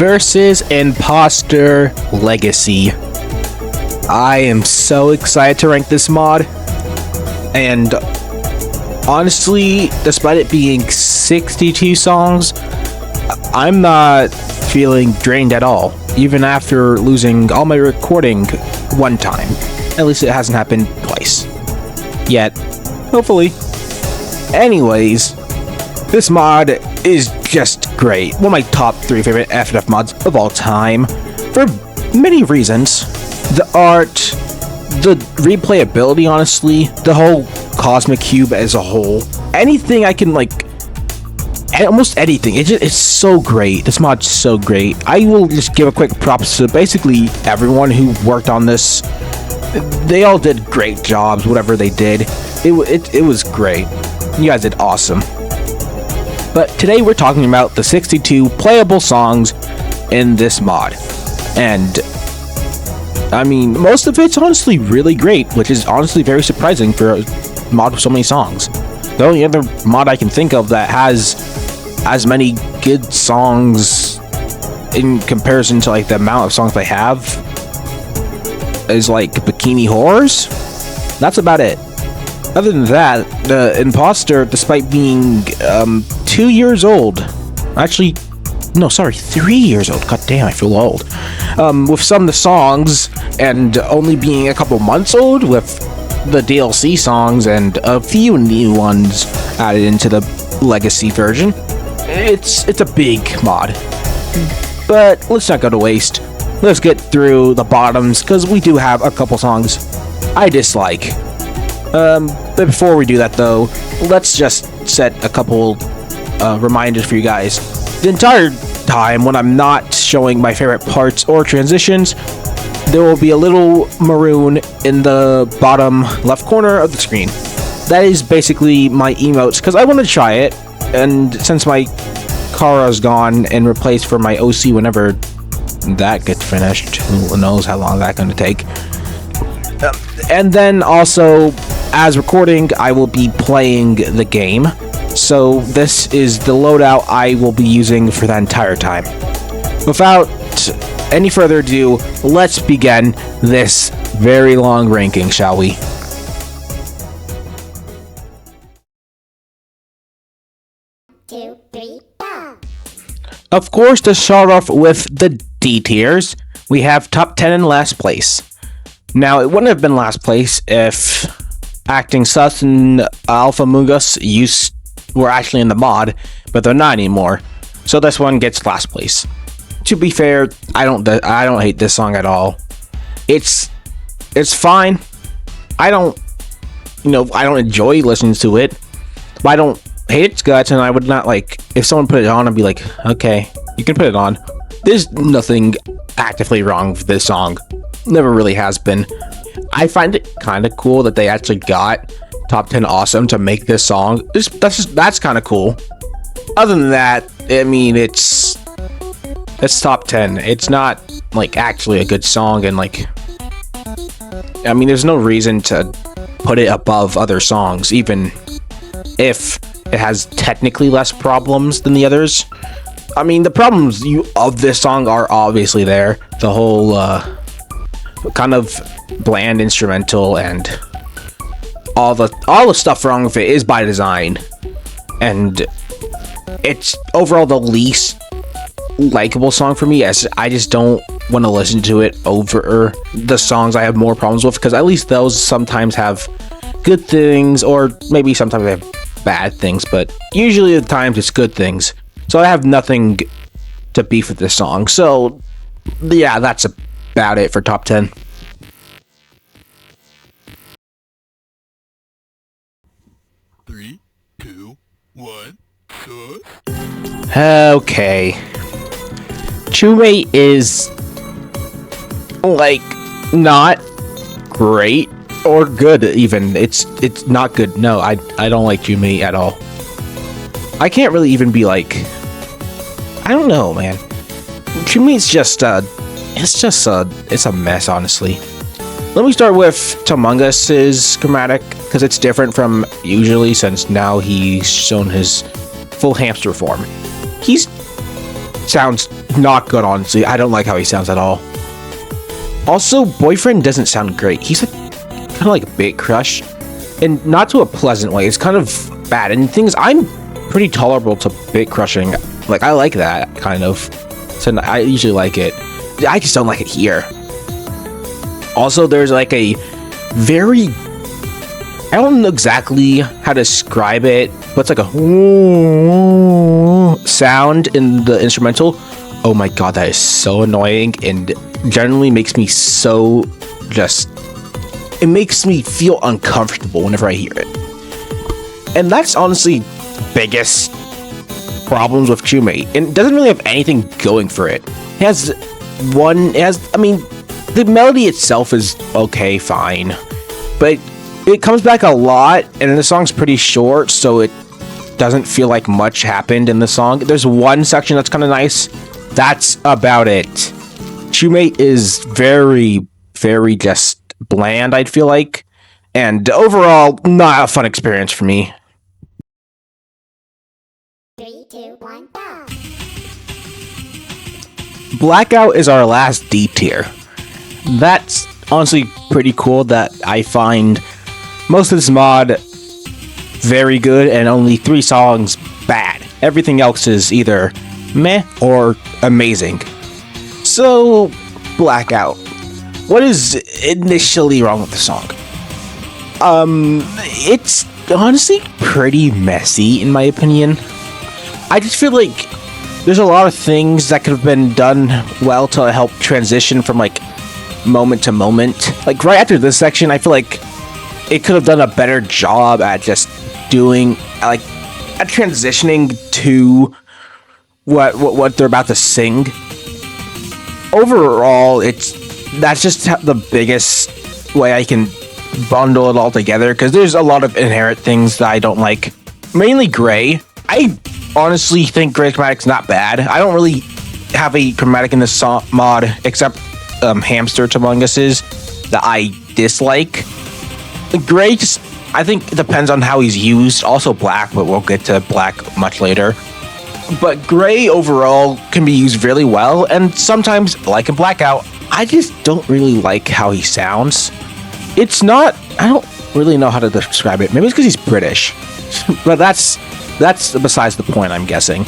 versus Imposter Legacy. I am so excited to rank this mod, and honestly, despite it being 62 songs, I'm not feeling drained at all, even after losing all my recording one time. At least it hasn't happened twice. Yet. Hopefully. Anyways, this mod is just great. One of my top 3 favorite FNF mods of all time. For many reasons. The art, the replayability, honestly, the whole Cosmic Cube as a whole. Anything I can, almost anything. It's so great. This mod's so great. I will just give a quick props to basically everyone who worked on this. They all did great jobs, whatever they did. It was great. You guys did awesome. But today we're talking about the 62 playable songs in this mod. And I mean, most of it's honestly really great, which is honestly very surprising for a mod with so many songs. The only other mod I can think of that has as many good songs in comparison to the amount of songs they have is Bikini Horrors. That's about it. Other than that, the Imposter, despite being 2 years old, actually, no, sorry, 3 years old. God damn, I feel old. With some of the songs and only being a couple months old with the DLC songs and a few new ones added into the Legacy version. It's a big mod. But let's not go to waste. Let's get through the bottoms, because we do have a couple songs I dislike. But before we do that though, let's just set a couple reminders for you guys. The entire time when I'm not showing my favorite parts or transitions, there will be a little maroon in the bottom left corner of the screen. That is basically my emotes, because I want to try it, and since my Kara's gone and replaced for my OC whenever that gets finished, who knows how long that's going to take. And then also, as recording, I will be playing the game. So this is the loadout I will be using for that entire time. Without any further ado, let's begin this very long ranking, shall we? Two, three, go! Of course, to start off with the D tiers, we have top 10 in last place. Now, it wouldn't have been last place if Acting Sus and Alpha Mugus were actually in the mod, but they're not anymore. So this one gets last place. To be fair, I don't hate this song at all. It's fine. I don't enjoy listening to it, but I don't hate its guts, and I would not if someone put it on, I'd be like, okay, you can put it on. There's nothing actively wrong with this song. Never really has been. I find it kind of cool that they actually got Top 10 Awesome to make this song. That's kind of cool. Other than that, I mean, it's top 10. It's not actually a good song, and I mean, there's no reason to put it above other songs, even if it has technically less problems than the others. I mean, the problems of this song are obviously there. The whole kind of bland instrumental and all the stuff wrong with it is by design, and it's overall the least likable song for me, as I just don't want to listen to it over the songs I have more problems with, because at least those sometimes have good things, or maybe sometimes they have bad things, but usually the times it's good things. So I have nothing to beef with this song. So yeah, that's about it for top 10. Three, two, one, go. Okay. Chumei is not great or good even. It's not good. No, I don't like Chumei at all. I can't really even be I don't know, man. Chumei's it's a mess, honestly. Let me start with Tomungus's chromatic, because it's different from usually, since now he's shown his full hamster form. He not good, honestly. I don't like how he sounds at all. Also, Boyfriend doesn't sound great. He's kind of like a bait crush, and not to a pleasant way. It's kind of bad. And things, I'm pretty tolerable to bait crushing. Like, I like that kind of. So I usually like it. I just don't like it here. Also, there's like a very, I don't know exactly how to describe it, but it's like a sound in the instrumental. Oh my god, that is so annoying and generally makes me so it makes me feel uncomfortable whenever I hear it. And that's honestly the biggest problems with Crewmate. And it doesn't really have anything going for it. I mean, the melody itself is okay, fine. But it comes back a lot, and the song's pretty short, so it doesn't feel like much happened in the song. There's one section that's kind of nice. That's about it. Crewmate is very, very just bland, I'd feel like. And overall, not a fun experience for me. 3, 2, 1, go! Blackout is our last D tier. That's honestly pretty cool that I find most of this mod very good and only 3 songs bad. Everything else is either meh or amazing. So, Blackout. What is initially wrong with the song? It's honestly pretty messy in my opinion. I just feel like there's a lot of things that could have been done well to help transition from like moment to moment. Like right after this section, I feel like it could have done a better job at just doing like at transitioning to what they're about to sing. Overall, that's just the biggest way I can bundle it all together, because there's a lot of inherent things that I don't like. Mainly Gray. I honestly think Gray's chromatic's not bad. I don't really have a chromatic in this mod except Hamster Among Us's that I dislike. Gray just, I think it depends on how he's used. Also Black, but we'll get to Black much later. But Gray overall can be used really well, and sometimes, like in Blackout, I just don't really like how he sounds. It's not, I don't really know how to describe it. Maybe it's because he's British. But that's besides the point, I'm guessing.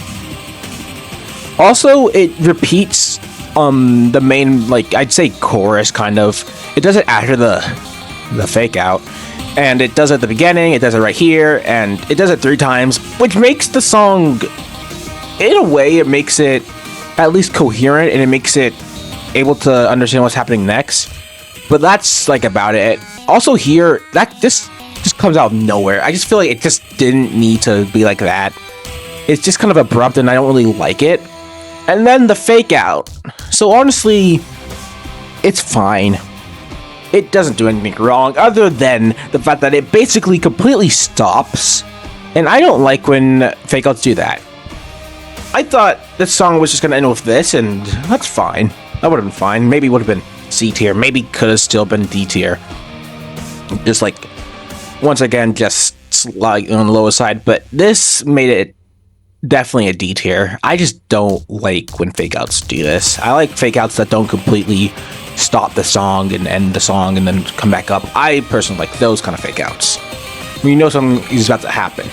Also, it repeats the main, like, I'd say chorus, kind of. It does it after the fake out. And it does it at the beginning, it does it right here, and it does it 3 times, which makes the song, in a way, it makes it at least coherent, and it makes it able to understand what's happening next. But that's, like, about it. Also here, that just comes out of nowhere. I just feel like it just didn't need to be like that. It's just kind of abrupt, and I don't really like it. And then the fake out. So honestly, it's fine. It doesn't do anything wrong, other than the fact that it basically completely stops. And I don't like when fake outs do that. I thought this song was just going to end with this, and that's fine. That would have been fine. Maybe it would have been C tier. Maybe could have still been D tier. Just like, once again, just like on the lower side. But this made it definitely a D tier. I just don't like when fake outs do this. I like fake outs that don't completely stop the song and end the song and then come back up. I personally like those kind of fake outs, when you know something is about to happen.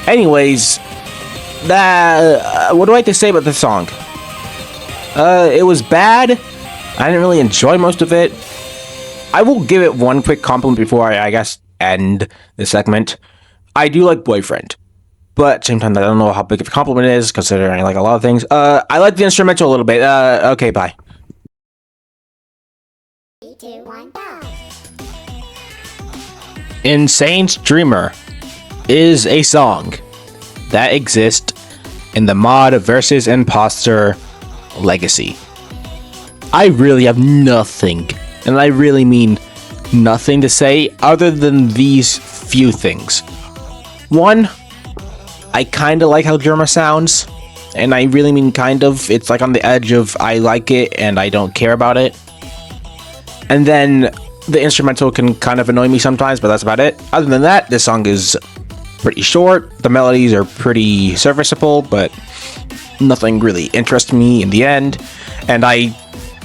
Anyways, what do I have to say about the song? It was bad. I didn't really enjoy most of it. I will give it one quick compliment before I guess end this segment. I do like Boyfriend, but at the same time, I don't know how big of a compliment it is, considering I like a lot of things. I like the instrumental a little bit. Okay, bye. 3, 2, 1, go! Insane Streamer is a song that exists in the mod versus Imposter Legacy. I really have nothing, and I really mean nothing to say other than these few things. One, I kind of like how Germa sounds, and I really mean kind of. It's like on the edge of I like it and I don't care about it. And then the instrumental can kind of annoy me sometimes, but that's about it. Other than that, this song is pretty short. The melodies are pretty serviceable, but nothing really interested me in the end, and I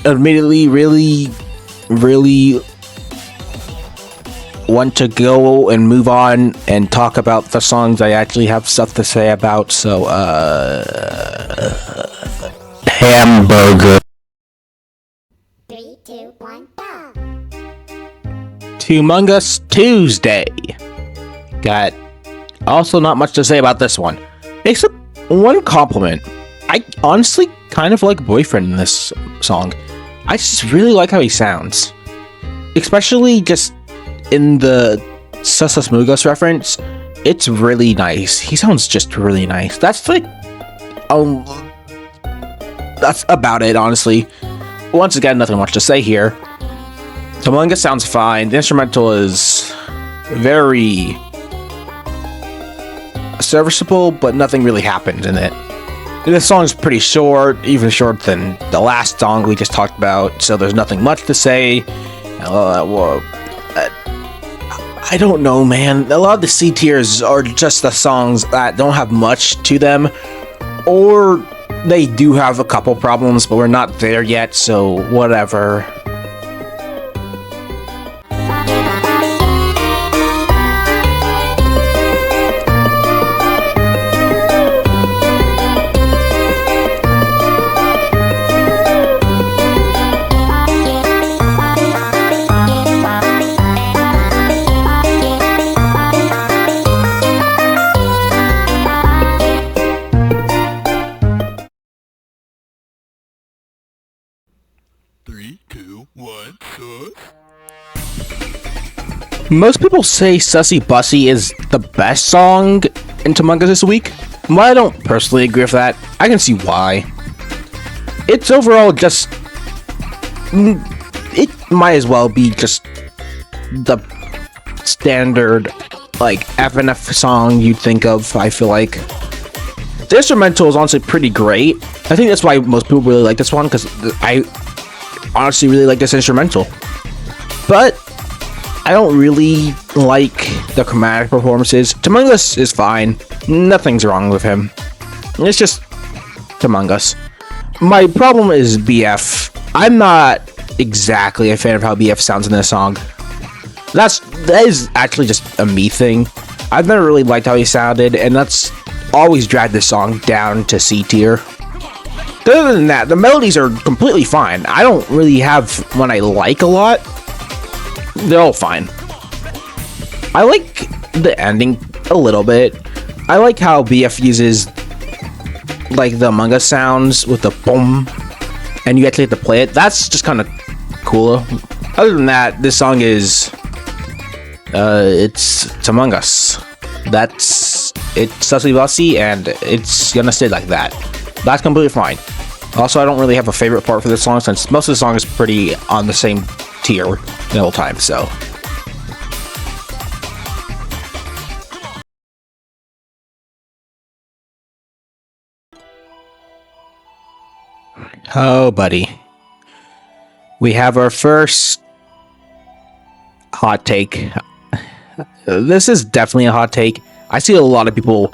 admittedly really want to go and move on and talk about the songs I actually have stuff to say about. So hamburger. 3, 2, 1, go! Among Us Tuesday. Got also not much to say about this one, except one compliment. I honestly kind of like Boyfriend in this song. I just really like how he sounds, especially just in the Sus Mugas reference. It's really nice. He sounds just really nice. That's like, that's about it, honestly. Once again, nothing much to say here. Among Us sounds fine. The instrumental is very serviceable, but nothing really happens in it. This song's pretty short, even shorter than the last song we just talked about, so there's nothing much to say. I don't know, man. A lot of the C tiers are just the songs that don't have much to them, or they do have a couple problems, but we're not there yet, so whatever. Most people say Sussy Bussy is the best song in Among Us this week, but I don't personally agree with that. I can see why. It's overall just... it might as well be just the standard, like, FNF song you'd think of, I feel like. The instrumental is honestly pretty great. I think that's why most people really like this one, because I honestly really like this instrumental. But I don't really like the chromatic performances. Among Us is fine. Nothing's wrong with him. It's just Among Us. My problem is BF. I'm not exactly a fan of how BF sounds in this song. That is actually just a me thing. I've never really liked how he sounded, and that's always dragged this song down to C tier. Other than that, the melodies are completely fine. I don't really have one I like a lot. They're all fine. I like the ending a little bit. I like how BF uses like the Among Us sounds with the boom, and you actually have to play it. That's just kind of cool. Other than that, this song is it's Among Us. It's Sussy Bussy, and it's gonna stay like that. That's completely fine. Also, I don't really have a favorite part for this song, since most of the song is pretty on the same tier the whole time, so. Oh, buddy. We have our first hot take. This is definitely a hot take. I see a lot of people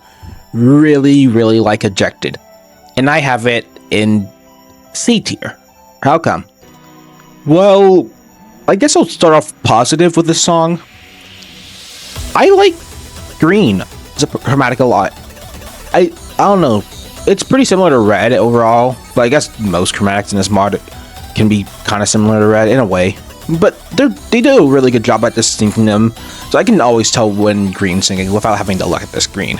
really like Ejected, and I have it in C tier. How come? Well, I guess I'll start off positive with this song. I like green as a chromatic a lot. I don't know. It's pretty similar to red overall, but I guess most chromatics in this mod can be kind of similar to red in a way. But they do a really good job at distincting them, so I can always tell when green's singing without having to look at this green.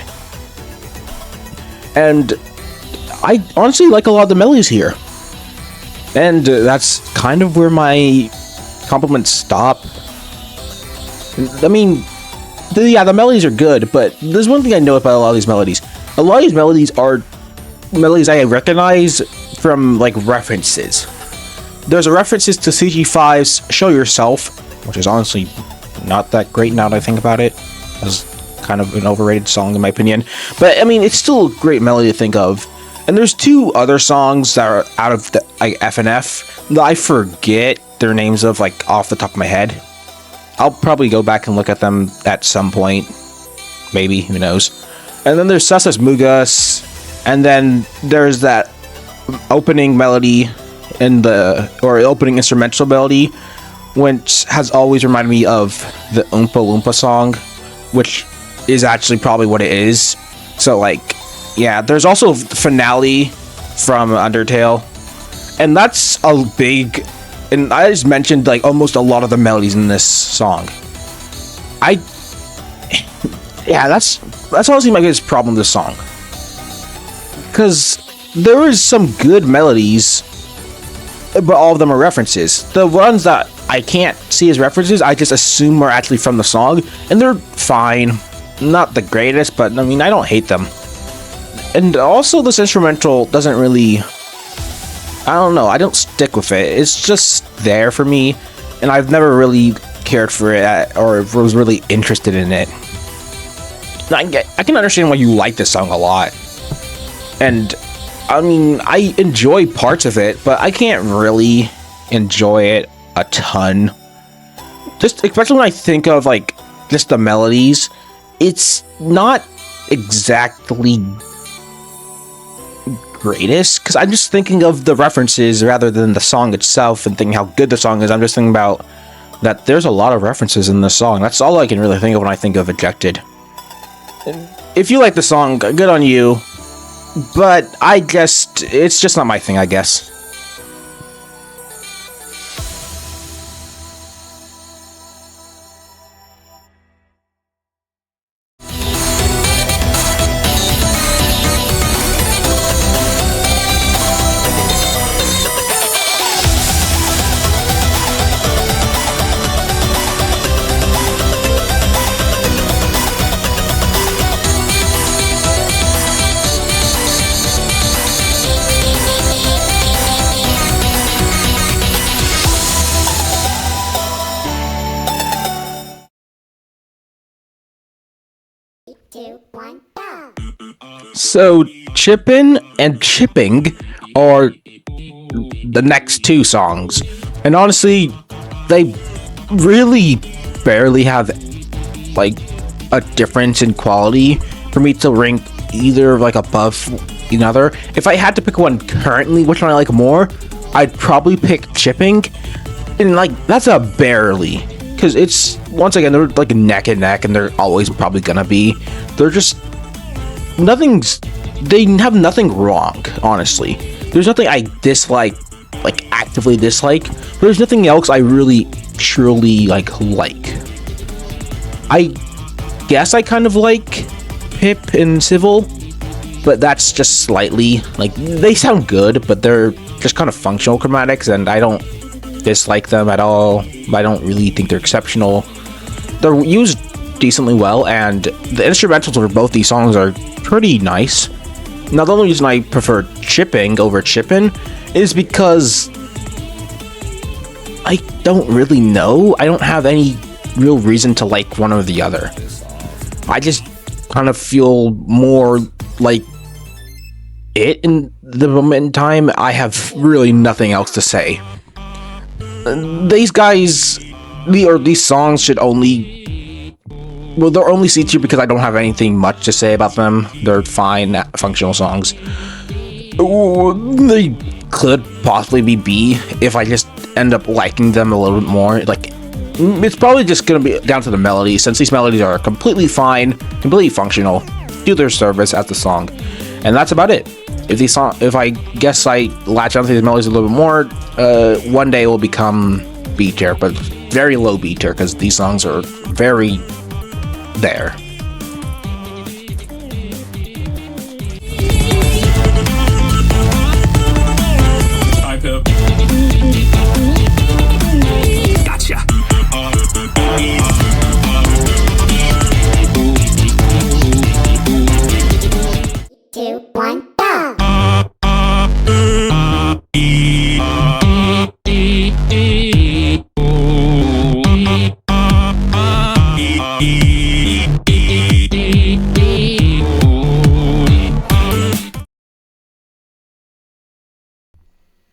And I honestly like a lot of the melodies here. And that's kind of where my compliments stop. I mean, the melodies are good, but there's one thing I know about a lot of these melodies. A lot of these melodies are melodies I recognize from, like, references. There's a references to CG5's Show Yourself, which is honestly not that great now that I think about it. It's kind of an overrated song in my opinion. But, I mean, it's still a great melody to think of. And there's two other songs that are out of the, like, FNF that I forget their names of, like, off the top of my head. I'll probably go back and look at them at some point. Maybe, who knows. And then there's Sus Mugas, And then there's that opening melody or opening instrumental melody, which has always reminded me of the Oompa Loompa song, which is actually probably what it is. So like, yeah, there's also the finale from Undertale, and that's a big, and I just mentioned like almost a lot of the melodies in this song. Yeah, that's honestly my biggest problem with this song, because there is some good melodies, but all of them are references. The ones that I can't see as references, I just assume are actually from the song, and they're fine. Not the greatest, but I mean, I don't hate them. And also, this instrumental doesn't really, I don't know, I don't stick with it. It's just there for me, and I've never really cared for it or was really interested in it. I can understand why you like this song a lot. And I mean, I enjoy parts of it, but I can't really enjoy it a ton. Just especially when I think of like just the melodies, it's not exactly greatest, because I'm just thinking of the references rather than the song itself and thinking how good the song is. I'm just thinking about that there's a lot of references in this song. That's all I can really think of when I think of Ejected. If you like the song, good on you, but it's just not my thing, I guess. Two, one, go. So, Chippin' and Chipping are the next two songs. And honestly, they really barely have like a difference in quality for me to rank either like above another. If I had to pick one currently, which one I like more, I'd probably pick Chipping. And like, that's a barely. Because it's, once again, they're like neck and neck, and they're always probably gonna be. They're just, they have nothing wrong, honestly. There's nothing I dislike, like actively dislike. There's nothing else I really, truly like. I guess I kind of like Pip and Civil, but that's just slightly, like, they sound good, but they're just kind of functional chromatics, and I don't dislike them at all. I don't really think they're exceptional. They're used decently well, and the instrumentals for both these songs are pretty nice. Now, the only reason I prefer Chipping over Chippin' is because I don't really know. I don't have any real reason to like one or the other. I just kind of feel more like it in the moment in time. I have really nothing else to say. These guys, these songs should only, well, they're only C tier because I don't have anything much to say about them. They're fine, functional songs. They could possibly be B if I just end up liking them a little bit more. Like, it's probably just gonna be down to the melody, since these melodies are completely fine, completely functional, do their service as the song, and that's about it. If I guess I latch onto these melodies a little bit more, one day it will become B tier, but very low B tier, because these songs are very there. Gotcha. 2, 1, go.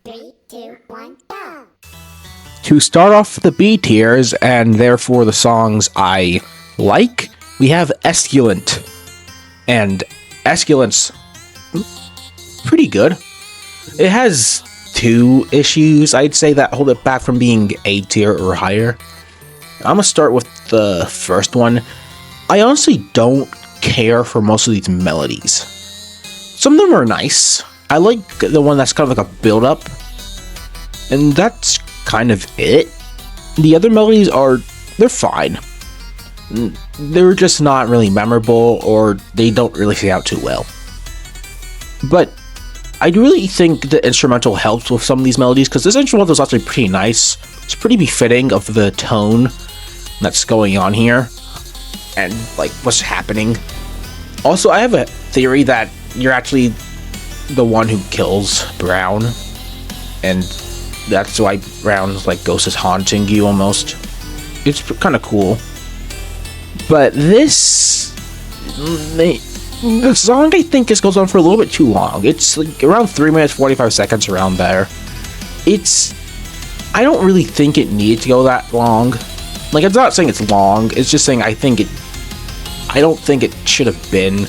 Three, two, one, go. To start off the B tiers, and therefore the songs I like, we have Esculent. And Esculent's pretty good. It has two issues, I'd say, that hold it back from being A tier or higher. I'm gonna start with the first one. I honestly don't care for most of these melodies. Some of them are nice. I like the one that's kind of like a build-up, and that's kind of it. The other melodies they're fine. They're just not really memorable, or they don't really stay out too well. But I really think the instrumental helps with some of these melodies, because this instrumental is actually pretty nice. It's pretty befitting of the tone that's going on here, and like what's happening. Also, I have a theory that you're actually the one who kills Brown, and that's why Brown's like ghost is haunting you almost. It's kind of cool. But the song, I think, just goes on for a little bit too long. It's like around 3 minutes 45 seconds, around there. I don't really think it needed to go that long. Like, it's not saying it's long, it's just saying I don't think it should have been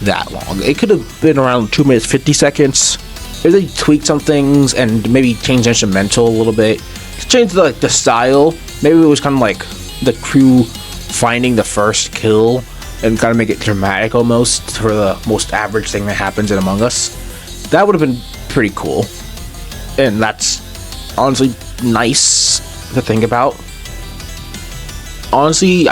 that long. It could have been around 2 minutes 50 seconds. If they tweaked some things and maybe changed the instrumental a little bit, change the style. Maybe it was kind of like the crew finding the first kill and kind of make it dramatic almost for the most average thing that happens in Among Us. That would have been pretty cool, and that's honestly nice to think about. Honestly,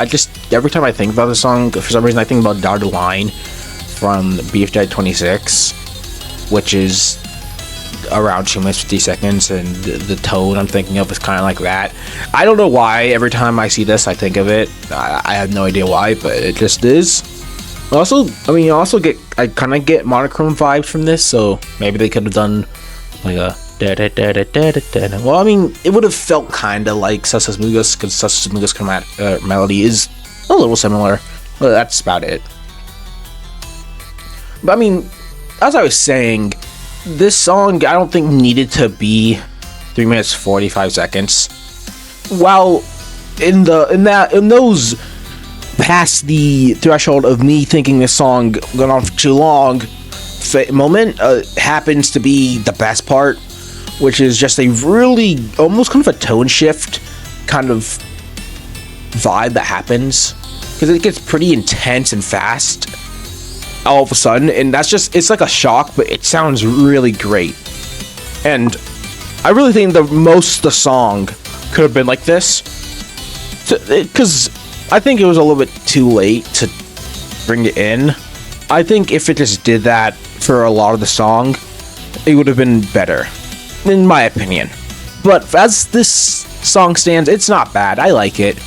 every time I think about the song, for some reason I think about Dotted Line from Beef Dead 26, which is around 2 minutes 50 seconds, and the tone I'm thinking of is kind of like that. I don't know why every time I see this I think of it. I have no idea why, but it just is. Also, I kind of get monochrome vibes from this, so maybe they could have done like a well, I mean, it would have felt kind of like Susas Mugas, because Susas Mugas melody is a little similar. Well, that's about it. But I mean, as I was saying, this song I don't think needed to be 3 minutes 45 seconds. While in those past the threshold of me thinking this song went on for too long moment happens to be the best part, which is just a really almost kind of a tone shift kind of vibe that happens, because it gets pretty intense and fast all of a sudden, and it's like a shock, but it sounds really great. And I really think the song could have been like this, because I think it was a little bit too late to bring it in. I think if it just did that for a lot of the song, it would have been better, in my opinion. But as this song stands, it's not bad. I like it.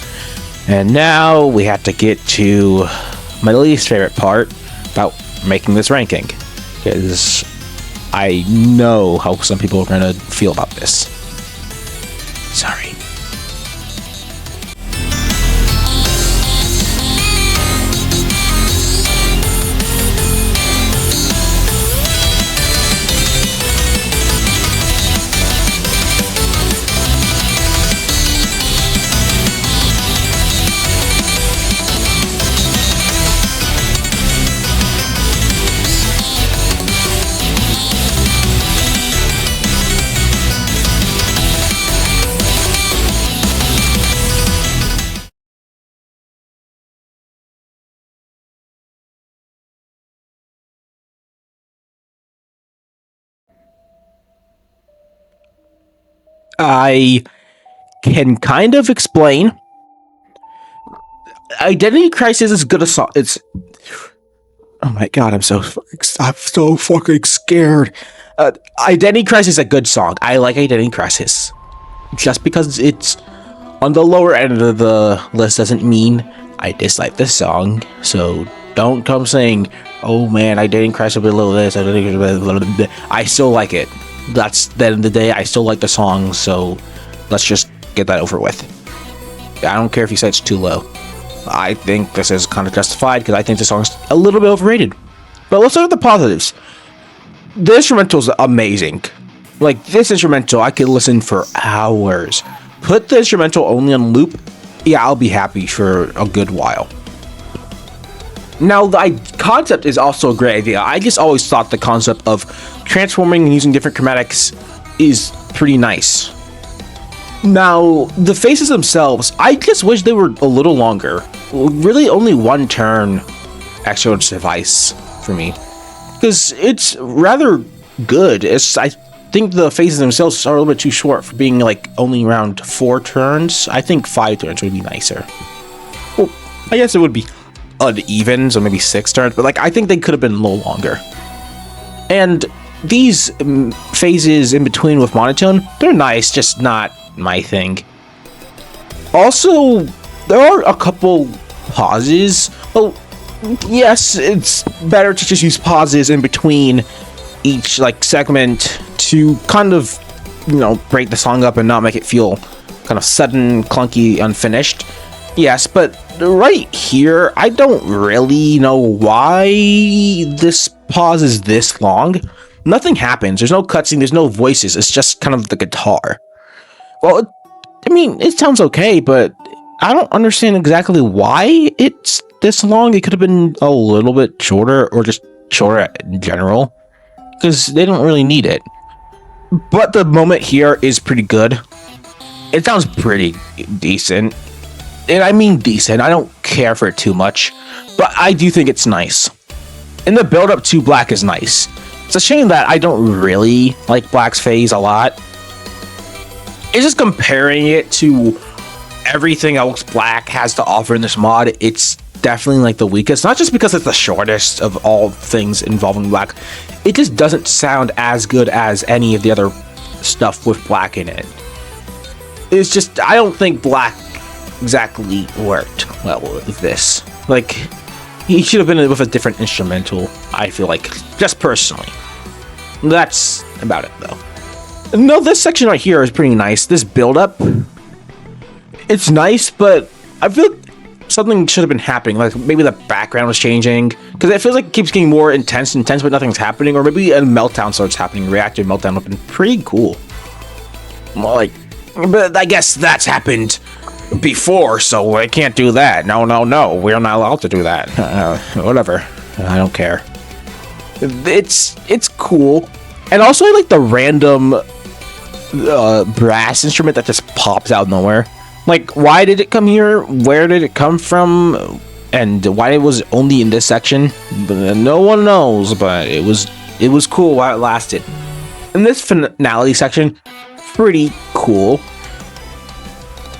And now we have to get to my least favorite part about making this ranking, because I know how some people are going to feel about this. Sorry. I can kind of explain. Identity Crisis is good a song. It's, oh my god, I'm so fucking scared. Identity Crisis is a good song. I like Identity Crisis. Just because it's on the lower end of the list doesn't mean I dislike this song. So don't come saying, "Oh man, Identity Crisis below this." I still like it. That's the end of the day. I still like the song, so let's just get that over with. I don't care if you say it's too low. I think this is kind of justified, because I think the song's a little bit overrated. But let's look at the positives. The instrumental's amazing. Like, this instrumental, I could listen for hours. Put the instrumental only on loop, yeah, I'll be happy for a good while. Now, the concept is also a great idea. I just always thought the concept of transforming and using different chromatics is pretty nice. Now, the faces themselves, I just wish they were a little longer. Really, only one turn actually would suffice for me, because it's rather good. I think the faces themselves are a little bit too short for being like only around 4 turns. I think 5 turns would be nicer. Well, I guess it would be uneven, so maybe 6 turns, but like I think they could have been a little longer. And these phases in between with monotone, they're nice, just not my thing. Also, there are a couple pauses. Well, yes, it's better to just use pauses in between each like segment to kind of, break the song up and not make it feel kind of sudden, clunky, unfinished. Yes, but right here, I don't really know why this pause is this long. Nothing happens. There's no cutscene. There's no voices. It's just kind of the guitar. Well, it sounds okay, but I don't understand exactly why it's this long. It could have been a little bit shorter, or just shorter in general, because they don't really need it. But the moment here is pretty good. It sounds pretty decent. And I mean decent. I don't care for it too much, but I do think it's nice. And the build up to Black is nice. It's a shame that I don't really like Black's phase a lot. It's just comparing it to everything else Black has to offer in this mod, it's definitely like the weakest. Not just because it's the shortest of all things involving Black, it just doesn't sound as good as any of the other stuff with Black in it. It's just, I don't think Black exactly worked well with this. Like, he should have been with a different instrumental, I feel like, just personally. That's about it though. No, this section right here is pretty nice. This build-up, it's nice, but I feel like something should have been happening. Like maybe the background was changing, because it feels like it keeps getting more intense, but nothing's happening. Or maybe a meltdown starts happening. Reactive meltdown would have been pretty cool. Well, but I guess that's happened before, so I can't do that. No, we're not allowed to do that. Whatever, I don't care. It's cool, and also I like the random brass instrument that just pops out of nowhere. Like, why did it come here? Where did it come from? And why it was only in this section? No one knows, but it was cool while it lasted. And this finale section, pretty cool.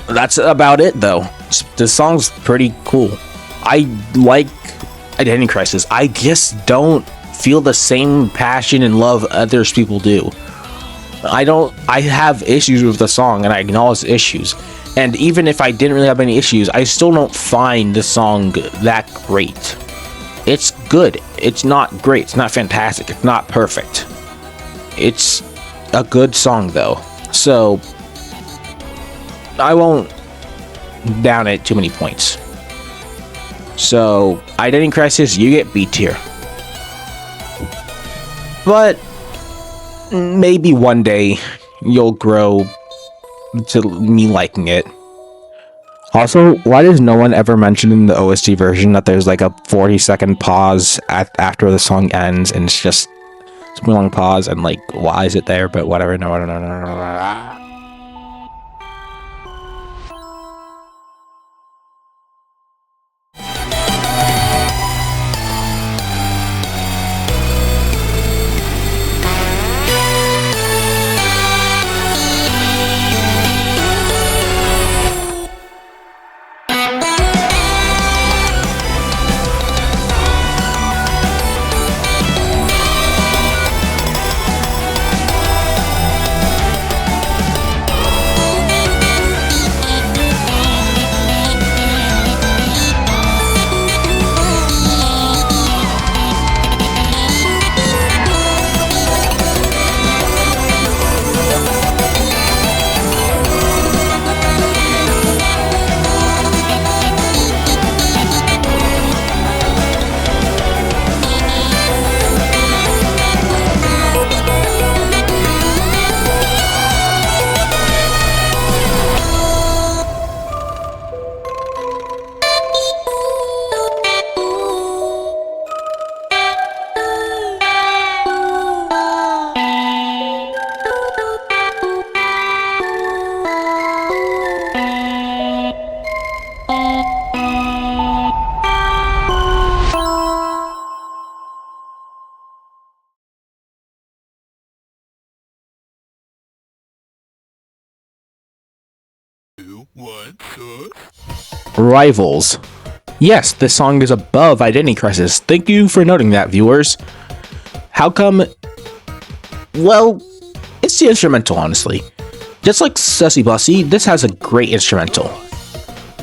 That's about it though. The song's pretty cool. I like Identity Crisis. I just don't feel the same passion and love others people do. I have issues with the song, and I acknowledge the issues. And even if I didn't really have any issues, I still don't find the song that great. It's good. It's not great. It's not fantastic. It's not perfect. It's a good song though. So I won't down it too many points. So Identity Crisis, you get B tier. But maybe one day you'll grow to me liking it. Also, why does no one ever mention in the OST version that there's like a 40-second pause after the song ends, and it's just a long pause, and like, why is it there? But whatever. No. Rivals. Yes, this song is above Identity Crisis. Thank you for noting that, viewers. How come? Well, it's the instrumental, honestly. Just like Sussy Bussy, this has a great instrumental.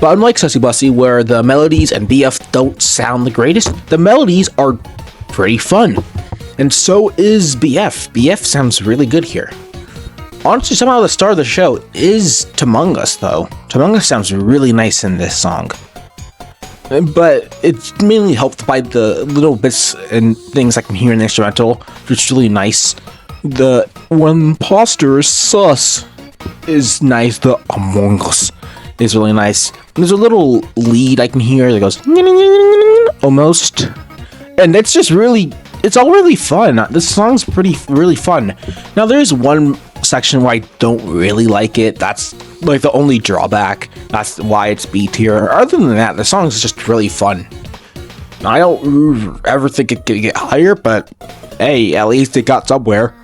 But unlike Sussy Bussy, where the melodies and BF don't sound the greatest, the melodies are pretty fun. And so is BF. BF sounds really good here. Honestly, somehow the star of the show is T'Among Us, though. T'Among Us sounds really nice in this song. But it's mainly helped by the little bits and things I can hear in the instrumental, which is really nice. The Imposter sus is nice. The Among Us is really nice. There's a little lead I can hear that goes almost, and it's just really, it's all really fun. This song's really fun. Now there's one section where I don't really like it. That's like the only drawback. That's why it's B tier. Other than that, the song is just really fun. I don't ever think it could get higher, but hey, at least it got somewhere.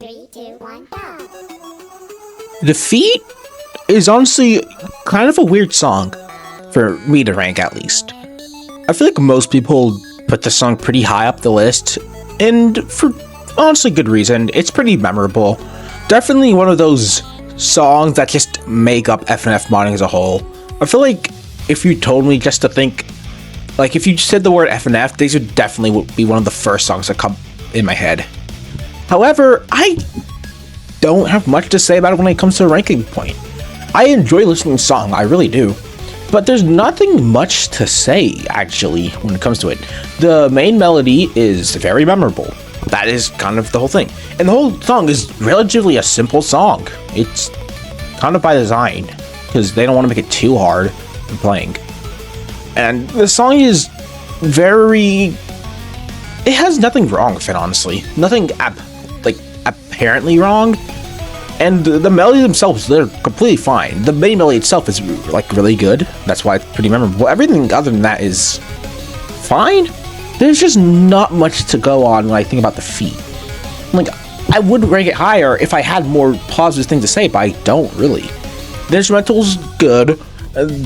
Three, two, one, go. Defeat is honestly kind of a weird song, for me to rank at least. I feel like most people put the song pretty high up the list, and for honestly good reason. It's pretty memorable. Definitely one of those songs that just make up FNF modding as a whole. I feel like if you told me just to think, like if you said the word FNF, these would definitely be one of the first songs that come in my head. However, I don't have much to say about it when it comes to a ranking point. I enjoy listening to the song, I really do. But there's nothing much to say, actually, when it comes to it. The main melody is very memorable. That is kind of the whole thing. And the whole song is relatively a simple song. It's kind of by design, because they don't want to make it too hard in playing. And the song is very... It has nothing wrong with it, honestly. Nothing, apparently wrong. And the melody themselves, they're completely fine. The main melody itself is, like, really good. That's why it's pretty memorable. Everything other than that is fine. There's just not much to go on when I think about the feat. Like, I would rank it higher if I had more positive things to say, but I don't really. The instrumental's good.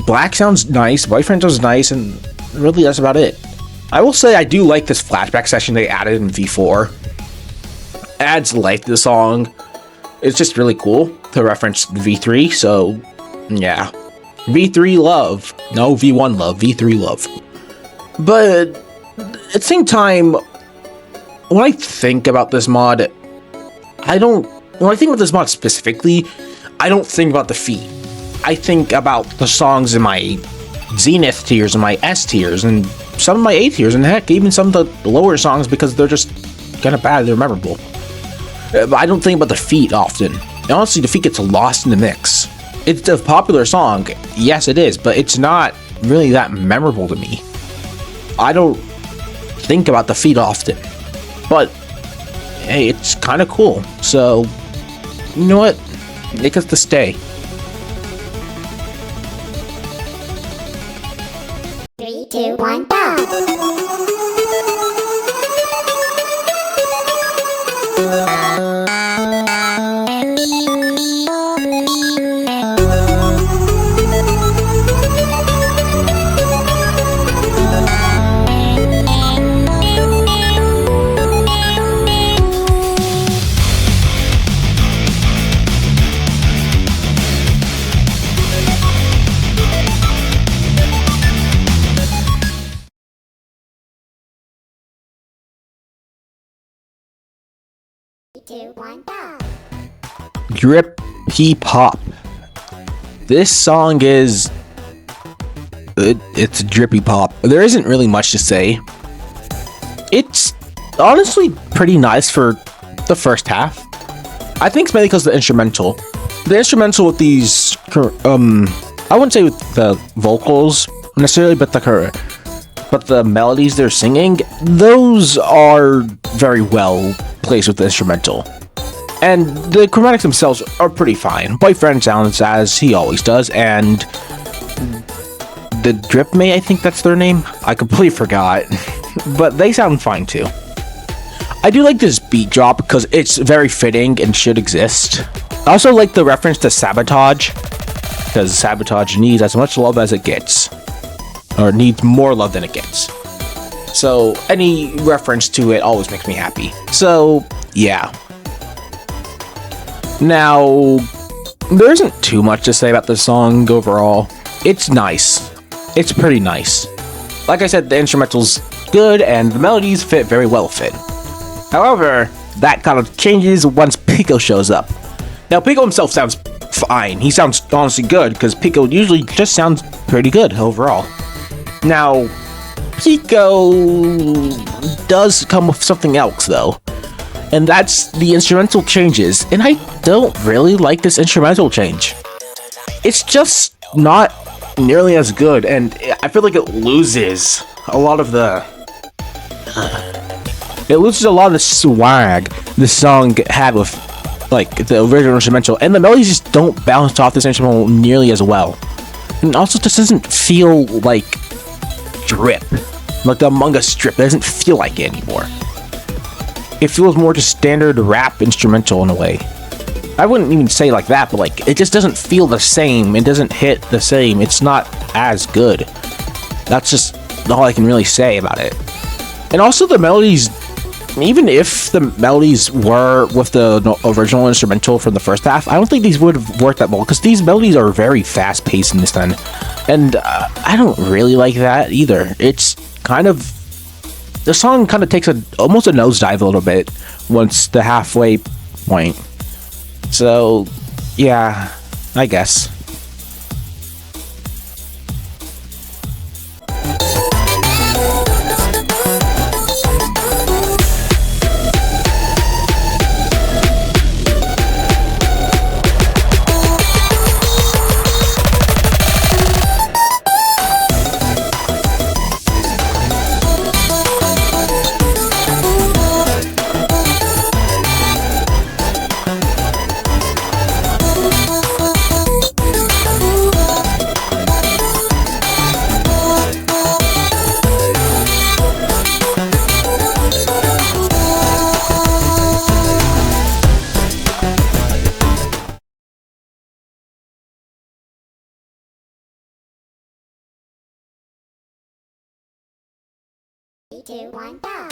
Black sounds nice. Boyfriend sounds nice, and really that's about it. I will say I do like this flashback session they added in V4. It adds life to the song. It's just really cool to reference V3, so yeah. V3 love. No, V1 love, V3 love. But at the same time, when I think about this mod, when I think about this mod specifically, I don't think about the feat. I think about the songs in my Zenith tiers and my S tiers and some of my A tiers, and heck, even some of the lower songs because they're just kind of bad, they're memorable. But I don't think about the feat often. And honestly, the feat gets lost in the mix. It's a popular song, yes it is, but it's not really that memorable to me. I don't think about the feat often. But, hey, it's kind of cool. So, you know what? Make us to stay. 3, 2, 1, go. Three, two, one, go. Drip drippy pop. This song is... It's drippy pop. There isn't really much to say. It's honestly pretty nice for the first half. I think it's mainly because of the instrumental. The instrumental with these... I wouldn't say with the vocals necessarily, but the melodies they're singing, those are very well placed with the instrumental. And the chromatics themselves are pretty fine. Boyfriend sounds as he always does, and the Drip Mate, I think that's their name. I completely forgot, but they sound fine too. I do like this beat drop because it's very fitting and should exist. I also like the reference to Sabotage, because Sabotage needs as much love as it gets, or needs more love than it gets. So any reference to it always makes me happy. So yeah. Now, there isn't too much to say about this song overall. It's nice. It's pretty nice. Like I said, the instrumental's good and the melodies fit very well with it. However, that kind of changes once Pico shows up. Now, Pico himself sounds fine. He sounds honestly good, because Pico usually just sounds pretty good overall. Now, Pico does come with something else, though. And that's the instrumental changes. And I don't really like this instrumental change. It's just not nearly as good, and I feel like it loses a lot of the... It loses a lot of the swag the song had with, like, the original instrumental, and the melodies just don't bounce off this instrumental nearly as well. And also, this doesn't feel like Drip. Like the Among Us Drip, it doesn't feel like it anymore. It feels more just standard rap instrumental in a way. I wouldn't even say like that, but like, it just doesn't feel the same. It doesn't hit the same. It's not as good. That's just all I can really say about it. And also the melodies, even if the melodies were with the original instrumental from the first half, I don't think these would have worked that well, because these melodies are very fast paced in this end. And I don't really like that either. It's kind of... The song kind of takes almost a nosedive a little bit once the halfway point. So, yeah, I guess. Three, two, one, go.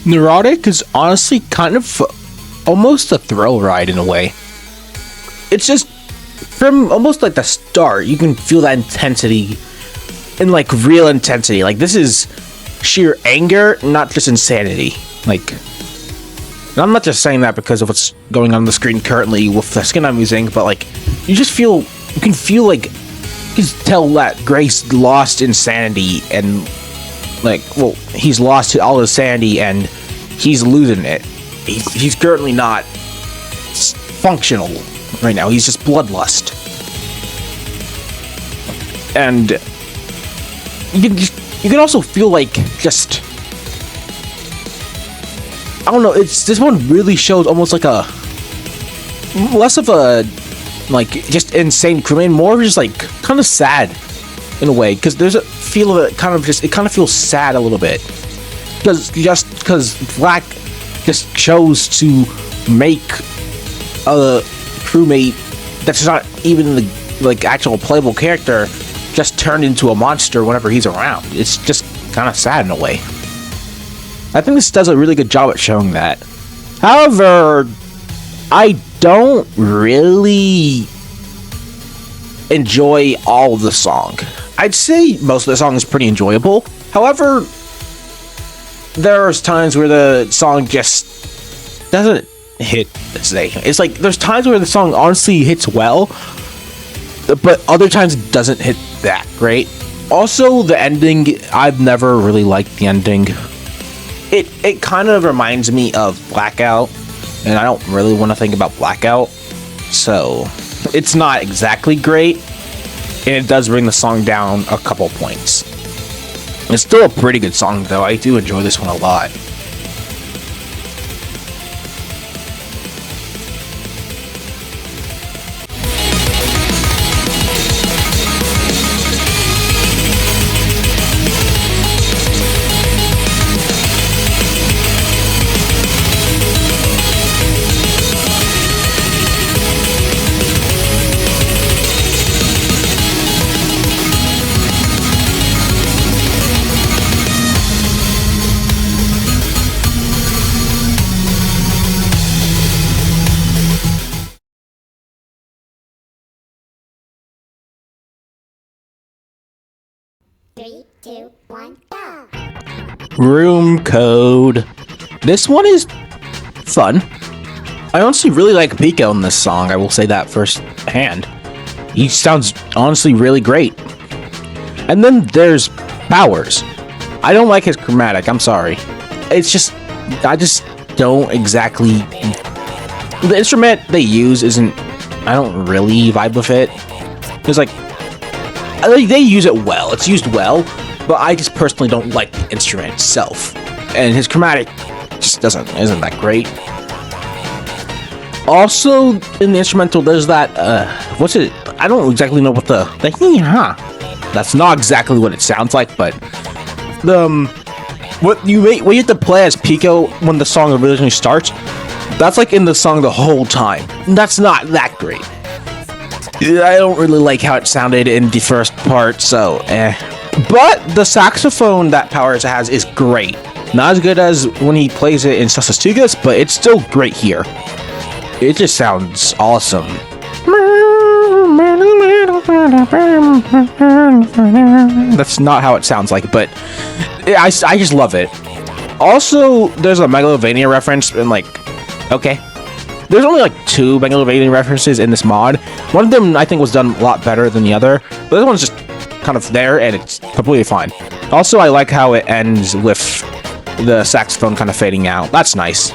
Neurotic is honestly kind of almost a thrill ride in a way. It's just, from almost like the start, you can feel that intensity, and like real intensity. Like, this is sheer anger, not just insanity. Like, and I'm not just saying that because of what's going on the screen currently with the skin I'm using, but like, you can feel like, you can tell that Grace lost insanity, and like, well, he's lost all his sanity and he's losing it. He's currently not functional right now. He's just bloodlust. And you can also feel like just, I don't know, this one really shows almost like a less of a like just insane crewman, more just like kind of sad in a way, because there's a feel of it kind of feels sad a little bit, because Black just chose to make a crewmate that's not even the like actual playable character just turned into a monster whenever he's around. It's just kind of sad in a way. I think this does a really good job at showing that. However, I don't really enjoy all of the song. I'd say most of the song is pretty enjoyable. However, there's times where the song just doesn't hit this day. It's like there's times where the song honestly hits well, but other times it doesn't hit that great. Also, the ending, I've never really liked the ending. It kind of reminds me of Blackout, and I don't really want to think about Blackout, so it's not exactly great, and it does bring the song down a couple points. It's still a pretty good song, though. I do enjoy this one a lot. Three, two, one, go! Room Code. This one is fun. I honestly really like Pico in this song. I will say that firsthand. He sounds honestly really great. And then there's Powers. I don't like his chromatic. I'm sorry. It's just, I just don't exactly. The instrument they use isn't. I don't really vibe with it. It's like they use it well. It's used well, but I just personally don't like the instrument itself. And his chromatic just isn't that great. Also, in the instrumental, there's that what's it? I don't exactly know what the that's not exactly what it sounds like, but what you have to play as Pico when the song originally starts. That's like in the song the whole time. And that's not that great. I don't really like how it sounded in the first part, so But the saxophone that Powers has is great. Not as good as when he plays it in Sus Tugas, but it's still great here. It just sounds awesome. That's not how it sounds like, but I just love it. Also, there's a Megalovania reference, and like, okay. There's only like 2 Megalovania references in this mod. One of them I think was done a lot better than the other, but this one's just kind of there and it's completely fine. Also, I like how it ends with the saxophone kind of fading out. That's nice.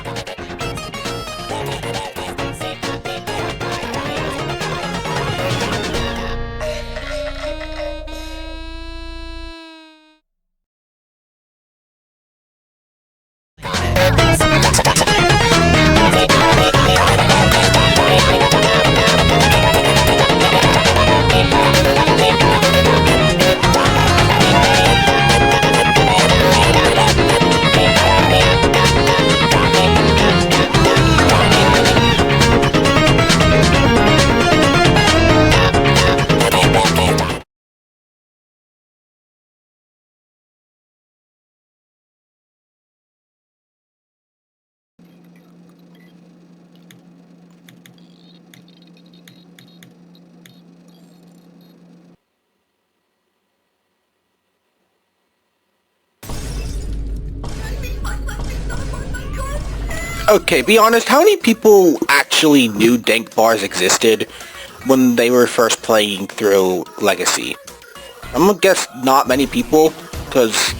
Okay, be honest, how many people actually knew dank bars existed when they were first playing through Legacy? I'm gonna guess not many people, because,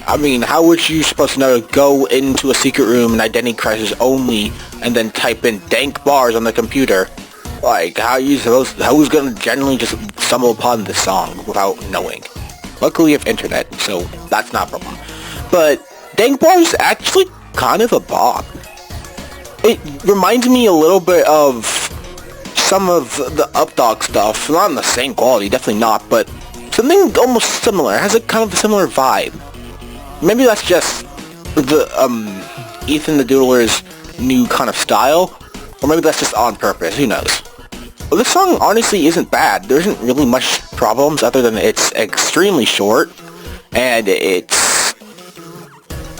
I mean, how would you supposed to know to go into a secret room in Identity Crisis only, and then type in dank bars on the computer? Like, who's gonna generally just stumble upon this song without knowing? Luckily, you have internet, so that's not a problem. But dank bars is actually kind of a bop. It reminds me a little bit of some of the Updog stuff. Not in the same quality, definitely not, but something almost similar. It has a kind of a similar vibe. Maybe that's just the Ethan the Doodler's new kind of style, or maybe that's just on purpose. Who knows? Well, this song honestly isn't bad. There isn't really much problems other than it's extremely short, and it's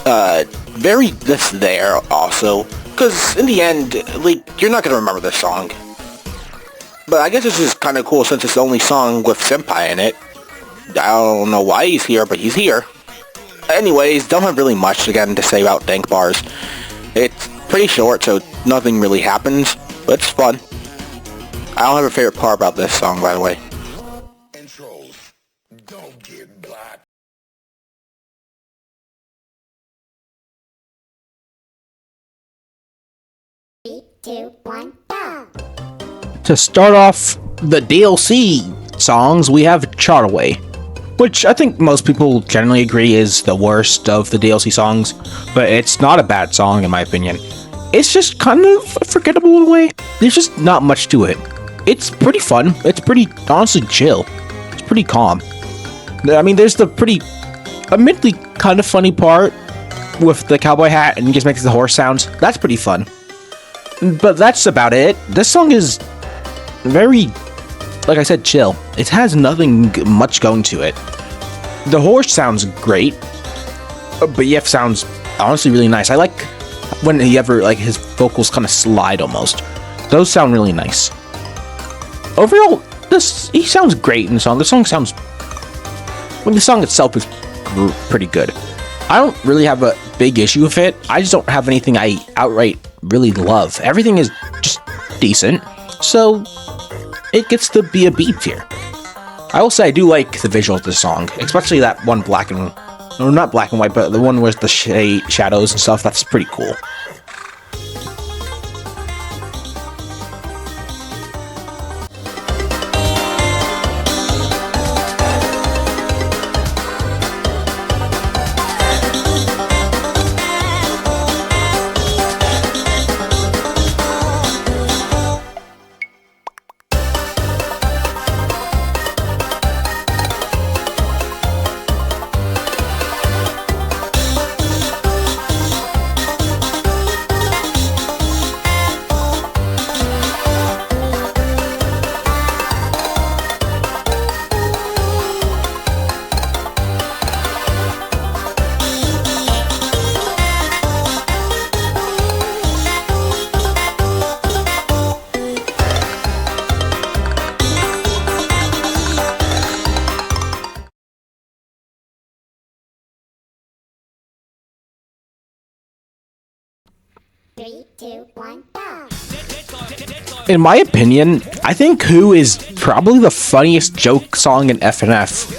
very just there also. Because in the end, like, you're not gonna remember this song. But I guess this is kind of cool since it's the only song with Senpai in it. I don't know why he's here, but he's here. Anyways, don't have really much again to say about dank bars. It's pretty short, so nothing really happens, but it's fun. I don't have a favorite part about this song, by the way. Intros. Don't get black. Three, two, one, go! To start off the DLC songs, we have Chartaway, which I think most people generally agree is the worst of the DLC songs, but it's not a bad song in my opinion. It's just kind of forgettable in a way. There's just not much to it. It's pretty fun. It's pretty, honestly, chill. It's pretty calm. I mean, there's the pretty, admittedly, kind of funny part with the cowboy hat and he just makes the horse sounds. That's pretty fun. But that's about it. This song is very, like I said, chill. It has nothing much going to it. The horse sounds great, but Yef sounds honestly really nice. I like when he ever, like, his vocals kind of slide almost. Those sound really nice. Overall, he sounds great in the song. The song sounds, the song itself is pretty good. I don't really have a big issue with it. I just don't have anything I outright really love. Everything is just decent, so it gets to be a B tier. I will say I do like the visuals of the song, especially that one black and, or not black and white, but the one with the shadows and stuff. That's pretty cool. Three, two, one, go! In my opinion, I think Who is probably the funniest joke song in FNF.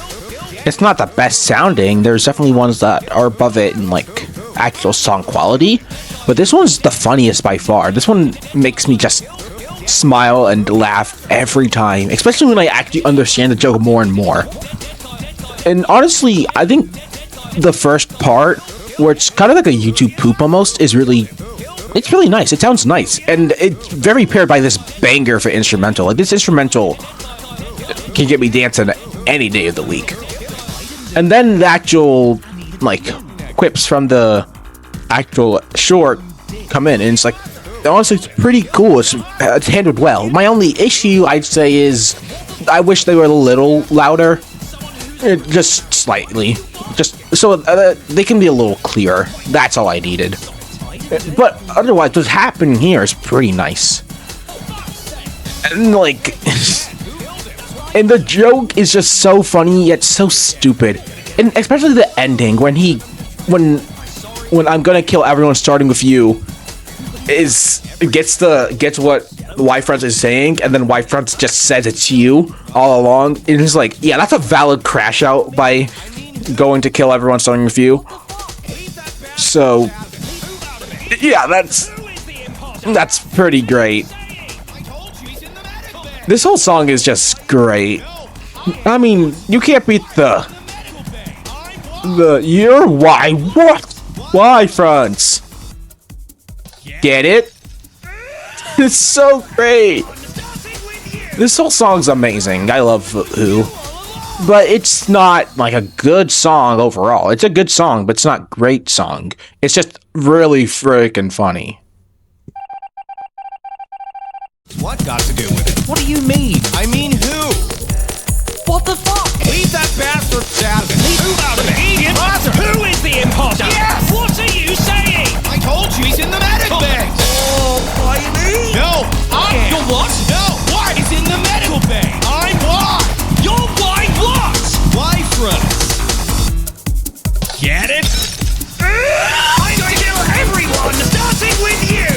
It's not the best sounding, there's definitely ones that are above it in like actual song quality, but this one's the funniest by far. This one makes me just smile and laugh every time, especially when I actually understand the joke more and more. And honestly, I think the first part, where it's kind of like a YouTube poop almost, is really, it's really nice. It sounds nice, and it's very paired by this banger for instrumental. Like, this instrumental can get me dancing any day of the week. And then the actual, like, quips from the actual short come in, and it's like, honestly, it's pretty cool. It's handled well. My only issue, I'd say, is I wish they were a little louder. Just slightly. Just so they can be a little clearer. That's all I needed. But otherwise, what's happening here is pretty nice. And like, and the joke is just so funny yet so stupid. And especially the ending when when I'm gonna kill everyone starting with you gets what Y-Fronts is saying, and then Y-Fronts just says it's you all along. And it's like, yeah, that's a valid crash out by going to kill everyone starting with you. So yeah, that's pretty great. This whole song is just great. I mean, you can't beat the your Y-Fronts. Get it? It's so great. This whole song's amazing. I love Who. But it's not like a good song overall. It's a good song, but it's not a great song. It's just really freaking funny. What got to do with it? What do you mean? I mean who? What the fuck? Leave that bastard out of it. Leave who out of it? The imposter. Who is the imposter? Yes! What are you saying? I told you he's in the medical bay. Oh, why me? No, You're what? No, what? He's in the medical bay. I'm what? You're why what? Y-Fronts. Get it? I'm going to kill everyone, starting with you!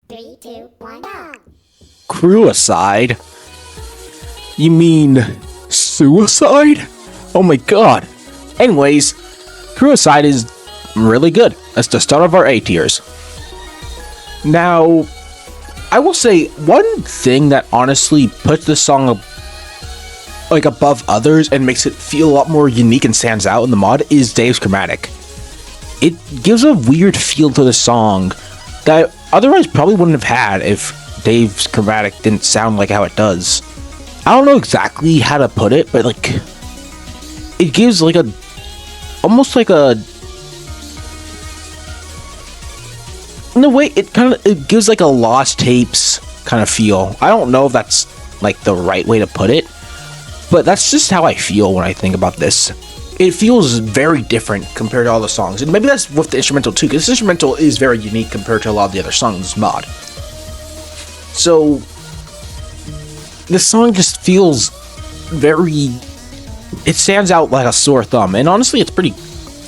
Three, two, one, go. Crew aside? You mean suicide? Oh my god. Anyways, Crew aside is really good. That's the start of our A tiers. Now, I will say one thing that honestly puts this song like above others and makes it feel a lot more unique and stands out in the mod is Dave's chromatic. It gives a weird feel to the song that I otherwise probably wouldn't have had if Dave's chromatic didn't sound like how it does. I don't know exactly how to put it, but like it gives like a almost like a in a way it gives like a Lost Tapes kind of feel. I don't know if that's like the right way to put it, but that's just how I feel when I think about this. It feels very different compared to all the songs, and maybe that's with the instrumental too, because this instrumental is very unique compared to a lot of the other songs in this mod. So this song just feels very, it stands out like a sore thumb, and honestly it's pretty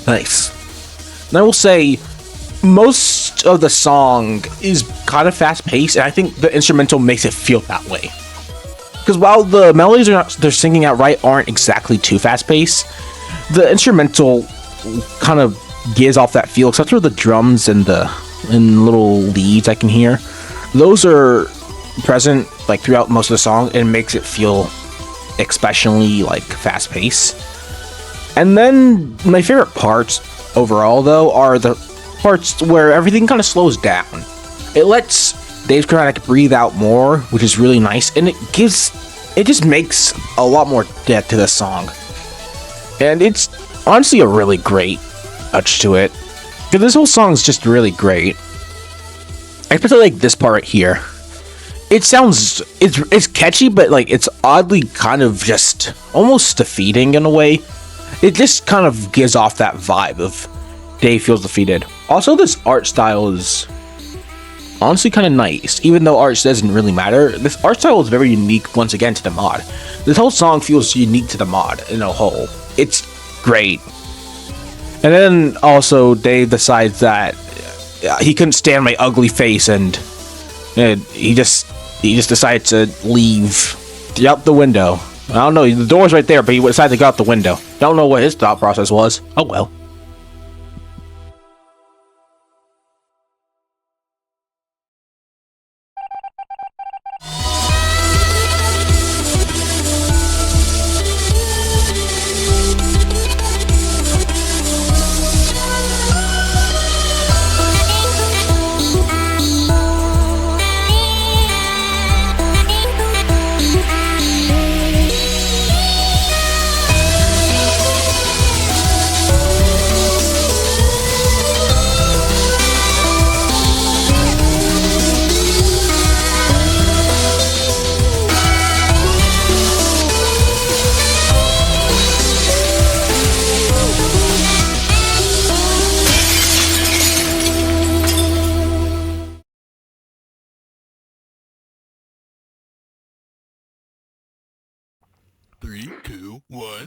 nice. And I will say most of the song is kind of fast paced, and I think the instrumental makes it feel that way. Because while the melodies they're singing out right aren't exactly too fast paced, the instrumental kind of gives off that feel, except for the drums and the little leads I can hear. Those are present like throughout most of the song and makes it feel especially like fast paced. And then my favorite parts overall though are the parts where everything kind of slows down. It lets Dave's chromatic breathe out more, which is really nice, and it just makes a lot more depth to the song. And it's honestly a really great touch to it, because this whole song is just really great. Especially like this part right here. It sounds, it's catchy, but like it's oddly kind of just almost defeating in a way. It just kind of gives off that vibe of Dave feels defeated. Also, this art style is honestly kind of nice, even though art doesn't really matter. This art style is very unique once again to the mod. This whole song feels unique to the mod in a whole. It's great. And then also Dave decides that he couldn't stand my ugly face, and he just decided to leave out the window. I don't know, the door's right there, but he decided to go out the window. Don't know what his thought process was. Oh well.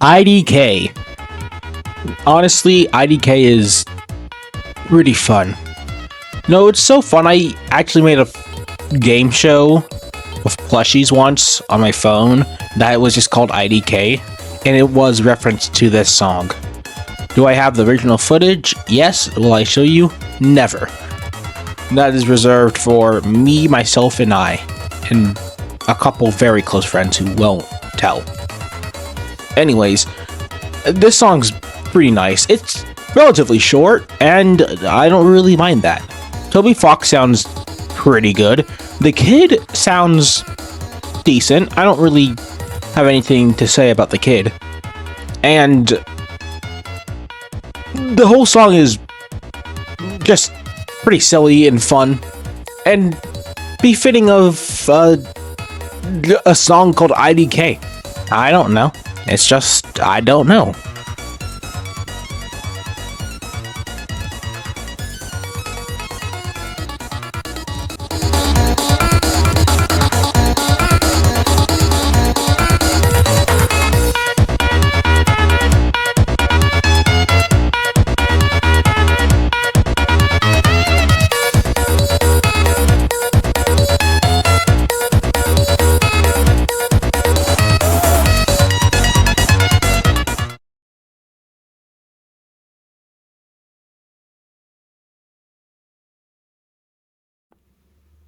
IDK. Honestly, IDK is pretty fun. No, it's so fun. I actually made a game show with plushies once on my phone that was just called IDK, and it was referenced to this song. Do I have the original footage? Yes. Will I show you? Never. That is reserved for me, myself, and I, and a couple very close friends who won't tell. Anyways, this song's pretty nice. It's relatively short, and I don't really mind that. Toby Fox sounds pretty good. The kid sounds decent. I don't really have anything to say about the kid. And the whole song is just pretty silly and fun, and befitting of a song called IDK. I don't know. It's just, I don't know.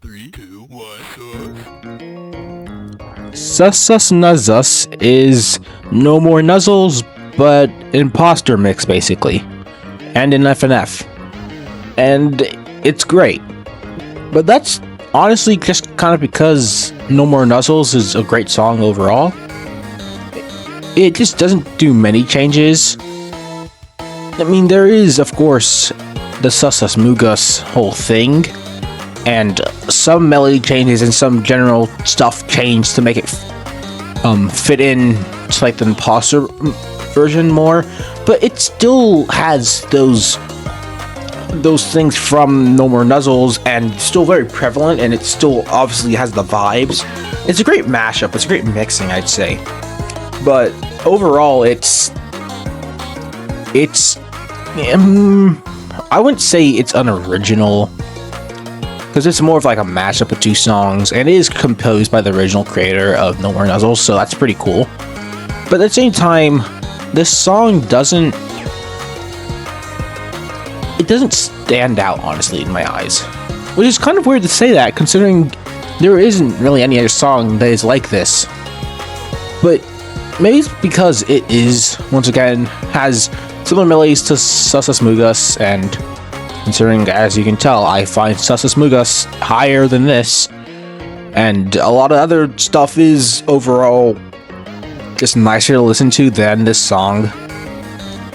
3, 2, 1, Sus Nuzzus is No More Nuzzles, but Imposter mix basically, and an FNF, and it's great. But that's honestly just kind of because No More Nuzzles is a great song overall. It just doesn't do many changes. I mean, there is, of course, the Sussus Mugus whole thing, and some melody changes and some general stuff changed to make it fit in to like the Imposter version more, but it still has those things from No More Nuzzles and still very prevalent, and it still obviously has the vibes. It's a great mashup, it's a great mixing, I'd say. But overall, I wouldn't say it's unoriginal, because it's more of like a mashup of two songs, and it is composed by the original creator of No More Nuzzles, so that's pretty cool. But at the same time, this song doesn't stand out, honestly, in my eyes. Which is kind of weird to say that, considering there isn't really any other song that is like this. But maybe it's because it is, once again, has similar melodies to Sussus Mugus, and considering, as you can tell, I find Sussus Mugus higher than this, and a lot of other stuff is overall just nicer to listen to than this song.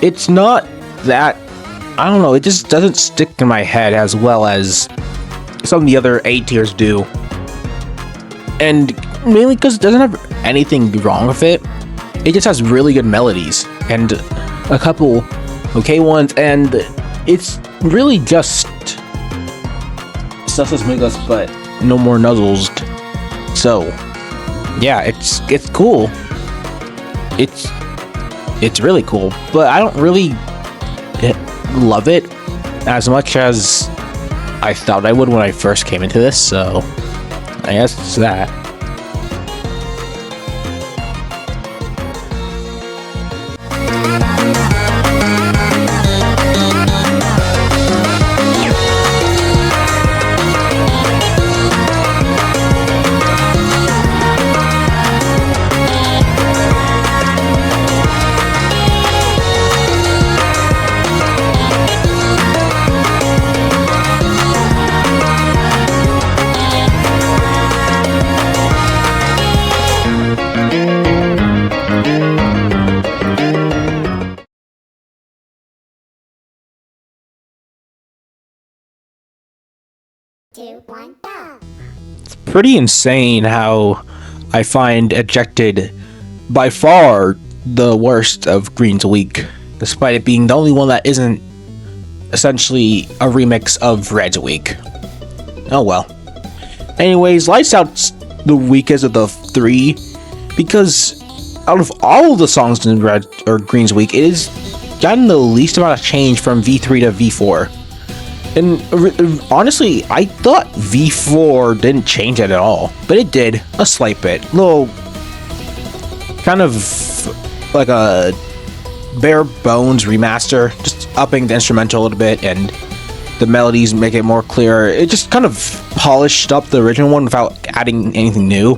It's not that, I don't know, it just doesn't stick in my head as well as some of the other A tiers do. And mainly because it doesn't have anything wrong with it. It just has really good melodies and a couple okay ones, and it's really just Sussus Mugus but No More Nuzzles. So yeah, it's cool. It's really cool, but I don't really love it as much as I thought I would when I first came into this, so I guess it's that. Two, one, go. Pretty insane how I find Ejected by far the worst of Green's Week, despite it being the only one that isn't essentially a remix of Red's Week. Oh well. Anyways, Lights Out's the weakest of the three, because out of all of the songs in Red or Green's Week, it has gotten the least amount of change from V3 to V4. And honestly, I thought V4 didn't change it at all, but it did a slight bit. Little kind of like a bare bones remaster, just upping the instrumental a little bit and the melodies make it more clear. It just kind of polished up the original one without adding anything new,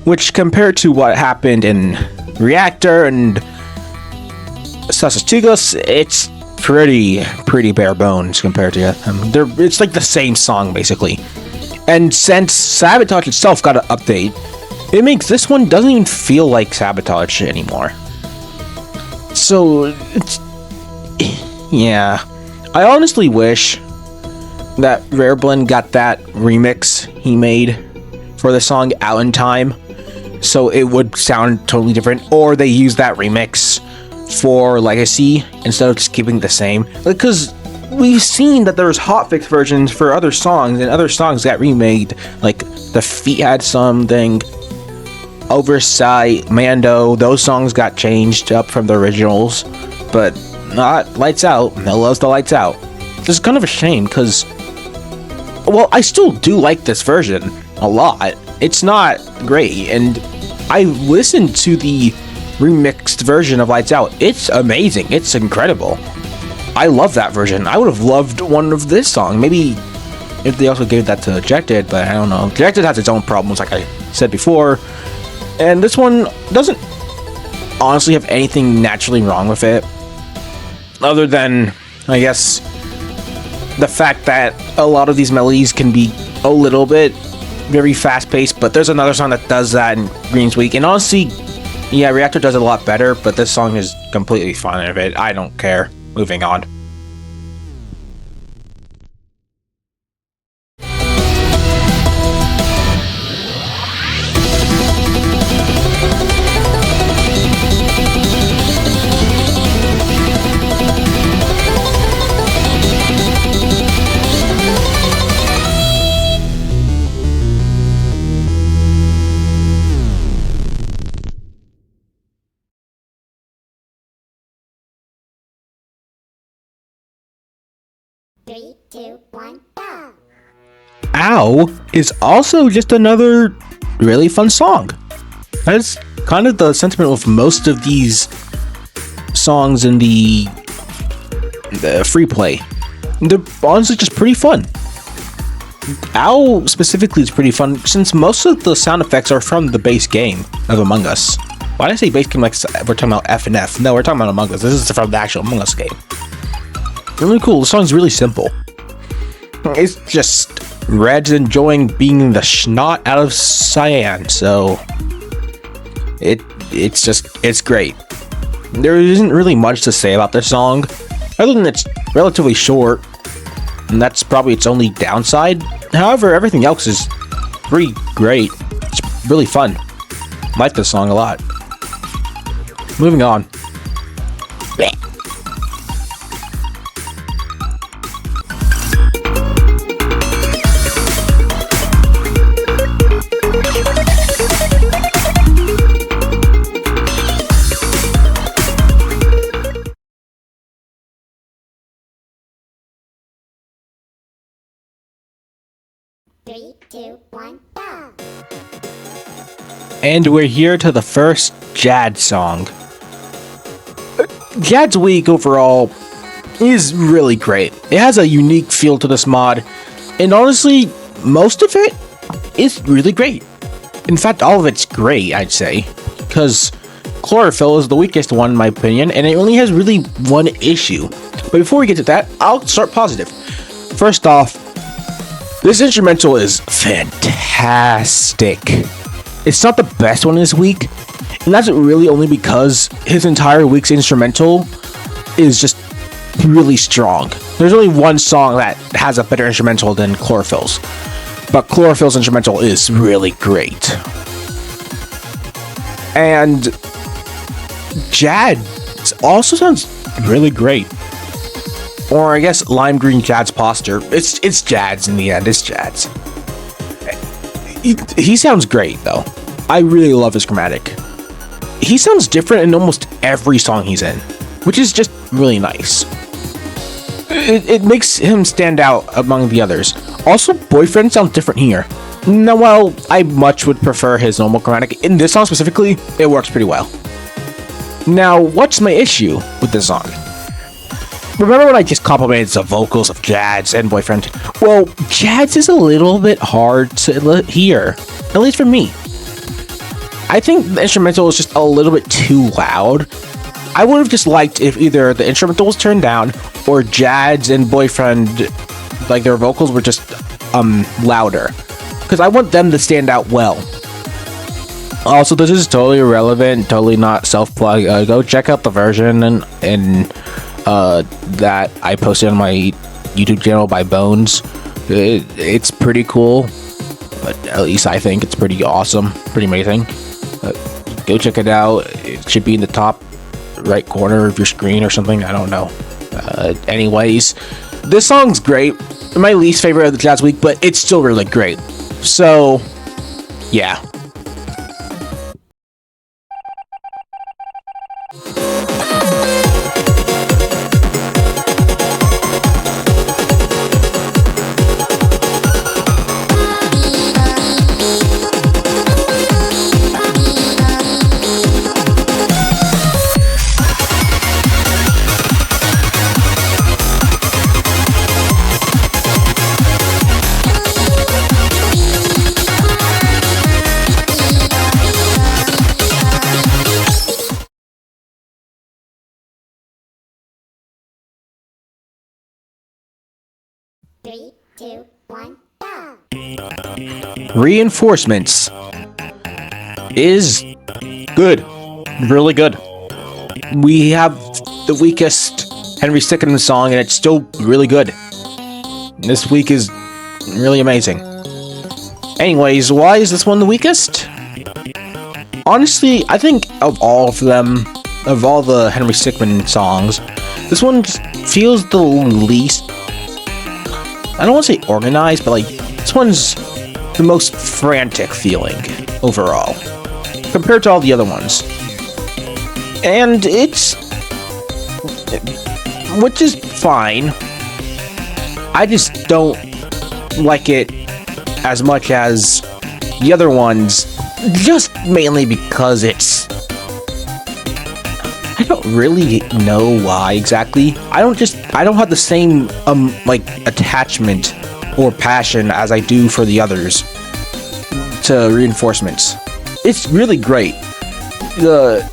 which compared to what happened in Reactor and Sussus Mugus, it's pretty bare bones compared to it's like the same song basically. And since Sabotage itself got an update, it makes this one doesn't even feel like Sabotage anymore. So it's, yeah, I honestly wish that Rareblend got that remix he made for the song out in time, so it would sound totally different, or they use that remix for Legacy instead of just keeping the same, because we've seen that there's hotfix versions for other songs, and other songs got remade, like The Feet had something, Oversight, Mando, those songs got changed up from the originals, but not Lights Out. No loves the Lights Out. This is kind of a shame, because, well, I still do like this version a lot. It's not great, and I listened to the remixed version of Lights Out. It's amazing. It's incredible. I love that version. I would have loved one of this song. Maybe if they also gave that to Ejected, but I don't know. Ejected has its own problems, like I said before, and this one doesn't honestly have anything naturally wrong with it, other than, I guess, the fact that a lot of these melodies can be a little bit very fast-paced, but there's another song that does that in Green's Week, and honestly, yeah, Reactor does it a lot better, but this song is completely fine of it. I don't care. Moving on. Three, two, one, go! Ow is also just another really fun song. That's kind of the sentiment with most of these songs in the free play. They're honestly just pretty fun. Ow specifically is pretty fun since most of the sound effects are from the base game of Among Us. Why did I say base game like we're talking about FNF? No, we're talking about Among Us. This is from the actual Among Us game. Really cool. The song's really simple. It's just Red's enjoying being the schnot out of Cyan, so it's great. There isn't really much to say about this song, other than it's relatively short, and that's probably its only downside. However, everything else is pretty great. It's really fun. I like this song a lot. Moving on. Three, two, one, go! And we're here to the first Jad song. Jad's Week overall is really great. It has a unique feel to this mod, and honestly, most of it is really great. In fact, all of it's great, I'd say, because Chlorophyll is the weakest one in my opinion, and it only has really one issue. But before we get to that, I'll start positive. First off, this instrumental is fantastic. It's not the best one this week, and that's really only because his entire week's instrumental is just really strong. There's only one song that has a better instrumental than Chlorophyll's, but Chlorophyll's instrumental is really great. And Jad also sounds really great. Or I guess Lime Green Jad's Imposter. It's Jad's in the end. It's Jad's. He sounds great though. I really love his chromatic. He sounds different in almost every song he's in, which is just really nice. It makes him stand out among the others. Also, Boyfriend sounds different here. Now, while I much would prefer his normal chromatic, in this song specifically, it works pretty well. Now, what's my issue with this song? Remember when I just complimented the vocals of Jad's and Boyfriend? Well, Jad's is a little bit hard to hear, at least for me. I think the instrumental is just a little bit too loud. I would have just liked if either the instrumental was turned down or Jad's and Boyfriend, like their vocals were just louder, because I want them to stand out well. Also, this is totally irrelevant, totally not self-plug. Go check out the version and that I posted on my YouTube channel by Bones. It's pretty cool, but at least I think it's pretty awesome, pretty amazing. Go check it out. It should be in the top right corner of your screen or something. I don't know. Anyways, this song's great. My least favorite of the Jazz Week, but it's still really great. So, yeah. 3, 2, 1, go! Reinforcements is good. Really good. We have the weakest Henry Stickmin song, and it's still really good. This week is really amazing. Anyways, why is this one the weakest? Honestly, I think of all of them, of all the Henry Stickmin songs, this one just feels the least, I don't want to say organized, but like, this one's the most frantic feeling overall, compared to all the other ones. And which is fine. I just don't like it as much as the other ones, just mainly because I don't really know why exactly. I don't have the same like attachment or passion as I do for the others to Reinforcements. It's really great. The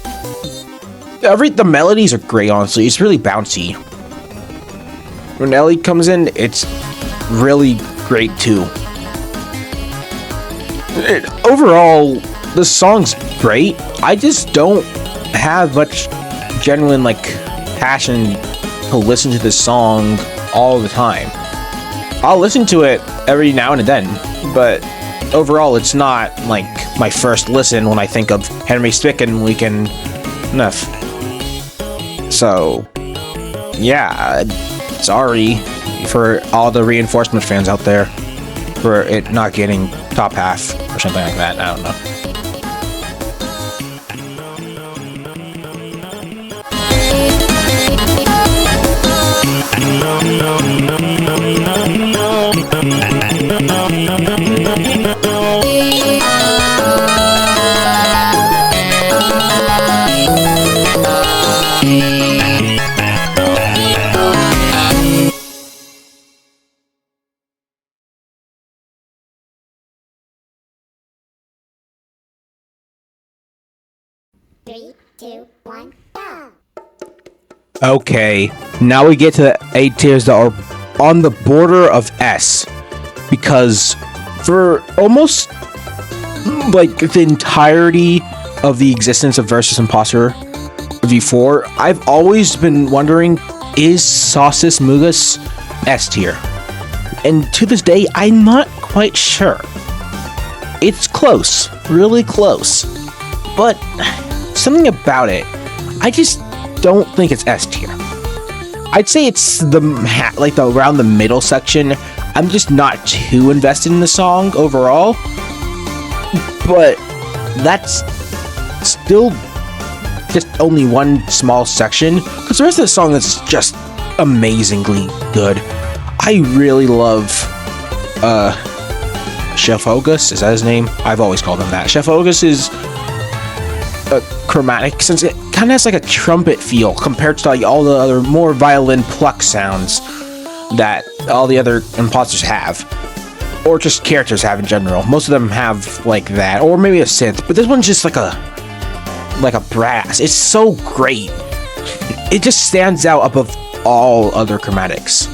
melodies are great, honestly. It's really bouncy. When Ellie comes in, it's really great too. Overall, the song's great. I just don't have much genuine like passion to listen to this song all the time. I'll listen to it every now and then, but overall, it's not like my first listen when I think of Henry Stickmin weekend enough. So, yeah, sorry for all the Reinforcement fans out there for it not getting top half or something like that. I don't know. Three, two, one, go! Okay, now we get to the A tiers that are on the border of S, because for almost like the entirety of the existence of Versus Imposter V4, I've always been wondering, is Sauces Mugas S tier? And to this day, I'm not quite sure. It's close, really close, but something about it, I just don't think it's S tier. I'd say it's around the middle section. I'm just not too invested in the song overall, but that's still just only one small section, because the rest of the song is just amazingly good. I really love Chef Ogus, is that his name? I've always called him that. Chef Ogus is chromatic, since it kind of has like a trumpet feel compared to like all the other more violin pluck sounds that all the other imposters have, or just characters have in general. Most of them have like that, or maybe a synth, but this one's just like a brass. It's so great. It just stands out above all other chromatics.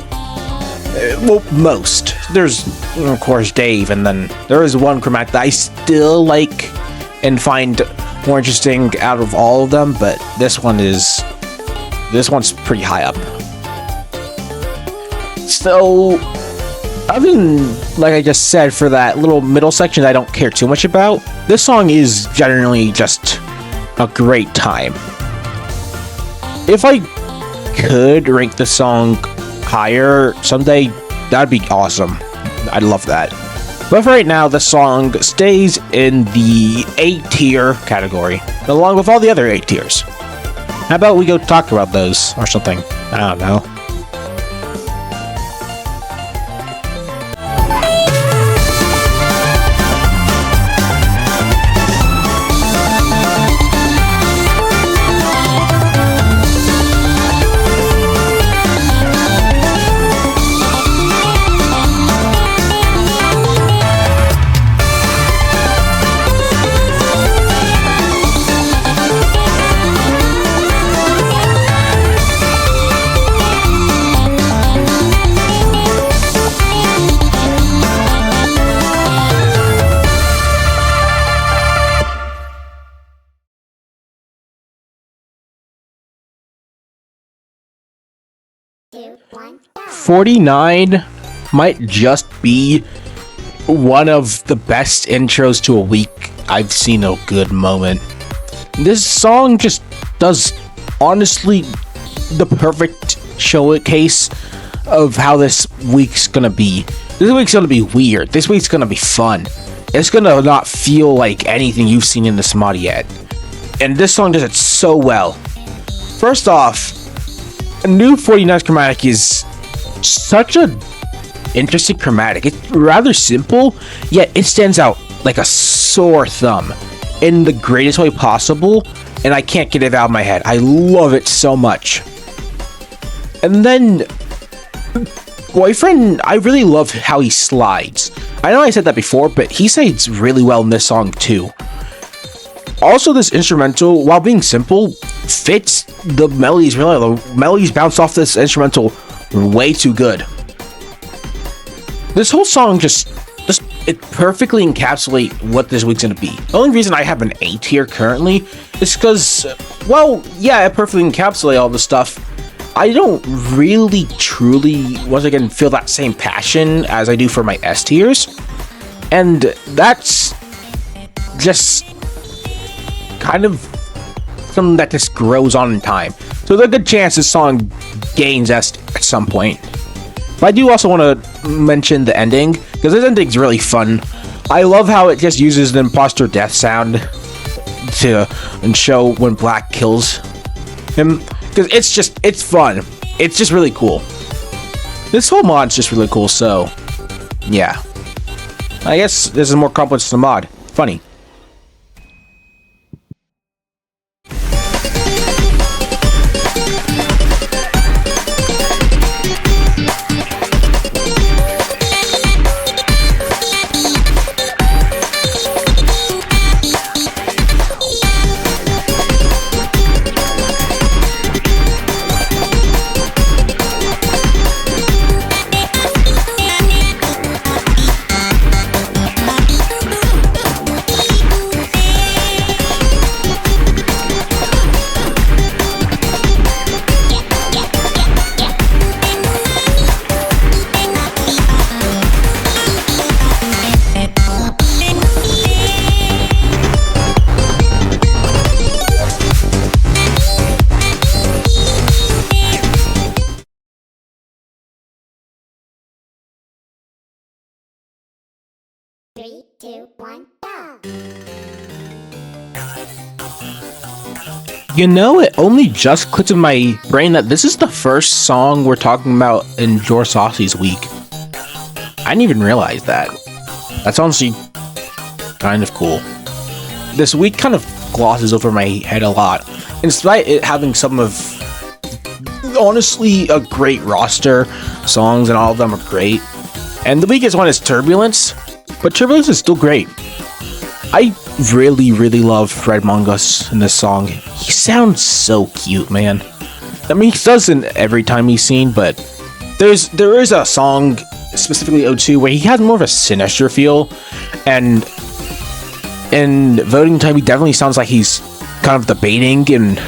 Well, most. There's, of course, Dave, and then there is one chromatic that I still like and find more interesting out of all of them, but this one's pretty high up. So, other than, like I just said, for that little middle section I don't care too much about, this song is generally just a great time. If I could rank the song higher someday, that'd be awesome. I'd love that. But for right now, the song stays in the A tier category, along with all the other A tiers. How about we go talk about those or something? I don't know. 2, 1, go. 49 might just be one of the best intros to a week I've seen a good moment. This song just does, honestly, the perfect showcase of how this week's gonna be. This week's gonna be weird. This week's gonna be fun. It's gonna not feel like anything you've seen in this mod yet. And this song does it so well. First off, new 49's chromatic is such a interesting chromatic. It's rather simple, yet it stands out like a sore thumb in the greatest way possible, and I can't get it out of my head. I love it so much. And then Boyfriend, I really love how he slides. I know I said that before, but he slides really well in this song too. Also, this instrumental, while being simple, fits the melodies really well. The melodies bounce off this instrumental way too good. This whole song just it perfectly encapsulates what this week's gonna be. The only reason I have an A tier currently is because, well, yeah, it perfectly encapsulates all this stuff. I don't really, truly, once again, feel that same passion as I do for my S tiers. And that's just kind of something that just grows on in time. So there's a good chance this song gains S at some point. But I do also want to mention the ending, because this ending's really fun. I love how it just uses the imposter death sound to show when Black kills him. Because it's fun. It's just really cool. This whole mod's just really cool, so yeah. I guess this is more complex to the mod. Funny. Three, two, one, go. You know, it only just clicked in my brain that this is the first song we're talking about in Jor Saucy's week. I didn't even realize that. That's honestly kind of cool. This week kind of glosses over my head a lot, in spite it having some of, honestly, a great roster. Songs and all of them are great. And the weakest one is Turbulence, but Turbulence is still great. I really, really love Fred Mongus in this song. He sounds so cute, man. I mean, he doesn't every time he's seen, but there is a song, specifically O2, where he has more of a sinister feel, and in Voting Time, he definitely sounds like he's kind of debating and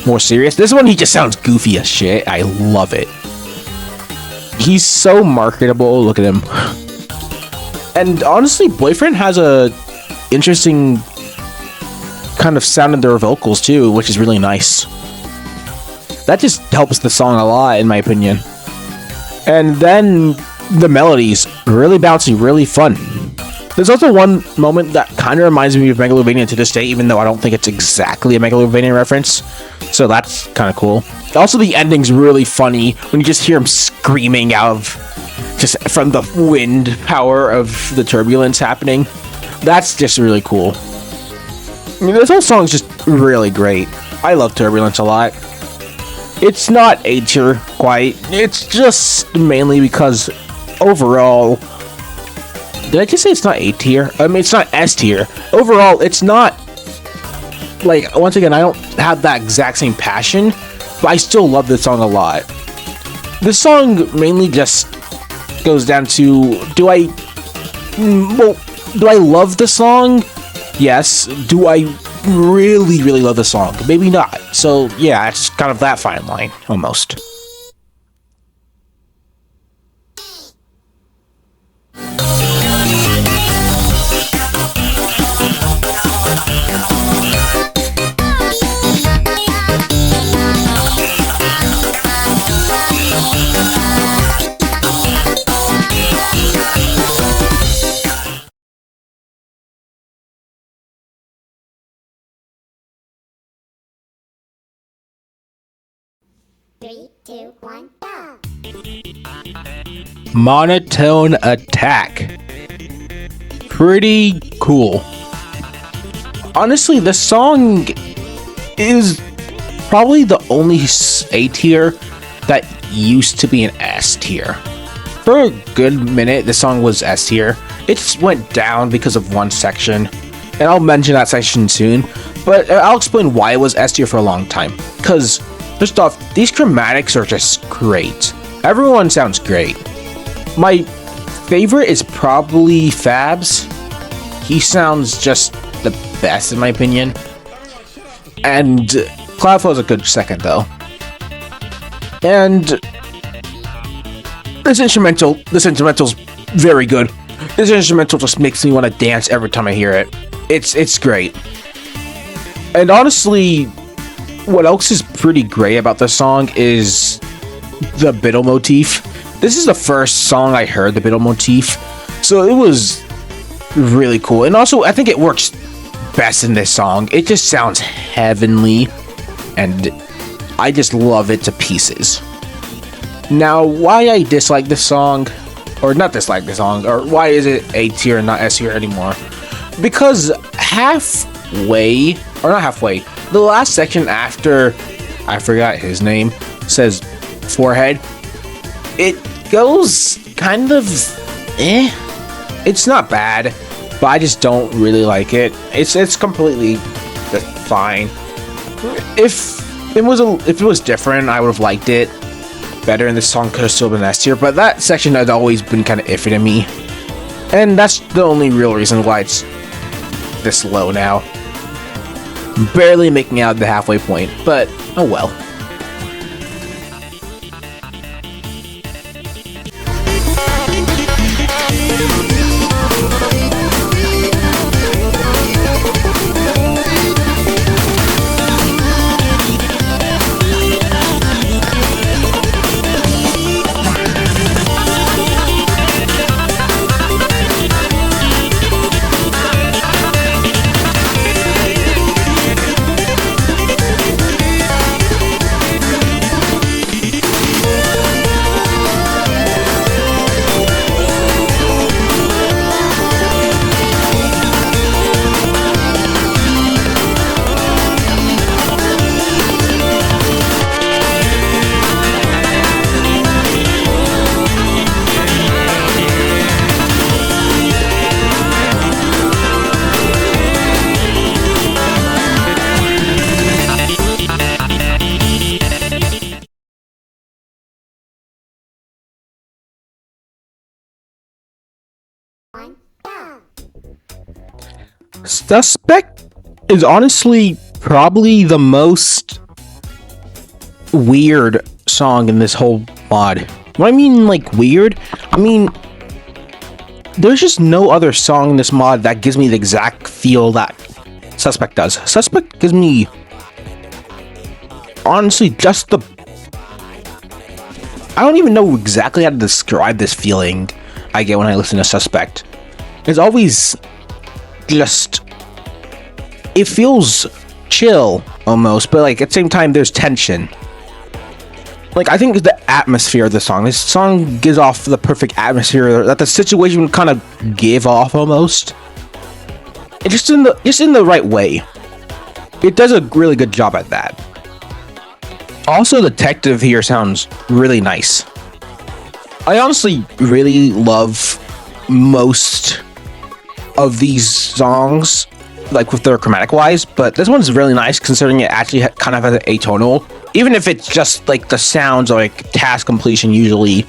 more serious. This one, he just sounds goofy as shit. I love it. He's so marketable. Look at him. And honestly, Boyfriend has a interesting kind of sound in their vocals too, which is really nice. That just helps the song a lot, in my opinion. And then the melodies, really bouncy, really fun. There's also one moment that kind of reminds me of Megalovania to this day, even though I don't think it's exactly a Megalovania reference. So that's kind of cool. Also, the ending's really funny when you just hear him screaming out of, just from the wind power of the turbulence happening. That's just really cool. I mean, this whole song's just really great. I love Turbulence a lot. It's not A tier quite. It's just mainly because overall, did I just say it's not A tier? I mean, it's not S tier. Overall, it's not, like, once again, I don't have that exact same passion, but I still love this song a lot. This song mainly just goes down to, do I love the song? Yes. Do I really, really love the song? Maybe not. So, yeah, it's kind of that fine line, almost. 3, 2, 1, go! Monotone Attack. Pretty cool. Honestly, the song is probably the only A tier that used to be an S tier. For a good minute, the song was S tier. It just went down because of one section, and I'll mention that section soon, but I'll explain why it was S tier for a long time. Because, first off, these chromatics are just great. Everyone sounds great. My favorite is probably Fabs. He sounds just the best in my opinion. And Cloudflow is a good second though. And this instrumental's very good. This instrumental just makes me want to dance every time I hear it. It's great. And honestly, what else is pretty great about this song is the biddle motif. This is the first song I heard the biddle motif, so it was really cool. And also, I think it works best in this song. It just sounds heavenly, and I just love it to pieces. Now, why I dislike this song, or not dislike the song, or why is it A tier and not S tier anymore? Because halfway, or not halfway, the last section after, I forgot his name, says forehead, it goes kind of it's not bad, but I just don't really like it. It's completely just fine. If it was different, I would have liked it better, and this song could have still been S tier, but that section has always been kind of iffy to me, and that's the only real reason why it's this low now. Barely making out the halfway point, but oh well. Suspect is honestly probably the most weird song in this whole mod. What I mean, like, weird? I mean, there's just no other song in this mod that gives me the exact feel that Suspect does. Suspect gives me, honestly, just the... I don't even know exactly how to describe this feeling I get when I listen to Suspect. It's always just... It feels chill, almost, but, like, at the same time, there's tension. Like, I think it's the atmosphere of the song. This song gives off the perfect atmosphere that the situation would kind of give off, almost. It's just in the right way. It does a really good job at that. Also, the detective here sounds really nice. I honestly really love most of these songs, like with their chromatic wise, but this one's really nice considering it actually kind of has an atonal. Even if it's just like the sounds or like task completion usually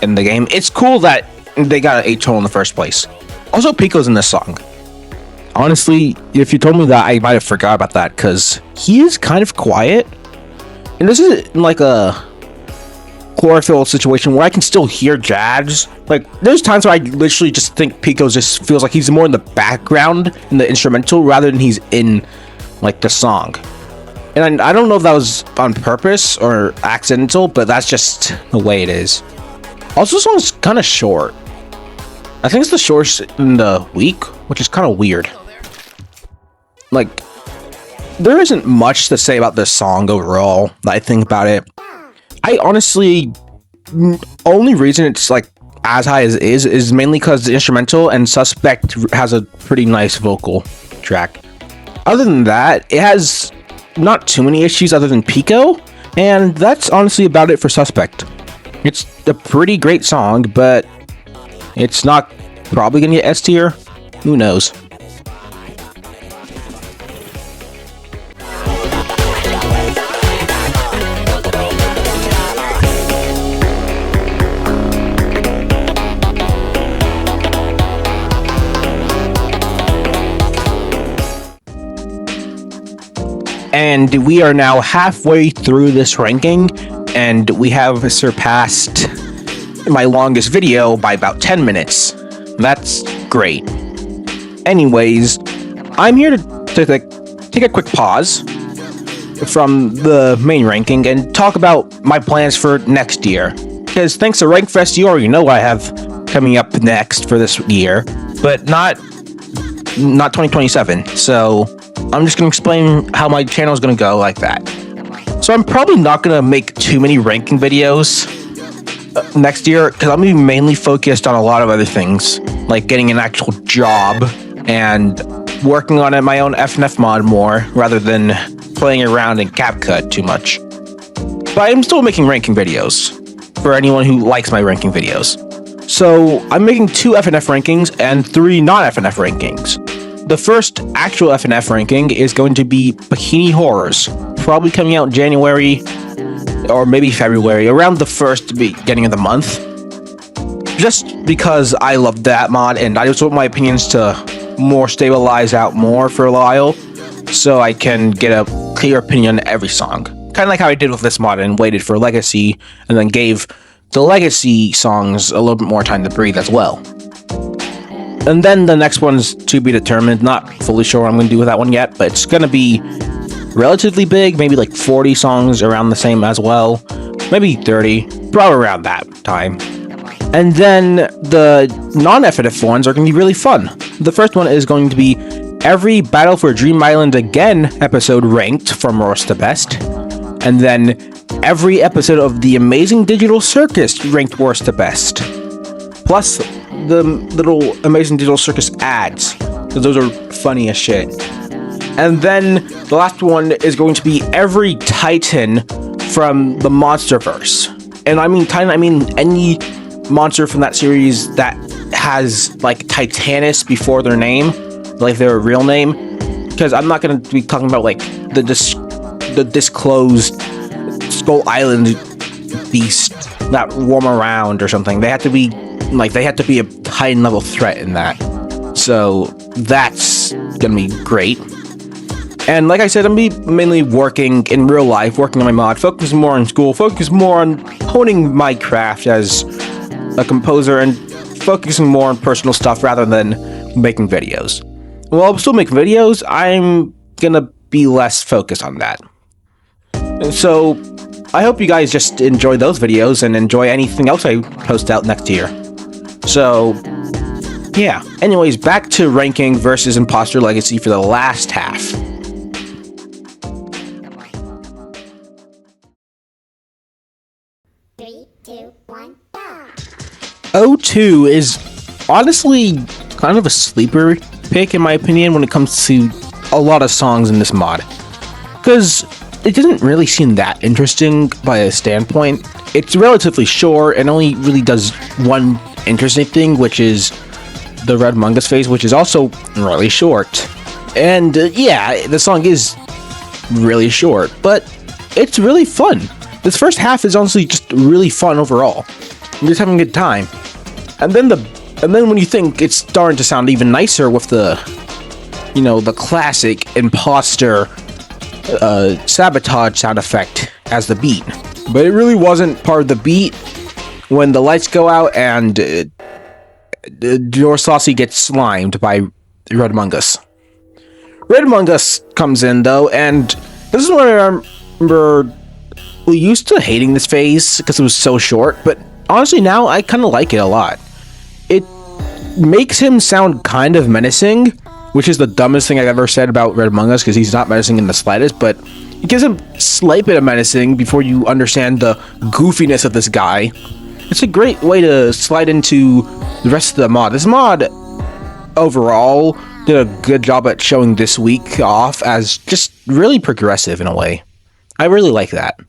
in the game, it's cool that they got an atonal in the first place. Also, Pico's in this song. Honestly, if you told me that, I might have forgot about that because he is kind of quiet. And this is like a chlorophyll situation where I can still hear jazz. Like, there's times where I literally just think Pico just feels like he's more in the background in the instrumental rather than he's in like the song. And I don't know if that was on purpose or accidental, but that's just the way it is. Also, this one's kind of short. I think it's the shortest in the week, which is kind of weird. Like, there isn't much to say about this song overall that I think about it. I honestly, only reason it's like as high as it is mainly because the instrumental and Suspect has a pretty nice vocal track. Other than that, it has not too many issues other than Pico, and that's honestly about it for Suspect. It's a pretty great song, but it's not probably gonna get S tier. Who knows? And we are now halfway through this ranking, and we have surpassed my longest video by about 10 minutes. That's great. Anyways, I'm here to take a quick pause from the main ranking and talk about my plans for next year. Because thanks to RankFest, you already know what I have coming up next for this year, but not 2027. So I'm just gonna explain how my channel is gonna go like that. So I'm probably not gonna make too many ranking videos next year because I'm gonna be mainly focused on a lot of other things, like getting an actual job and working on my own FNF mod more rather than playing around in CapCut too much. But I'm still making ranking videos for anyone who likes my ranking videos. So I'm making 2 FNF rankings and 3 non-FNF rankings. The first actual FNF ranking is going to be Bikini Horrors, probably coming out in January or maybe February, around the first beginning of the month. Just because I love that mod and I just want my opinions to more stabilize out more for a while, so I can get a clear opinion on every song. Kind of like how I did with this mod and waited for Legacy, and then gave the Legacy songs a little bit more time to breathe as well. And then the next one's to be determined. Not fully sure what I'm going to do with that one yet, but it's going to be relatively big, maybe like 40 songs around the same as well. Maybe 30, probably around that time. And then the non-FNF ones are going to be really fun. The first one is going to be every Battle for Dream Island Again episode ranked from worst to best. And then every episode of The Amazing Digital Circus ranked worst to best. Plus the little Amazing Digital Circus ads, because those are funny as shit. And then the last one is going to be every Titan from the Monsterverse. And I mean Titan, I mean any monster from that series that has like Titanus before their name, like their real name. Because I'm not going to be talking about like the disclosed Skull Island beast that roam around or something. They have to be a Titan level threat in that. So that's gonna be great. And like I said, I'm gonna be mainly working in real life, working on my mod, focus more on school, focus more on honing my craft as a composer, and focusing more on personal stuff rather than making videos. While I'll still make videos, I'm gonna be less focused on that. And so I hope you guys just enjoy those videos and enjoy anything else I post out next year. So, yeah. Anyways, back to ranking versus Imposter Legacy for the last half. Three, two, one, go! O2 is honestly kind of a sleeper pick in my opinion when it comes to a lot of songs in this mod. Because it doesn't really seem that interesting by a standpoint. It's relatively short and only really does one interesting thing, which is the Red Mungus phase, which is also really short. And yeah, the song is really short, but it's really fun. This first half is honestly just really fun overall. I'm just having a good time. And then when you think it's starting to sound even nicer with the classic Imposter sabotage sound effect as the beat. But it really wasn't part of the beat when the lights go out and Your Saucy gets slimed by Red Mungus. Red Mungus comes in though, and this is when I remember we used to hating this phase because it was so short, but honestly now I kind of like it a lot. It makes him sound kind of menacing, which is the dumbest thing I've ever said about Red Among Us, because he's not menacing in the slightest, but it gives him a slight bit of menacing before you understand the goofiness of this guy. It's a great way to slide into the rest of the mod. This mod, overall, did a good job at showing this week off as just really progressive in a way. I really like that.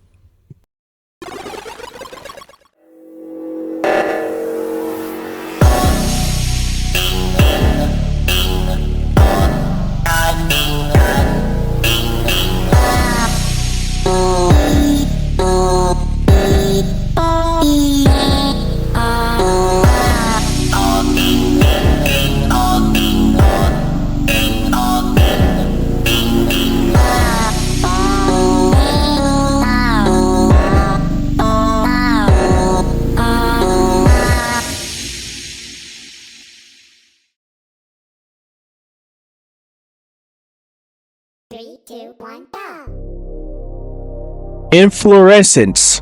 Three, two, one, go. Inflorescence.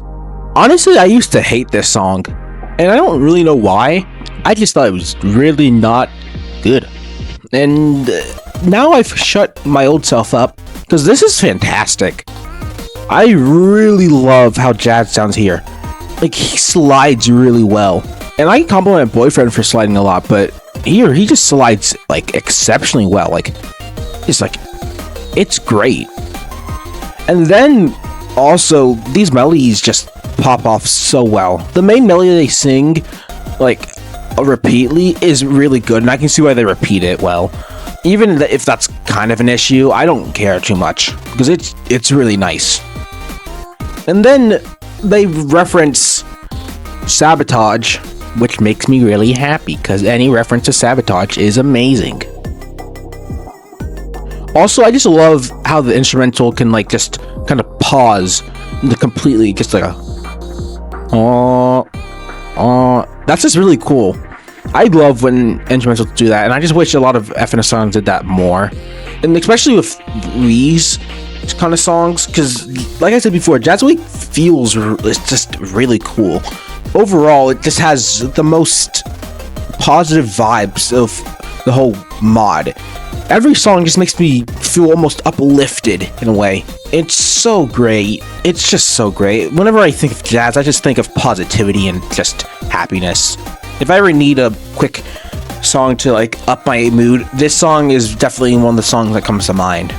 Honestly, I used to hate this song, and I don't really know why. I just thought it was really not good. And now I've shut my old self up, because this is fantastic. I really love how Jazz sounds here. Like, he slides really well. And I compliment my boyfriend for sliding a lot, but here, he just slides, like, exceptionally well. Like, it's great. And then, also, these melodies just pop off so well. The main melody they sing, like, repeatedly is really good, and I can see why they repeat it well. Even if that's kind of an issue, I don't care too much, because it's really nice. And then they reference Sabotage, which makes me really happy, because any reference to Sabotage is amazing. Also, I just love how the instrumental can, like, just kind of pause completely, just like a that's just really cool. I love when instrumentals do that, and I just wish a lot of FNS songs did that more, and especially with these kind of songs, because like I said before, Jazz Week feels it's just really cool. Overall, it just has the most positive vibes of the whole mod. Every song just makes me feel almost uplifted in a way. It's so great. It's just so great. Whenever I think of Jazz, I just think of positivity and just happiness. If I ever need a quick song to, like, up my mood, this song is definitely one of the songs that comes to mind.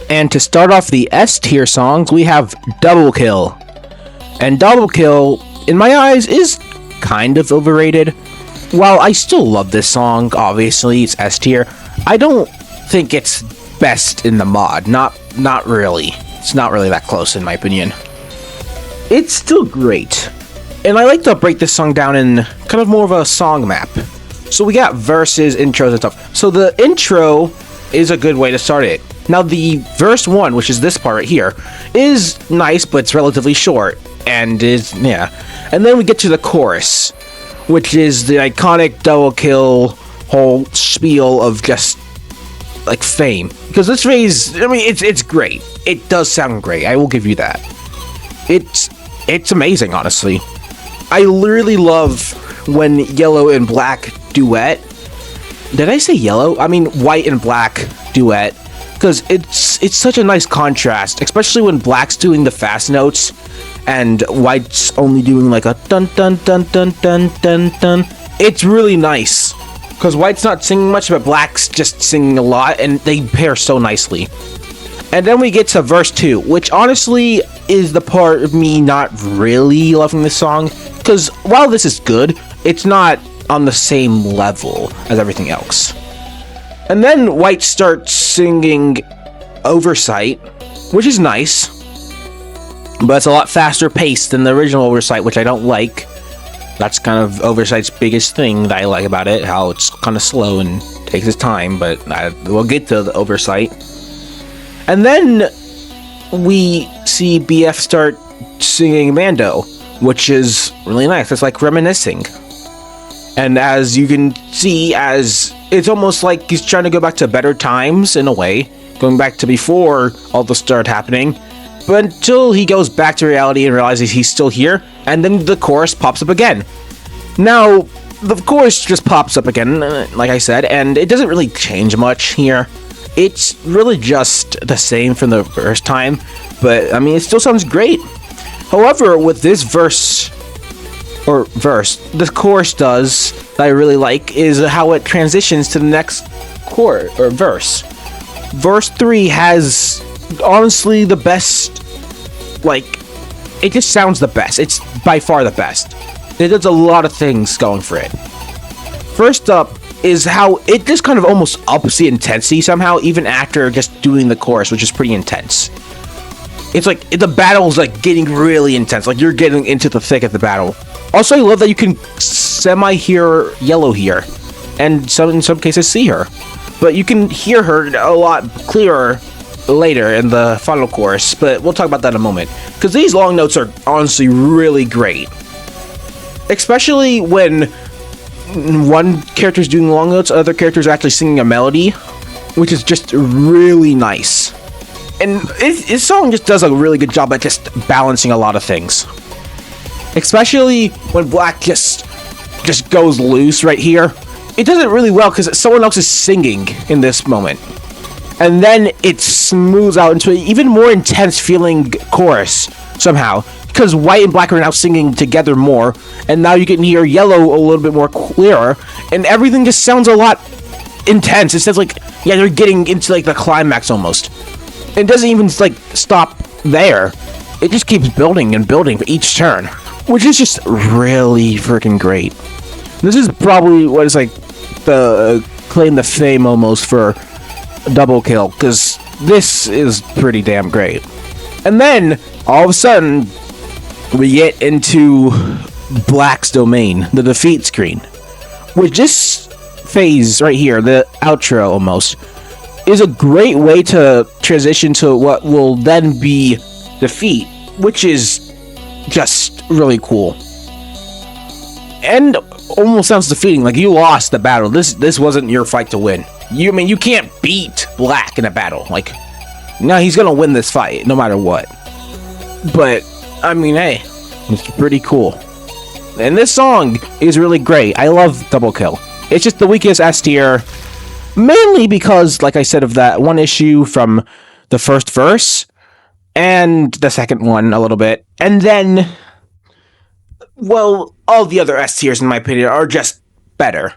And to start off the S tier songs, we have Double Kill. And Double Kill, in my eyes, is kind of overrated. While I still love this song, obviously, it's S tier, I don't think it's best in the mod. Not really. It's not really that close, in my opinion. It's still great. And I like to break this song down in kind of more of a song map. So we got verses, intros, and stuff. So the intro is a good way to start it. Now, the verse 1, which is this part right here, is nice, but it's relatively short, and is, yeah. And then we get to the chorus, which is the iconic Double Kill whole spiel of just, like, fame. Because this phrase, I mean, it's great. It does sound great, I will give you that. It's amazing, honestly. I really love when Yellow and Black duet. Did I say yellow? I mean white and black duet. Because it's such a nice contrast, especially when Black's doing the fast notes and White's only doing like a dun dun dun dun dun dun dun. It's really nice because White's not singing much, but Black's just singing a lot, and they pair so nicely. And then we get to verse 2, which honestly is the part of me not really loving this song, because while this is good, it's not on the same level as everything else. And then White starts singing Oversight, which is nice, but it's a lot faster paced than the original Oversight, which I don't like. That's kind of Oversight's biggest thing that I like about it, how it's kind of slow and takes its time, but we'll get to the Oversight. And then we see BF start singing Mando, which is really nice. It's like reminiscing. And as you can see, as it's almost like he's trying to go back to better times in a way, going back to before all this started happening, but until he goes back to reality and realizes he's still here, and then the chorus pops up again. Now, the chorus just pops up again, like I said, and it doesn't really change much here. It's really just the same from the first time, but I mean, it still sounds great. However, with this the chorus does that I really like is how it transitions to the next chorus or verse. Verse 3 has honestly the best, like, it just sounds the best. It's by far the best. It does a lot of things going for it. First up is how it just kind of almost ups the intensity somehow, even after just doing the chorus, which is pretty intense. It's like the battle's like getting really intense, like you're getting into the thick of the battle. Also, I love that you can semi-hear Yellow here, and in some cases see her, but you can hear her a lot clearer later in the final chorus. But we'll talk about that in a moment, because these long notes are honestly really great, especially when one character's doing long notes, other characters are actually singing a melody, which is just really nice. And this song just does a really good job at just balancing a lot of things, especially when Black just goes loose right here. It does it really well because someone else is singing in this moment, and then it smooths out into an even more intense feeling chorus somehow, because White and Black are now singing together more, and now you can hear Yellow a little bit more clearer, and everything just sounds a lot intense. It sounds like, yeah, they're getting into like the climax almost. It doesn't even like stop there. It just keeps building and building for each turn, which is just really freaking great. This is probably what is like the claim to fame almost for double kill, because this is pretty damn great. And then all of a sudden we get into Black's domain, the defeat screen, which this phase right here, the outro almost, is a great way to transition to what will then be defeat, which is just really cool. And almost sounds defeating, like you lost the battle. This wasn't your fight to win. You can't beat Black in a battle. Like, no, he's gonna win this fight no matter what. But I mean, hey, it's pretty cool. And this song is really great. I love Double Kill. It's just the weakest S tier, mainly because, like I said, of that one issue from the first verse and the second one a little bit, and then, well, all the other S tiers in my opinion are just better.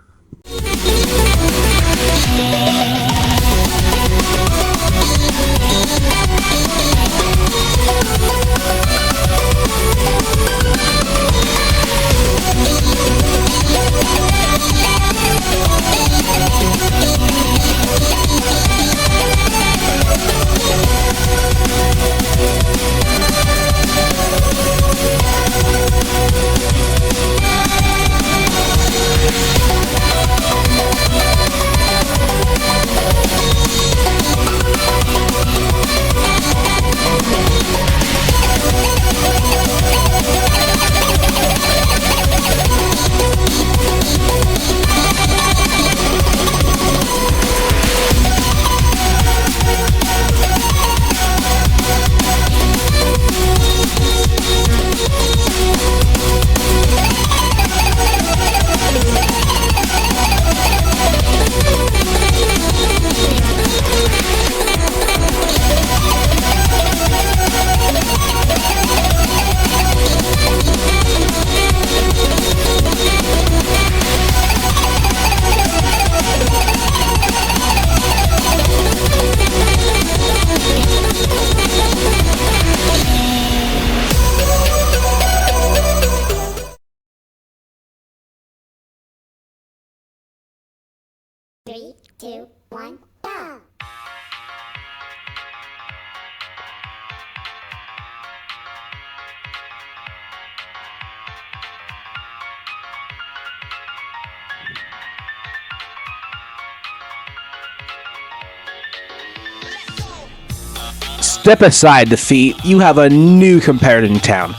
step aside defeat, you have a new competitor in town.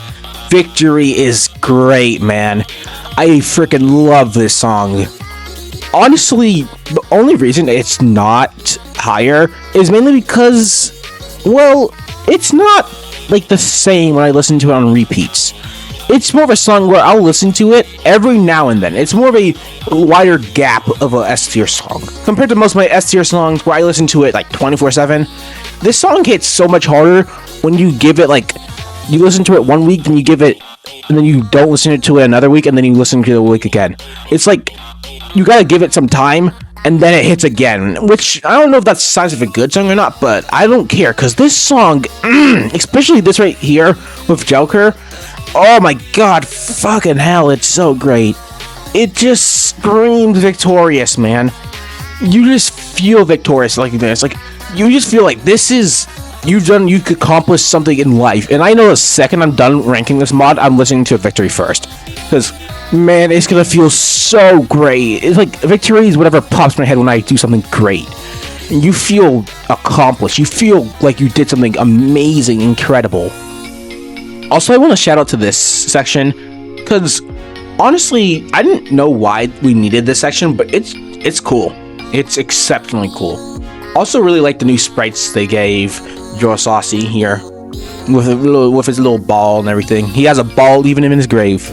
Victory is great, man. I freaking love this song. Honestly, the only reason it's not higher is mainly because, well, it's not like the same when I listen to it on repeats. It's more of a song where I'll listen to it every now and then. It's more of a wider gap of a S tier song compared to most of my S tier songs where I listen to it like 24/7. This song hits so much harder when you give it like, you listen to it 1 week, then you give it, and then you don't listen to it another week, and then you listen to it a week again. It's like you gotta give it some time, and then it hits again. Which I don't know if that's signs of a good song or not, but I don't care because this song, especially this right here with Joker. Oh my god, fucking hell, it's so great. It just screams victorious, man. You just feel victorious like this. Like, you just feel like this is, you could accomplish something in life. And I know the second I'm done ranking this mod, I'm listening to Victory first. Because, man, it's gonna feel so great. It's like, victory is whatever pops in my head when I do something great. And you feel accomplished. You feel like you did something amazing, incredible. Also, I want to shout out to this section, because honestly, I didn't know why we needed this section, but it's cool. It's exceptionally cool. Also, really like the new sprites they gave Joe Saucy here, with his little ball and everything. He has a ball even in his grave.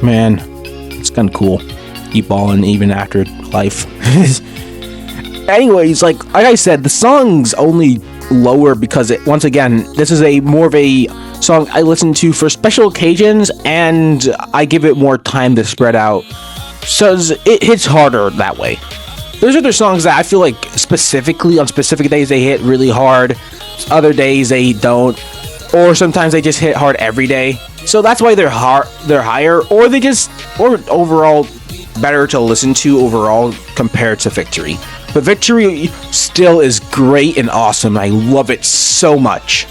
Man, it's kind of cool. Keep balling even after life. Anyways, like I said, the song's only lower because once again, this is a more of a song I listen to for special occasions, and I give it more time to spread out, so it hits harder that way. There's other songs that I feel like specifically on specific days they hit really hard, other days they don't, or sometimes they just hit hard every day. So that's why they're higher, or or overall better to listen to overall compared to Victory. But Victory still is great and awesome. I love it so much.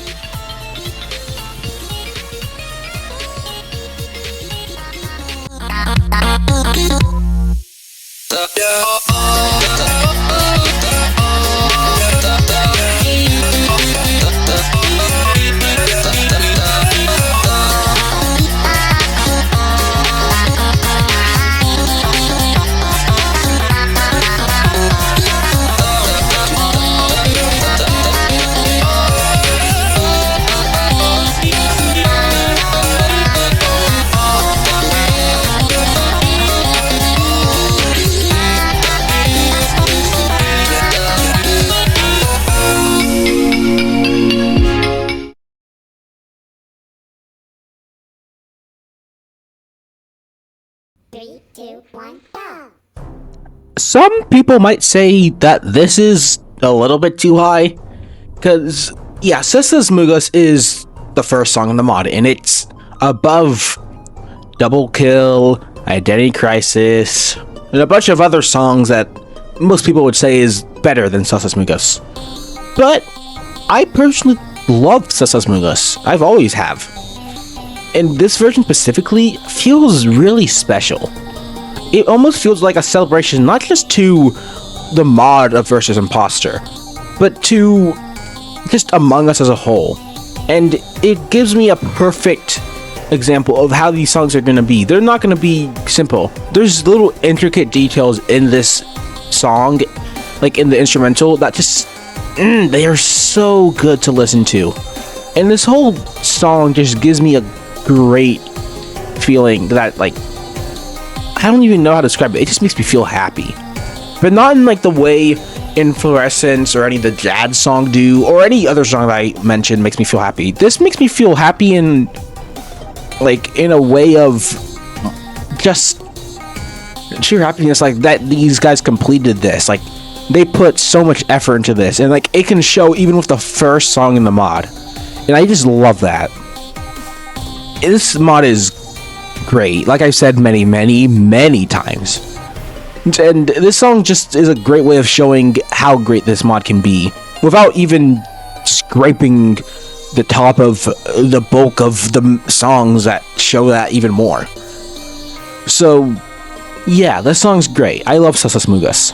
Three, two, one, go! Some people might say that this is a little bit too high, because, yeah, Sisters Mugas is the first song in the mod, and it's above Double Kill, Identity Crisis, and a bunch of other songs that most people would say is better than Sisters Mugas. But I personally love Sisters Mugas. I've always have. And this version specifically feels really special. It almost feels like a celebration not just to the mod of Versus Imposter, but to just Among Us as a whole. And it gives me a perfect example of how these songs are going to be. They're not going to be simple. There's little intricate details in this song, like in the instrumental, that just, they are so good to listen to. And this whole song just gives me a great feeling that, like, I don't even know how to describe it. It just makes me feel happy, but not in like the way in Fluorescence or any of the jazz song do, or any other song that I mentioned makes me feel happy. This makes me feel happy in like in a way of just sheer happiness, like that these guys completed this. Like, they put so much effort into this, and like it can show even with the first song in the mod, and I just love that. This mod is great, like I've said many times, and this song just is a great way of showing how great this mod can be without even scraping the top of the bulk of the songs that show that even more. So yeah, this song's great. I love Sasas Mugas,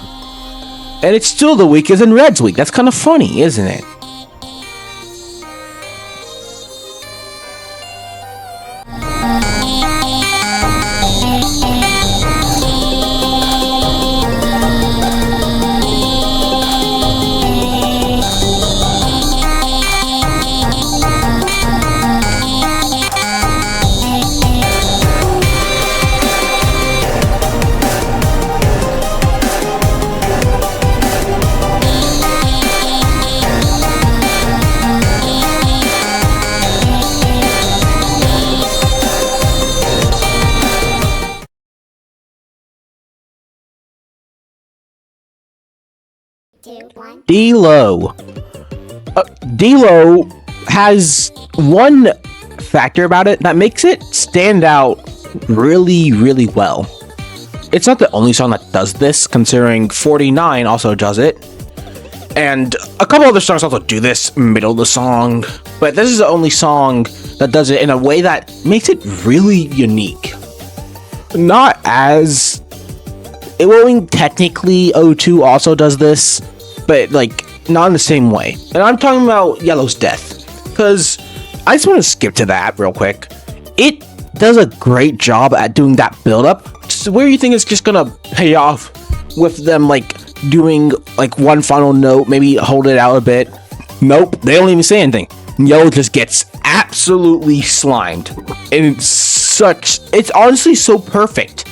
and it's still the weakest in Red's week. That's kind of funny, isn't it? D-Lo. D-Lo has one factor about it that makes it stand out really, really well. It's not the only song that does this, considering 49 also does it. And a couple other songs also do this middle of the song, but this is the only song that does it in a way that makes it really unique. Not as... Well, I mean, technically O2 also does this, but like, not in the same way. And I'm talking about Yellow's Death, because I just want to skip to that real quick. It does a great job at doing that build-up, where you think it's just gonna pay off with them like doing like one final note, maybe hold it out a bit. Nope, they don't even say anything. Yellow just gets absolutely slimed, and it's honestly so perfect.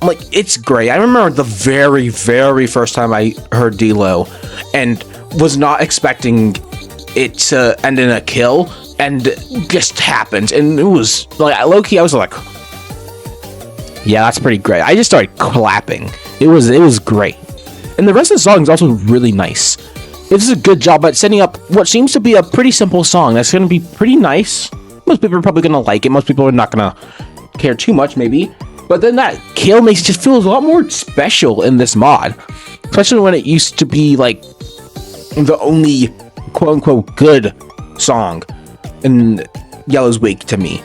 Like, it's great. I remember the very, very first time I heard D-Lo and was not expecting it to end in a kill, and it just happened, and it was like, low-key, I was like, yeah, that's pretty great. I just started clapping. It was great. And the rest of the song is also really nice. It does a good job at setting up what seems to be a pretty simple song that's going to be pretty nice. Most people are probably going to like it. Most people are not going to care too much, maybe. But then that kill makes it just feel a lot more special in this mod. Especially when it used to be, like, the only quote-unquote good song in Yellow's wake to me.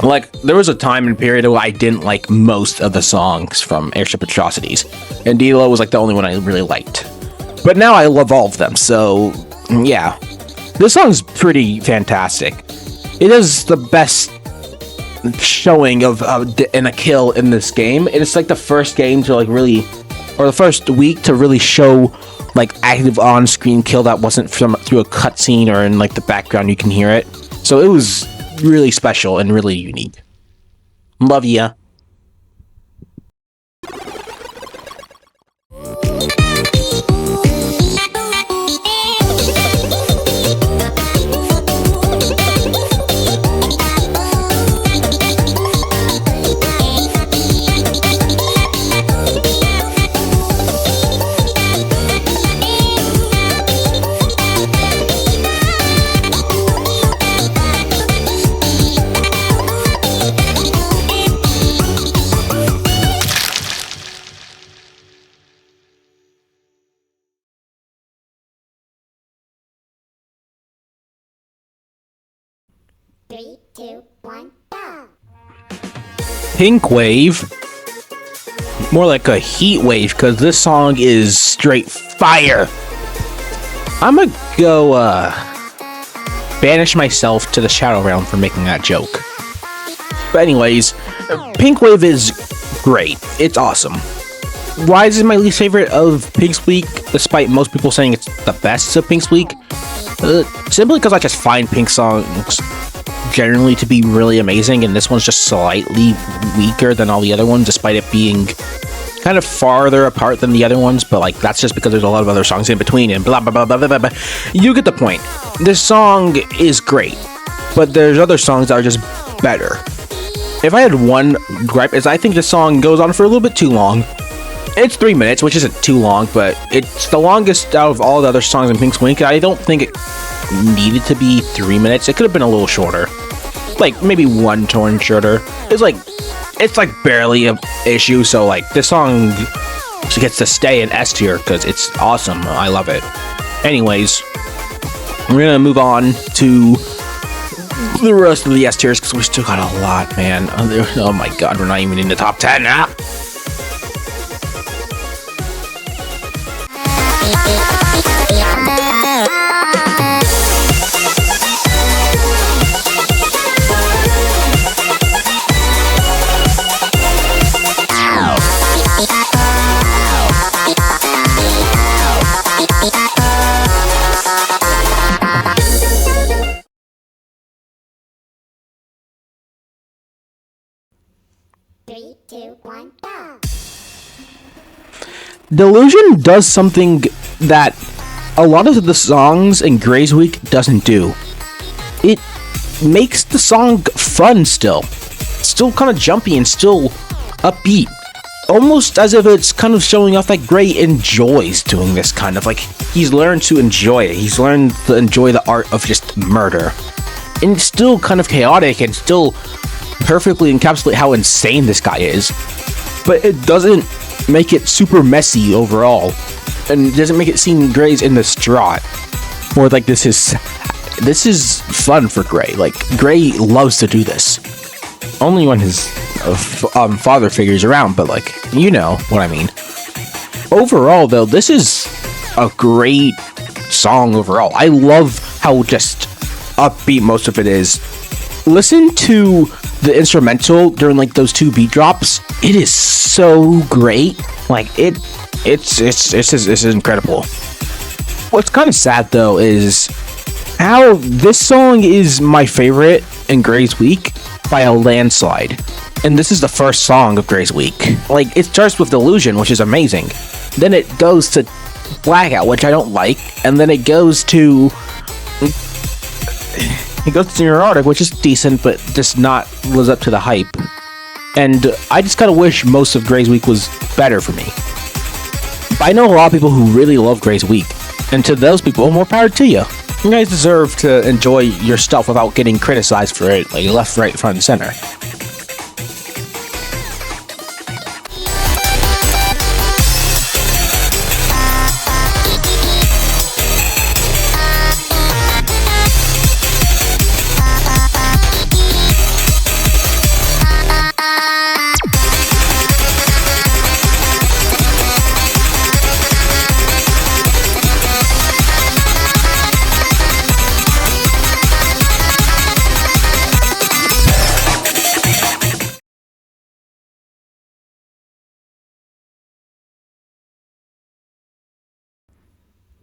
Like, there was a time and period where I didn't like most of the songs from Airship Atrocities, and D-Lo was like the only one I really liked. But now I love all of them, so yeah. This song's pretty fantastic. It is the best showing of in a kill in this game. It's like the first game to like really, or the first week to really show like active on-screen kill that wasn't through a cutscene or in like the background you can hear it. So it was really special and really unique. Love ya. Three, two, one, go! Pink Wave. More like a heat wave, because this song is straight fire. I'm gonna go banish myself to the Shadow Realm for making that joke. But anyways, Pink Wave is great. It's awesome. Why is it my least favorite of Pink's Week, despite most people saying it's the best of Pink's Week? Simply because I just find Pink songs generally to be really amazing, and this one's just slightly weaker than all the other ones, despite it being kind of farther apart than the other ones. But like, that's just because there's a lot of other songs in between and blah blah blah blah blah blah. You get the point. This song is great, but there's other songs that are just better. If I had one gripe, is I think this song goes on for a little bit too long. It's 3 minutes, which isn't too long, but it's the longest out of all the other songs in Pink's Week. I don't think it needed to be 3 minutes. It could have been a little shorter, like maybe one tone shorter. It's like barely an issue. So like, this song gets to stay in S tier because it's awesome. I love it. Anyways, we're gonna move on to the rest of the S tiers because we still got a lot, man. Oh my god, we're not even in the top 10 now. Three, two, one, go! Delusion does something that a lot of the songs in Gray's Week doesn't do. It makes the song fun still. It's still kind of jumpy and still upbeat. almost as if it's kind of showing off that Gray enjoys doing this kind of, like, he's learned to enjoy it. He's learned to enjoy the art of just murder. And it's still kind of chaotic and still perfectly encapsulate how insane this guy is. But it doesn't make it super messy overall. And it doesn't make it seem Gray's in the distraught. Or like this is fun for Gray. Like, Gray loves to do this. Only when his father figures around, but like, you know what I mean. Overall though, this is a great song overall. I love how just upbeat most of it is. Listen to the instrumental during like those 2 beat drops. It is so great. Like it's incredible. What's kind of sad though is how this song is my favorite in Gray's Week by a landslide. And this is the first song of Gray's Week. Like, it starts with Delusion, which is amazing. Then it goes to Blackout, which I don't like. And then it goes to Neurotic, which is decent, but just not lives up to the hype. And I just kind of wish most of Gray's Week was better for me. But I know a lot of people who really love Gray's Week. And to those people, more power to you. You guys deserve to enjoy your stuff without getting criticized for it, like left, right, front, and center.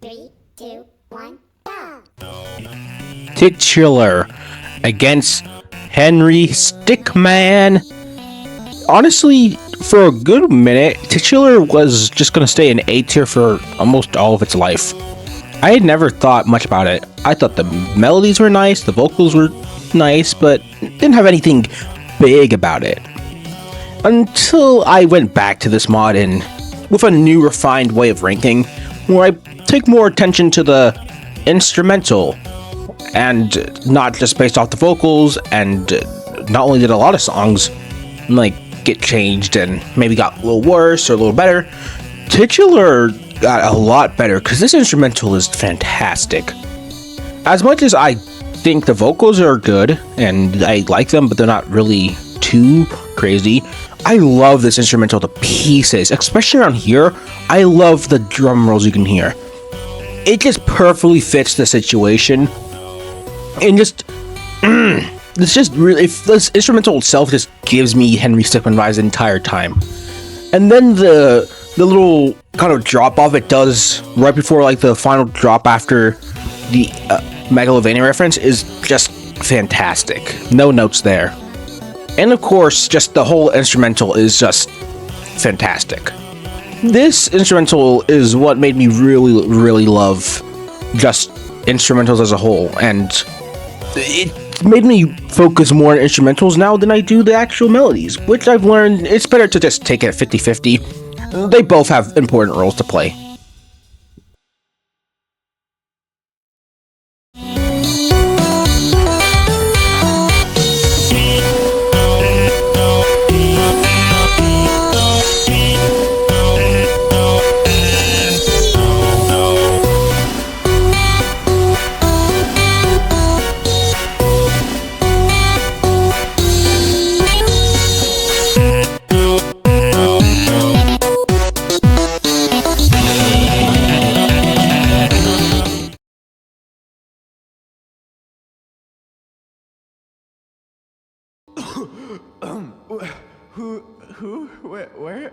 Three, two, one, go! Titular against Henry Stickman. Honestly, for a good minute, Titular was just gonna stay in A tier for almost all of its life. I had never thought much about it. I thought the melodies were nice, the vocals were nice, but didn't have anything big about it. Until I went back to this mod and with a new refined way of ranking, where I take more attention to the instrumental and not just based off the vocals, and not only did a lot of songs like get changed and maybe got a little worse or a little better, Titular got a lot better because this instrumental is fantastic. As much as I think the vocals are good and I like them, but they're not really too crazy, I love this instrumental to pieces, especially around here. I love the drum rolls you can hear. It just perfectly fits the situation, and just it's just really, this instrumental itself just gives me Henry Stickmin vibes the entire time. And then the little kind of drop off it does right before like the final drop after the Megalovania reference is just fantastic. No notes there. And of course, just the whole instrumental is just fantastic. This instrumental is what made me really, really love just instrumentals as a whole, and it made me focus more on instrumentals now than I do the actual melodies, which I've learned it's better to just take it 50-50. They both have important roles to play.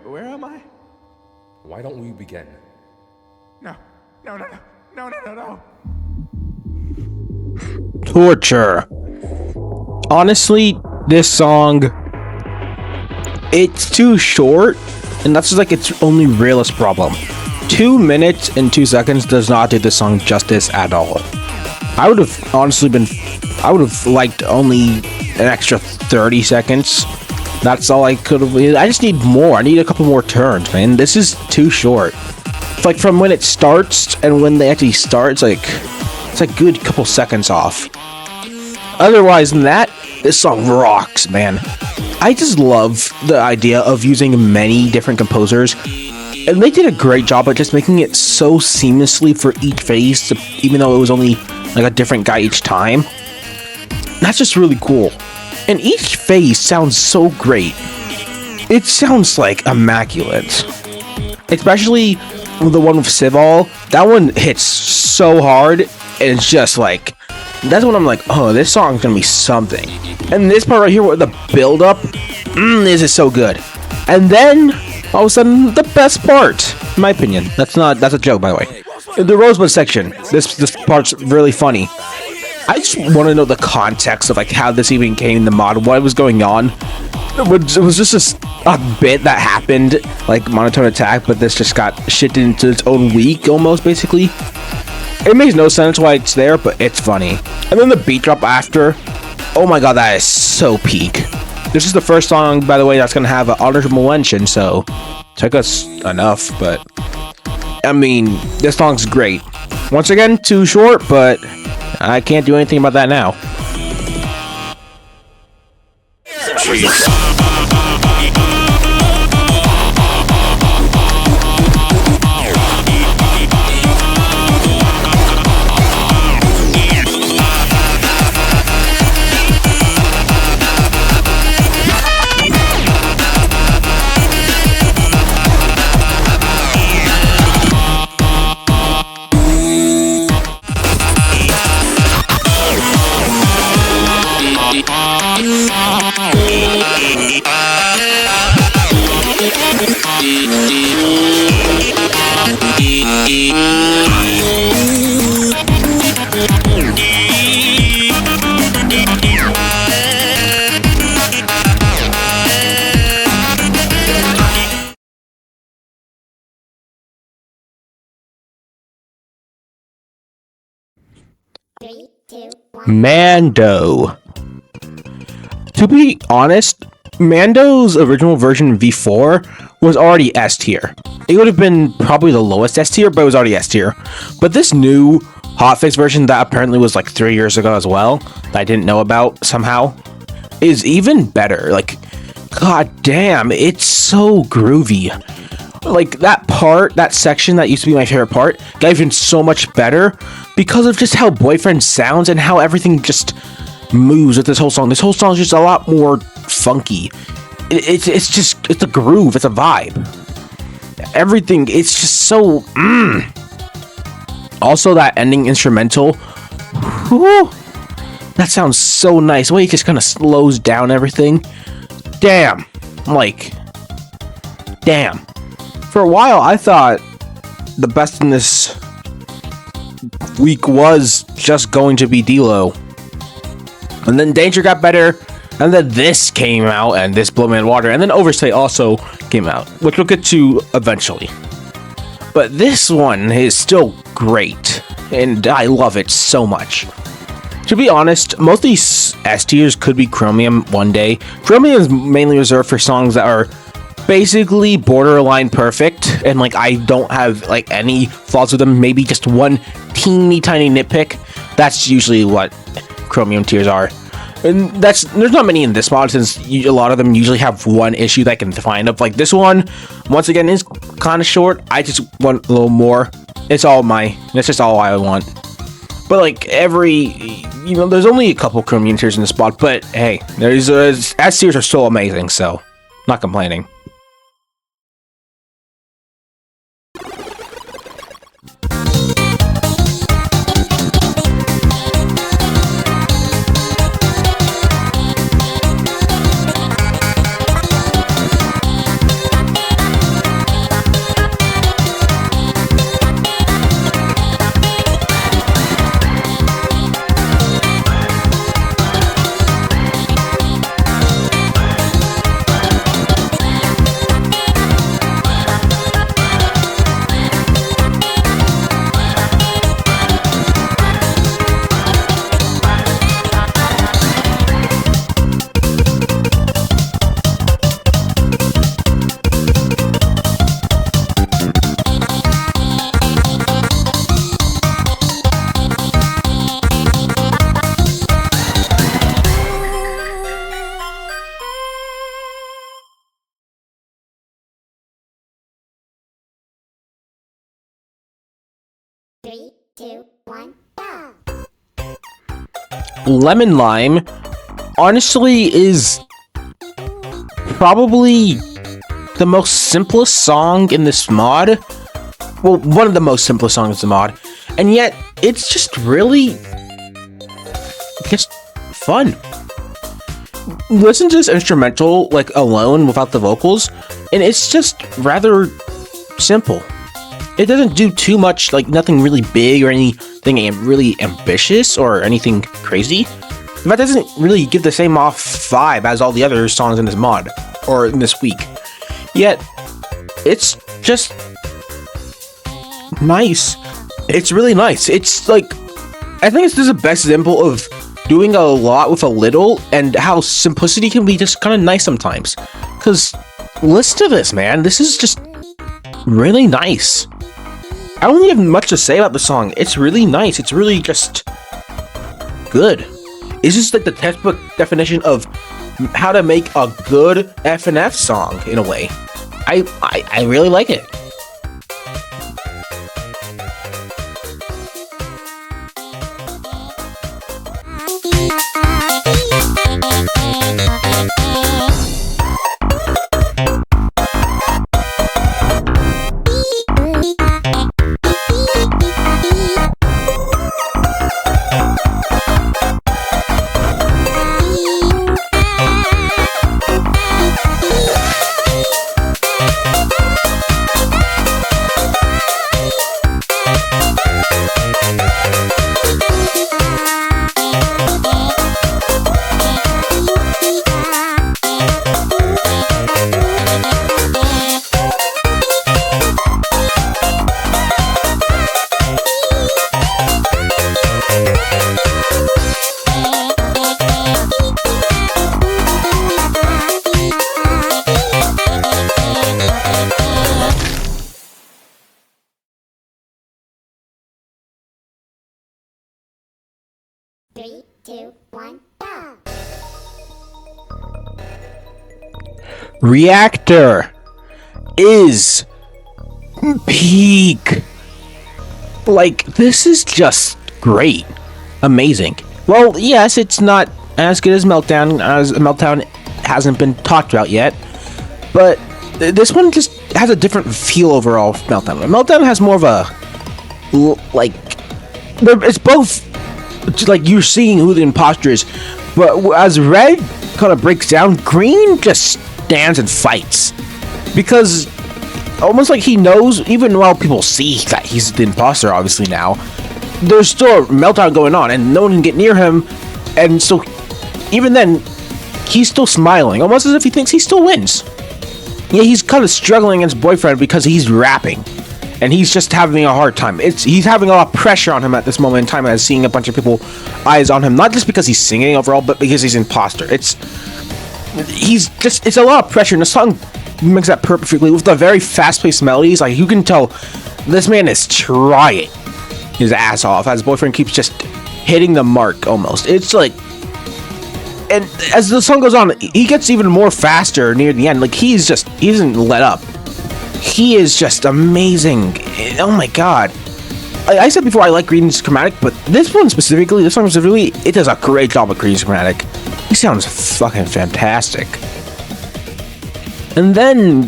Where am I? Why don't we begin? No. Torture. Honestly, this song, it's too short, and that's like its only realist problem. 2 minutes and 2 seconds does not do this song justice at all. I would have liked only an extra 30 seconds, That's all I could have. I just need more. I need a couple more turns, man. This is too short. Like from when it starts and when they actually start, it's a good couple seconds off. Otherwise than that, this song rocks, man. I just love the idea of using many different composers, and they did a great job at just making it so seamlessly for each phase, even though it was only like a different guy each time. That's just really cool. And each phase sounds so great. It sounds like immaculate. Especially the one with Sival. That one hits so hard, and it's just like, that's when I'm like, oh, this song's gonna be something. And this part right here with the build up, this is so good. And then all of a sudden, the best part, in my opinion. That's a joke, by the way. The Rosebud section. This part's really funny. I just want to know the context of like how this even came in the mod, what was going on. It was just a bit that happened, like monotone attack, but this just got shifted into its own week almost, basically. It makes no sense why it's there, but it's funny. And then the beat drop after, oh my god, that is so peak. This is the first song, by the way, that's gonna have an honorable mention, so took us enough, but I mean, this song's great. Once again, too short, but I can't do anything about that now. Three, two, one. Mando. To be honest, Mando's original version V4 was already S tier. It would have been probably the lowest S tier, but it was already S tier. But this new hotfix version that apparently was like 3 years ago as well, that I didn't know about somehow, is even better. Like, god damn, it's so groovy. Like that part, that section that used to be my favorite part, got even so much better because of just how Boyfriend sounds and how everything just moves with this whole song. This whole song is just a lot more funky. It's a groove, it's a vibe. Everything, it's just so Also that ending instrumental, whew, that sounds so nice. The way it just kind of slows down everything. Damn. Like, damn. For a while, I thought the best in this week was just going to be D-Lo. And then Danger got better, and then this came out, and this Blow Me in Water, and then Overstay also came out, which we'll get to eventually. But this one is still great, and I love it so much. To be honest, most of these S tiers could be Chromium one day. Chromium is mainly reserved for songs that are basically borderline perfect, and like I don't have like any flaws with them, maybe just one teeny tiny nitpick. That's usually what Chromium tiers are. And there's not many in this mod, since a lot of them usually have one issue that I can find up. Like this one, once again, is kind of short. I just want a little more. That's just all I want. But like there's only a couple Chromium tiers in this spot, but hey, S tiers are still amazing, so not complaining. Lemon Lime honestly is probably the most simplest song in this mod. Well, one of the most simplest songs in the mod, and yet it's just really just fun. Listen to this instrumental like alone without the vocals, and it's just rather simple. It doesn't do too much, like nothing really big or anything really ambitious or anything crazy. That doesn't really give the same off vibe as all the other songs in this mod or in this week. Yet it's just nice. It's really nice. It's like, I think this is the best example of doing a lot with a little and how simplicity can be just kind of nice sometimes. Because listen to this, man. This is just really nice. I don't really have much to say about the song. It's really nice. It's really just good. It's just like the textbook definition of how to make a good FNF song in a way. I really like it. Three, two, one, go! Reactor is peak. Like, this is just great. Amazing. Well, yes, it's not as good as Meltdown, as Meltdown hasn't been talked about yet, but this one just has a different feel overall of Meltdown. Meltdown has more of a, like, it's both, like, you're seeing who the imposter is, but as Red kind of breaks down, Green just stands and fights. Because almost like he knows, even while people see that he's the imposter, obviously now, there's still a meltdown going on, and no one can get near him, and so, even then, he's still smiling, almost as if he thinks he still wins. Yeah, he's kind of struggling against Boyfriend because he's rapping. And he's just having a hard time. He's having a lot of pressure on him at this moment in time as seeing a bunch of people eyes on him. Not just because he's singing overall, but because he's imposter. It's a lot of pressure, and the song makes that perfectly with the very fast-paced melodies. Like, you can tell this man is trying his ass off as Boyfriend keeps just hitting the mark almost. It's like, and as the song goes on, he gets even more faster near the end. Like, he doesn't let up. He is just amazing. Oh my god. I said before I like Green's chromatic, but this song specifically, it does a great job with Green's chromatic. He sounds fucking fantastic. And then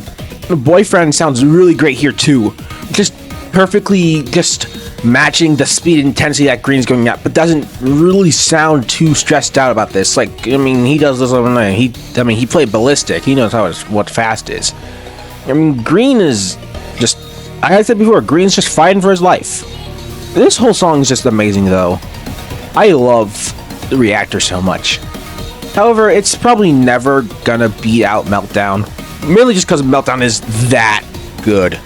the Boyfriend sounds really great here too. Just perfectly just matching the speed and intensity that Green's going at, but doesn't really sound too stressed out about this. Like, I mean, he does this every night. He played Ballistic. He knows what fast is. I mean, Green is just, like I said before, Green's just fighting for his life. This whole song is just amazing, though. I love the Reactor so much. However, it's probably never gonna beat out Meltdown. Merely just because Meltdown is that good.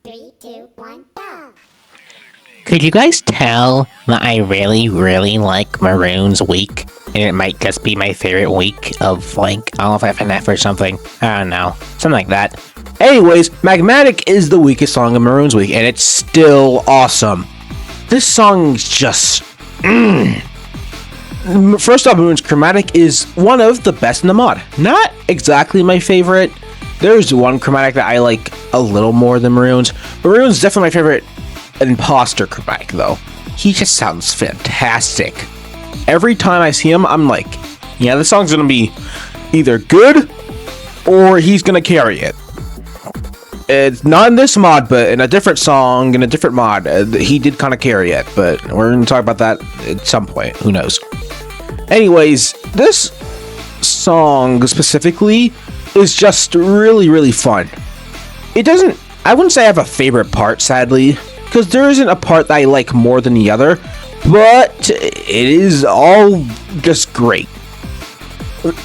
Three, two, one, go! Could you guys tell that I really, really like Maroon's Week? And it might just be my favorite week of, like, I don't know if I have FNF or something. I don't know. Something like that. Anyways, Magmatic is the weakest song of Maroon's week, and it's still awesome. This song's just... First off, Maroon's Chromatic is one of the best in the mod. Not exactly my favorite. There's one Chromatic that I like a little more than Maroon's. Maroon's definitely my favorite Imposter Chromatic, though. He just sounds fantastic. Every time I see him, I'm like, yeah, this song's gonna be either good or he's gonna carry it. It's not in this mod, but in a different song, in a different mod, he did kind of carry it, but we're gonna talk about that at some point. Who knows? Anyways, this song specifically is just really, really fun. It doesn't, I wouldn't say I have a favorite part, sadly, because there isn't a part that I like more than the other, but it is all just great.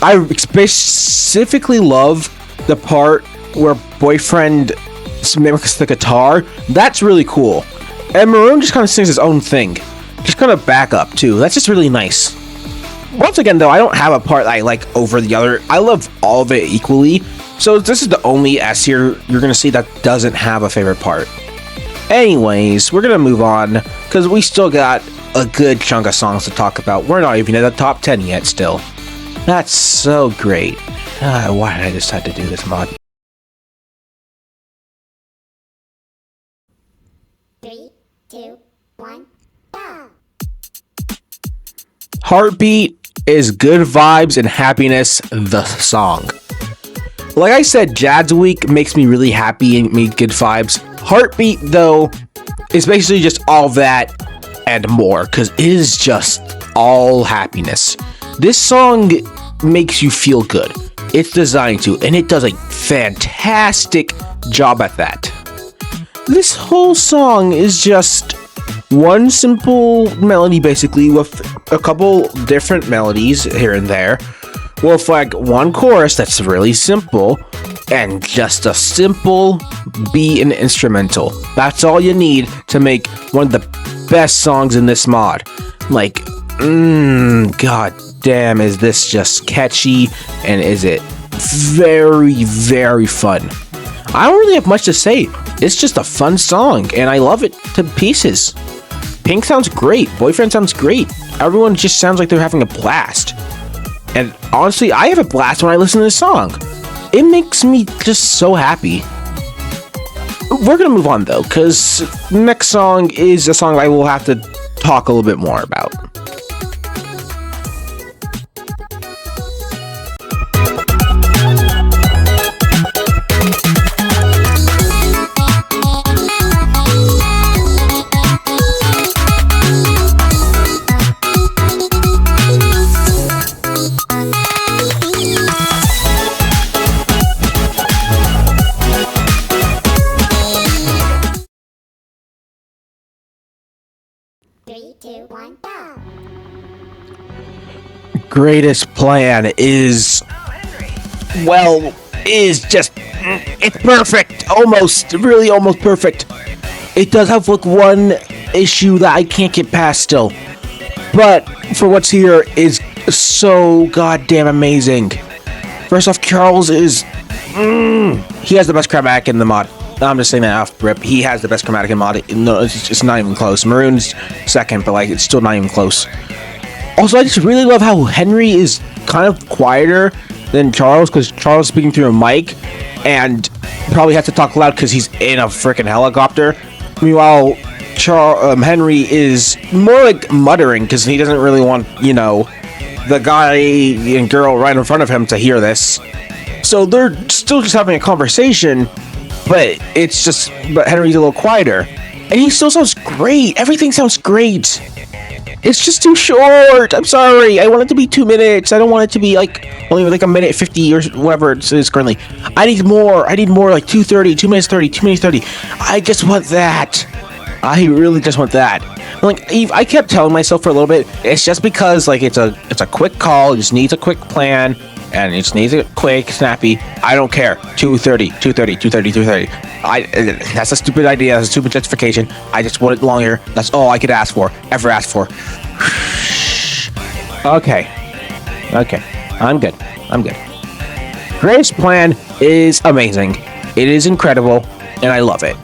I specifically love the part where Boyfriend mimics the guitar. That's really cool. And Maroon just kind of sings his own thing. Just kind of back up too. That's just really nice. Once again though, I don't have a part that I like over the other. I love all of it equally. So this is the only S here you're going to see that doesn't have a favorite part. Anyways, we're going to move on because we still got a good chunk of songs to talk about. We're not even in the top 10 yet still. That's so great. Why did I decide to do this mod? 3, 2, 1, go! Heartbeat is good vibes and happiness, the song. Like I said, Jad's week makes me really happy and me good vibes. Heartbeat, though, is basically just all that and more, because it is just all happiness. This song makes you feel good. It's designed to, and it does a fantastic job at that. This whole song is just one simple melody, basically, with a couple different melodies here and there, with like one chorus that's really simple, and just a simple beat and instrumental. That's all you need to make one of the best songs in this mod. Like, god damn, is this just catchy, and is it very, very fun. I don't really have much to say. It's just a fun song, and I love it to pieces. Pink sounds great. Boyfriend sounds great. Everyone just sounds like they're having a blast. And honestly, I have a blast when I listen to this song. It makes me just so happy. We're gonna move on though, because next song is a song I will have to talk a little bit more about. Three, two, one, go! Greatest Plan is, well, is just, it's perfect. Almost, really almost perfect. It does have like one issue that I can't get past still, but for what's here is so goddamn amazing. First off, Charles is, he has the best chromatic in the mod. I'm just saying that off rip. He has the best chromatic in mod. No, it's not even close. Maroon's second, but like it's still not even close. Also, I just really love how Henry is kind of quieter than Charles, because Charles is speaking through a mic and probably has to talk loud because he's in a freaking helicopter. Meanwhile, Henry is more like muttering because he doesn't really want, you know, the guy and girl right in front of him to hear this. So they're still just having a conversation, but Henry's a little quieter. And he still sounds great. Everything sounds great. It's just too short. I'm sorry. I want it to be 2 minutes. I don't want it to be like only like a minute 50 or whatever it is currently. I need more. I need more, like 2:30, 2 minutes 30, 2 minutes 30. I just want that. I really just want that. Like, I kept telling myself for a little bit, it's just because like it's a quick call. It just needs a quick plan. And it just needs it quick, snappy. I don't care. 2:30, 2:30, 2:30, 2:30. That's a stupid idea. That's a stupid justification. I just want it longer. That's all I could ask for. Ever ask for. Okay. Okay, I'm good. Grace Plan is amazing. It is incredible, and I love it.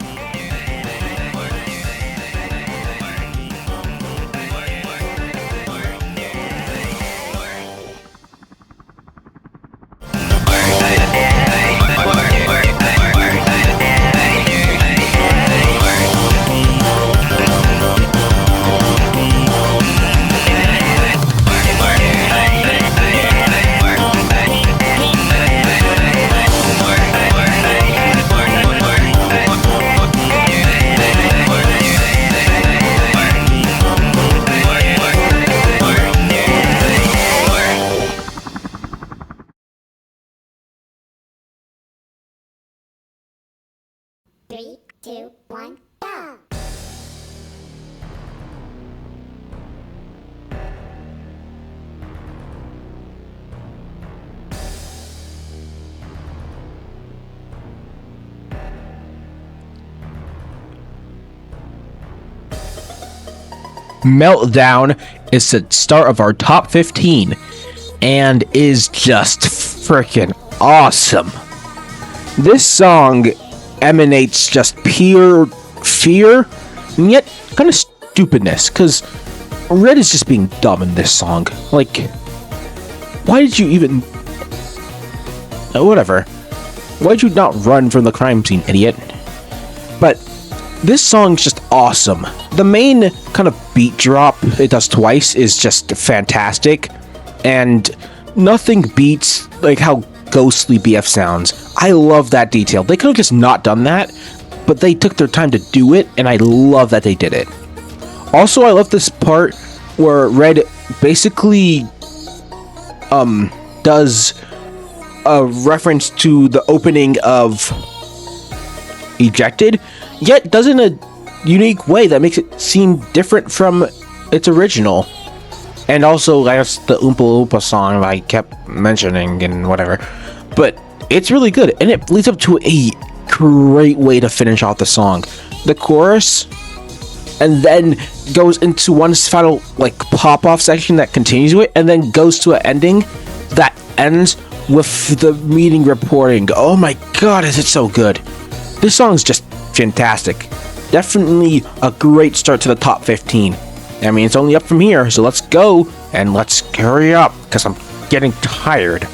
Three, two, one, go! Meltdown is the start of our top 15 and is just freaking awesome. This song emanates just pure fear and yet kind of stupidness, because Red is just being dumb in this song. Like, why did you even... whatever. Why'd you not run from the crime scene, idiot? But this song's just awesome. The main kind of beat drop it does twice is just fantastic, and nothing beats like how ghostly BF sounds. I love that detail. They could have just not done that, but they took their time to do it, and I love that they did it. Also, I love this part where Red basically does a reference to the opening of Ejected, yet does it in a unique way that makes it seem different from its original. And also, that's the Oompa Loompa song I kept mentioning and whatever. But it's really good, and it leads up to a great way to finish off the song. The chorus, and then goes into one final like pop-off section that continues it, and then goes to an ending that ends with the meeting reporting. Oh my god, is it so good. This song's just fantastic. Definitely a great start to the top 15. I mean, it's only up from here, so let's go, and let's hurry up, because I'm getting tired.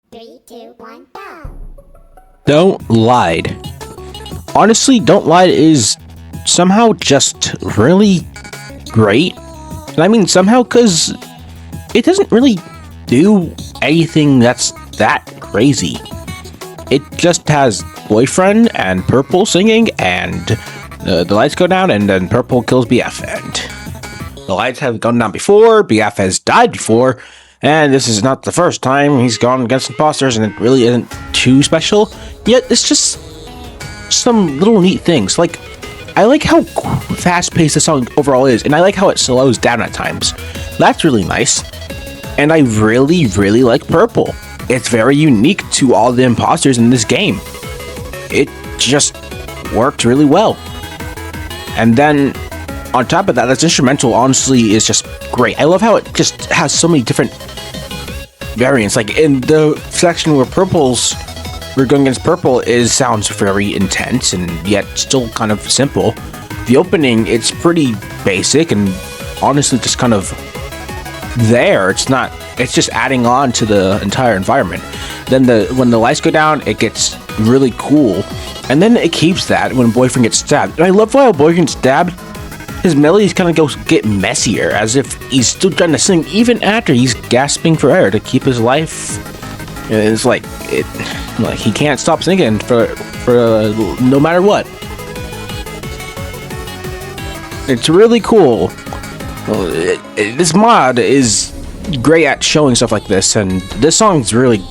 Three, two, one, go! Don't Lied. Honestly, Don't Lied is somehow just really great. And I mean somehow because it doesn't really do anything that's that crazy. It just has Boyfriend and Purple singing, and the lights go down, and then Purple kills BF, and the lights have gone down before, BF has died before, and this is not the first time he's gone against imposters, and it really isn't too special. Yet it's just some little neat things. Like, I like how fast-paced the song overall is, and I like how it slows down at times. That's really nice. And I really, really like Purple. It's very unique to all the imposters in this game. It just worked really well. And then on top of that, this instrumental honestly is just great. I love how it just has so many different variants. Like in the section where we're going against purple sounds very intense and yet still kind of simple. The opening, it's pretty basic and honestly just kind of there. It's just adding on to the entire environment. Then when the lights go down, it gets really cool. And then it keeps that when Boyfriend gets stabbed. And I love how Boyfriend gets stabbed. His melodies kind of get messier, as if he's still trying to sing even after he's gasping for air to keep his life. And it's like he can't stop singing for no matter what. It's really cool. This mod is great at showing stuff like this, and this song's really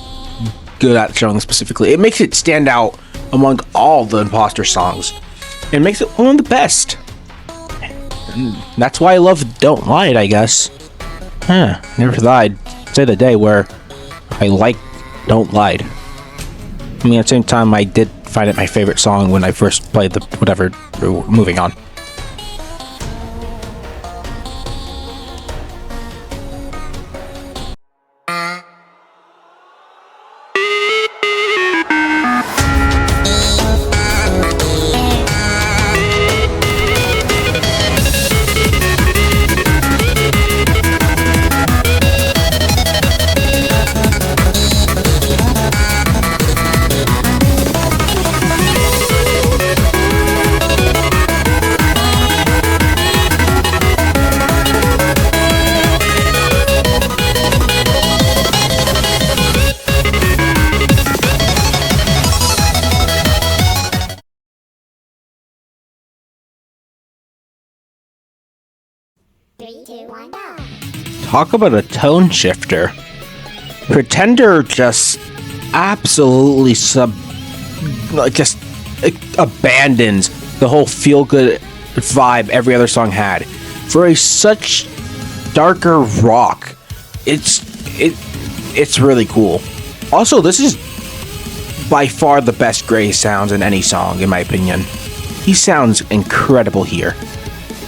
good at showing specifically. It makes it stand out among all the Imposter songs. It makes it one of the best. And that's why I love Don't Lie It, I guess. Never thought I'd say the day where I like Don't Lie It. I mean, at the same time, I did find it my favorite song when I first played the whatever. Moving on. Three, two, one, go. Talk about a tone shifter. Pretender just absolutely abandons the whole feel-good vibe every other song had. For a such darker rock, it's really cool. Also, this is by far the best Gray sounds in any song, in my opinion. He sounds incredible here.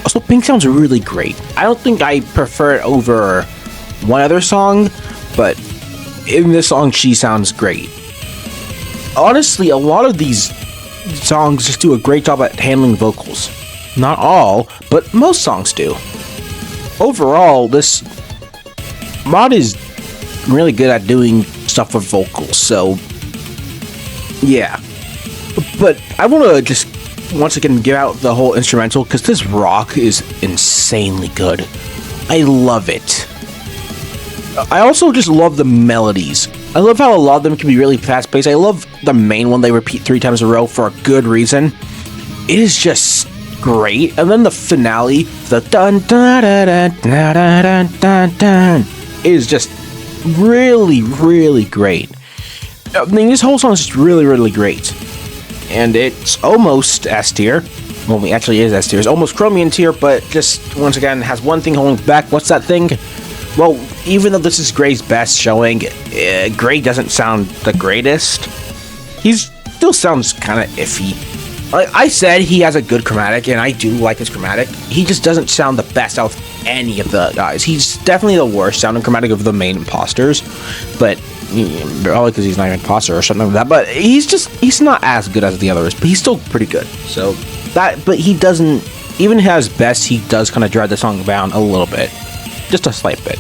Also, Pink sounds really great. I don't think I prefer it over one other song, but in this song, she sounds great. Honestly, a lot of these songs just do a great job at handling vocals. Not all, but most songs do. Overall, this mod is really good at doing stuff with vocals, so yeah. But I want to just once again give out the whole instrumental because this rock is insanely good. I love it. I also just love the melodies. I love how a lot of them can be really fast-paced. I love the main one they repeat 3 times in a row for a good reason. It is just great. And then the finale, the dun dun dun dun dun dun dun dun, is just really, really great. I mean, this whole song is just really, really great. And it's almost S tier. Well, it actually is S tier. It's almost Chromium tier, but just, once again, has one thing holding back. What's that thing? Well, even though this is Gray's best showing, Gray doesn't sound the greatest. He still sounds kind of iffy. I said he has a good chromatic, and I do like his chromatic. He just doesn't sound the best out of any of the guys. He's definitely the worst sounding chromatic of the main imposters, but probably because he's not an imposter or something like that. But he's not as good as the others, but he's still pretty good. So but he doesn't, even at his best, he does kind of drag the song down a little bit, just a slight bit.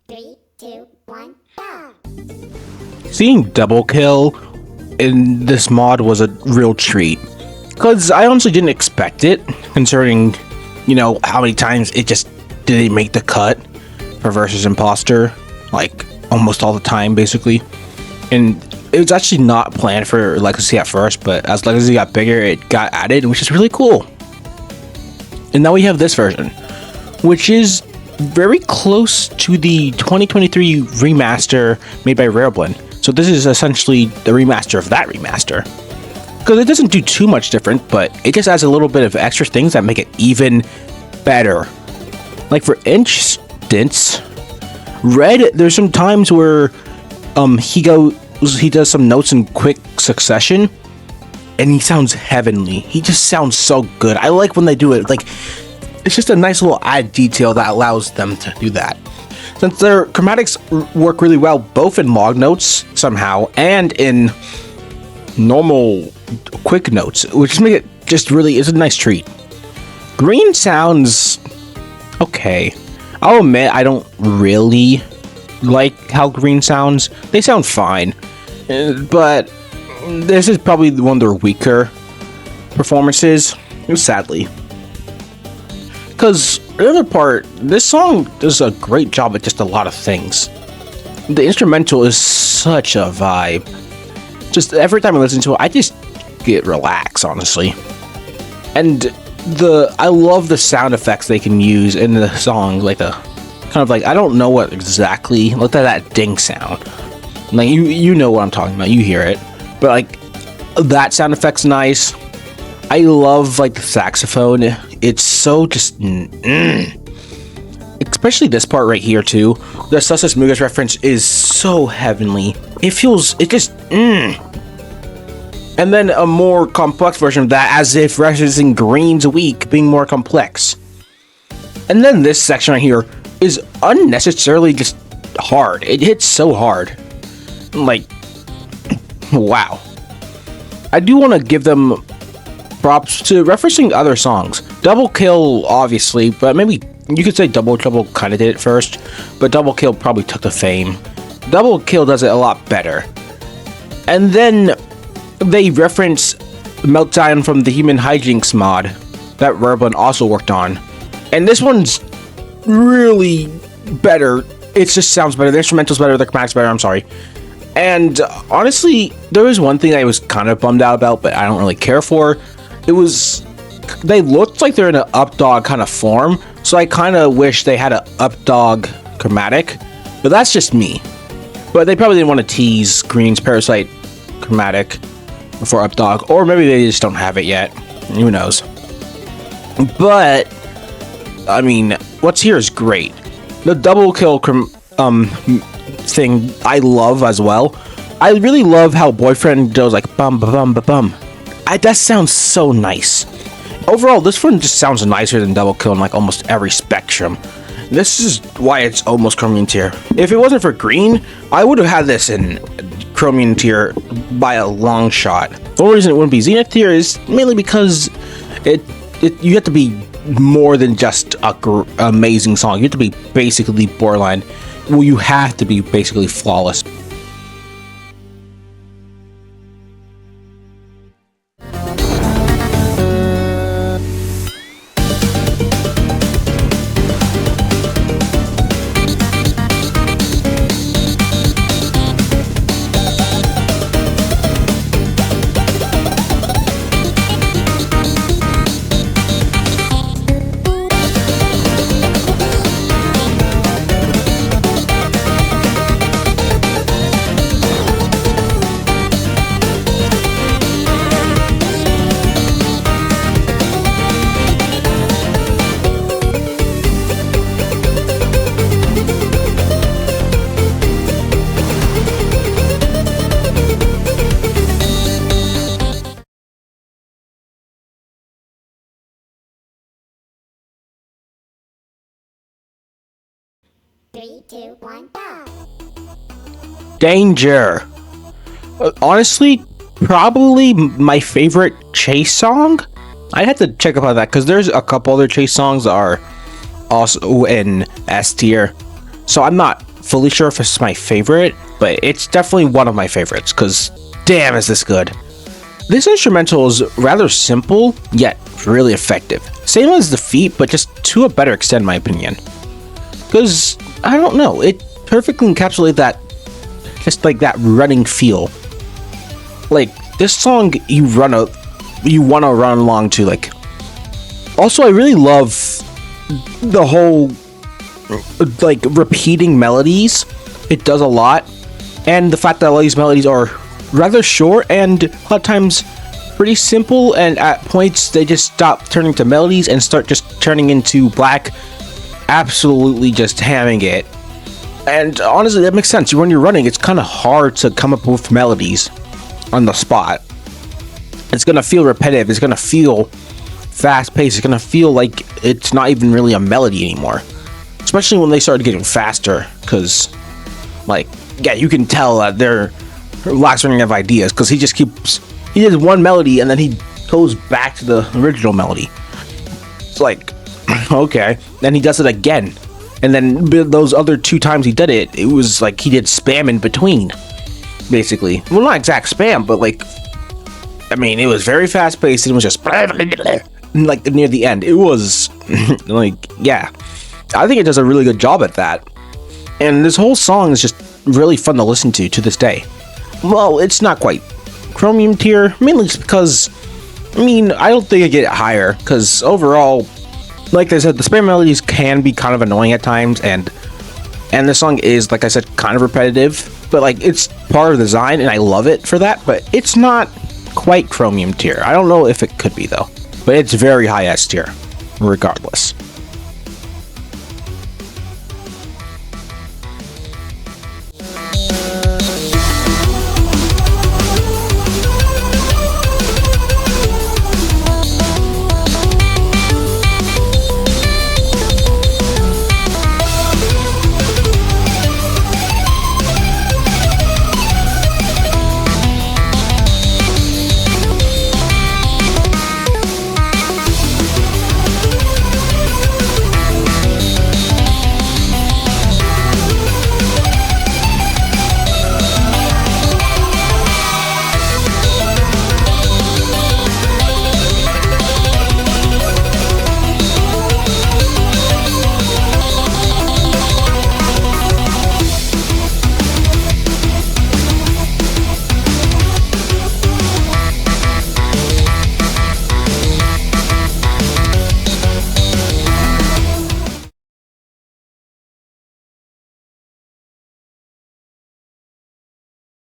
Three, two, one, go. Seeing double kill in this mod was a real treat, because I honestly didn't expect it, considering, how many times it just didn't make the cut for versus imposter, like almost all the time basically. And it was actually not planned for Legacy at first, but as Legacy got bigger, it got added, which is really cool. And now we have this version, which is very close to the 2023 remaster made by Rareblend. So this is essentially the remaster of that remaster. Because it doesn't do too much different, but it just adds a little bit of extra things that make it even better. Like for instance, Red, there's some times where he does some notes in quick succession, and he sounds heavenly. He just sounds so good. I like when they do it. Like, it's just a nice little added detail that allows them to do that. Since their chromatics work really well both in log notes somehow and in normal quick notes, which just make it just really is a nice treat. Green sounds okay. I'll admit I don't really like how green sounds. They sound fine, but this is probably one of their weaker performances, sadly. Because the other part, this song does a great job at just a lot of things. The instrumental is such a vibe. Just every time I listen to it, I just get relaxed, honestly. And I love the sound effects they can use in the song, like the kind of like, I don't know what exactly, look at that ding sound. Like you know what I'm talking about, you hear it. But like that sound effect's nice. I love like the saxophone. It's so just especially this part right here too. The Sussex Mugas reference is so heavenly. It just And then a more complex version of that, as if referencing Green's week being more complex. And then this section right here is unnecessarily just hard. It hits so hard. Like, wow. I do want to give them props to referencing other songs. Double Kill, obviously, but maybe you could say Double Trouble kind of did it first, but Double Kill probably took the fame. Double Kill does it a lot better. And then they reference Meltdown from the Human Hijinks mod that Verblin also worked on. And this one's really better. It just sounds better. The instrumental's better, the chromatics better, I'm sorry. And honestly, there was one thing I was kind of bummed out about, but I don't really care for. They looked like they're in an updog kind of form, so I kind of wish they had an updog chromatic, but that's just me. But they probably didn't want to tease Green's Parasite chromatic for updog, or maybe they just don't have it yet. Who knows? But I mean, what's here is great. The double kill thing I love as well. I really love how Boyfriend does like bum ba bum ba bum. That sounds so nice. Overall, this one just sounds nicer than double kill in like almost every spectrum. This is why it's almost Chromium tier. If it wasn't for Green, I would have had this in Chromium tier by a long shot. The only reason it wouldn't be Zenith tier is mainly because you have to be more than just a amazing song. You have to be basically borderline. Well, you have to be basically flawless. Three, two, one, go! Danger. Honestly, probably my favorite Chase song. I had to check about that because there's a couple other Chase songs that are also in S tier. So I'm not fully sure if it's my favorite, but it's definitely one of my favorites because damn is this good. This instrumental is rather simple, yet really effective. Same as the feat, but just to a better extent in my opinion. Because, I don't know, it perfectly encapsulates that, just like that running feel. Like, this song you want to run along to, like. Also, I really love the whole, like, repeating melodies. It does a lot. And the fact that a lot of these melodies are rather short and a lot of times pretty simple, and at points they just stop turning to melodies and start just turning into black. Absolutely just hamming it. And honestly, that makes sense. When you're running, it's kind of hard to come up with melodies on the spot. It's gonna feel repetitive. It's gonna feel fast-paced. It's gonna feel like it's not even really a melody anymore. Especially when they started getting faster, because, like, yeah, you can tell that they're Lax running out of ideas, because he does one melody and then he goes back to the original melody. It's like, okay, then he does it again, and then those other 2 times he did it, it was like he did spam in between, basically. Well, not exact spam, but like, I mean, it was very fast paced, and it was just like near the end. It was like, yeah, I think it does a really good job at that. And this whole song is just really fun to listen to this day. Well, it's not quite Chromium tier, mainly because, I mean, I don't think I get it higher, because overall, like I said, the spam melodies can be kind of annoying at times, and the song is, like I said, kind of repetitive, but like, it's part of the design, and I love it for that, but it's not quite Chromium tier. I don't know if it could be, though, but it's very high S tier, regardless.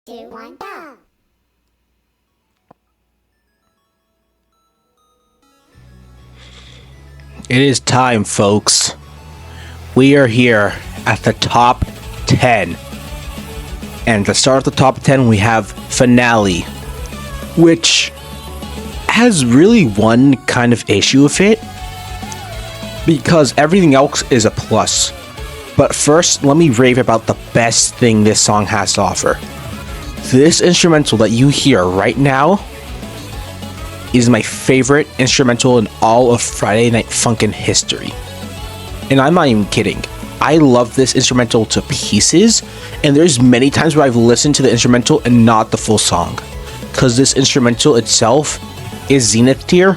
Two, one, go. It is time, folks. We are here at the top 10. And to start the top 10, we have Finale, which has really one kind of issue with it, because everything else is a plus. But first, let me rave about the best thing this song has to offer. This instrumental that you hear right now is my favorite instrumental in all of Friday Night Funkin' history. And I'm not even kidding. I love this instrumental to pieces, and there's many times where I've listened to the instrumental and not the full song, because this instrumental itself is Zenith tier.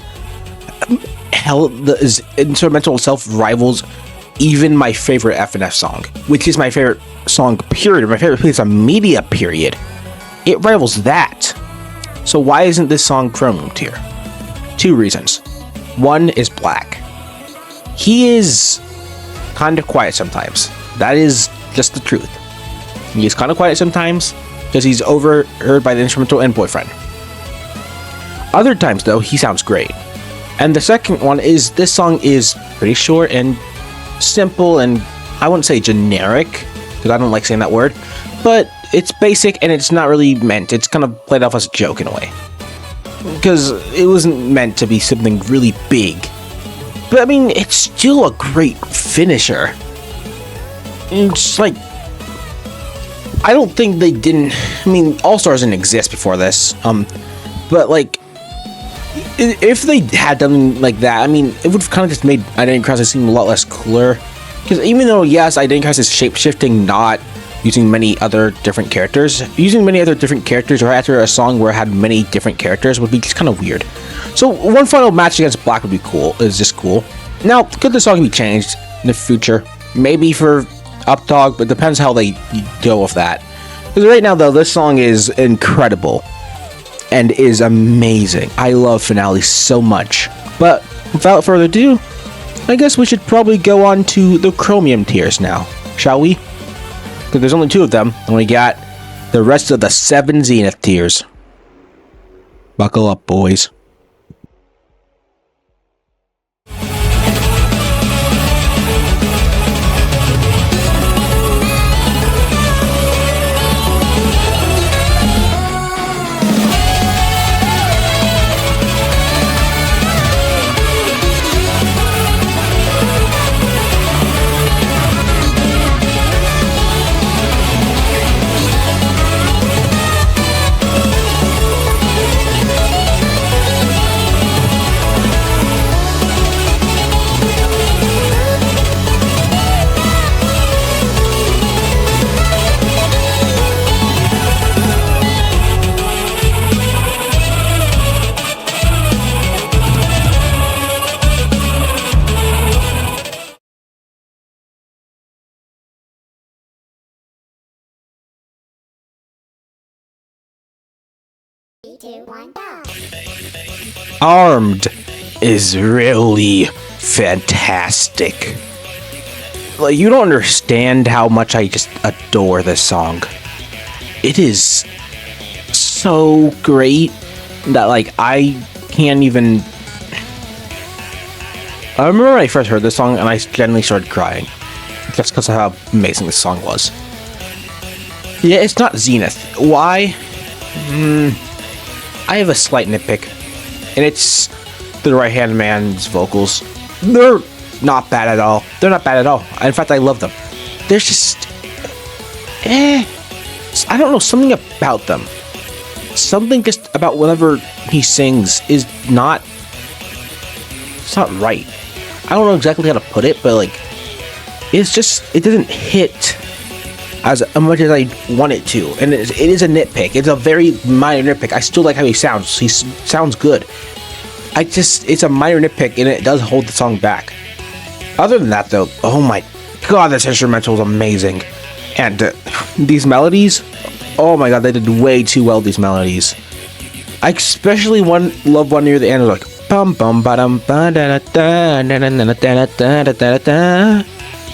Hell, the instrumental itself rivals even my favorite FNF song, which is my favorite song period, my favorite piece of media period. It rivals that. So why isn't this song Chromium tier? 2 reasons. One is Black. He is kind of quiet sometimes. That is just the truth. He is kind of quiet sometimes because he's overheard by the instrumental and boyfriend. Other times, though, he sounds great. And the second one is this song is pretty short and simple, and I wouldn't say generic, because I don't like saying that word, but it's basic and it's not really meant. It's kind of played off as a joke in a way, because it wasn't meant to be something really big. But I mean, it's still a great finisher. It's like, I don't think they didn't. I mean, All Stars didn't exist before this. But like, if they had done like that, I mean, it would have kind of just made Identity Crisis seem a lot less cooler. Because even though, yes, Identity Crisis is shape-shifting, not using many other different characters, using many other different characters right after a song where it had many different characters would be just kind of weird. So one final match against Black would be cool. Is just cool. Now, could the song be changed in the future? Maybe for Updog, but depends how they deal with that. Because right now, though, this song is incredible and is amazing. I love Finale so much. But without further ado, I guess we should probably go on to the Chromium tiers now, shall we? Because there's only 2 of them, and we got the rest of the 7 Zenith tiers. Buckle up, boys. 3, 2, 1, go. Armed is really fantastic. Like, you don't understand how much I just adore this song. It is so great that, like, I can't even... I remember when I first heard this song and I genuinely started crying. Just because of how amazing this song was. Yeah, it's not Zenith. Why? I have a slight nitpick. And it's the right-hand man's vocals. They're not bad at all. They're not bad at all. In fact, I love them. There's just... I don't know, something about them. Something just about whenever he sings is not... It's not right. I don't know exactly how to put it, but like... It's just... It doesn't hit as much as I want it to. And it is a nitpick. It's a very minor nitpick. I still like how he sounds. He sounds good. It's a minor nitpick, and it does hold the song back. Other than that, though, oh my god, this instrumental is amazing. And these melodies, oh my god, they did way too well, these melodies. I especially love one near the end, like, bum bum ba dum ba da da da da da da da da da da.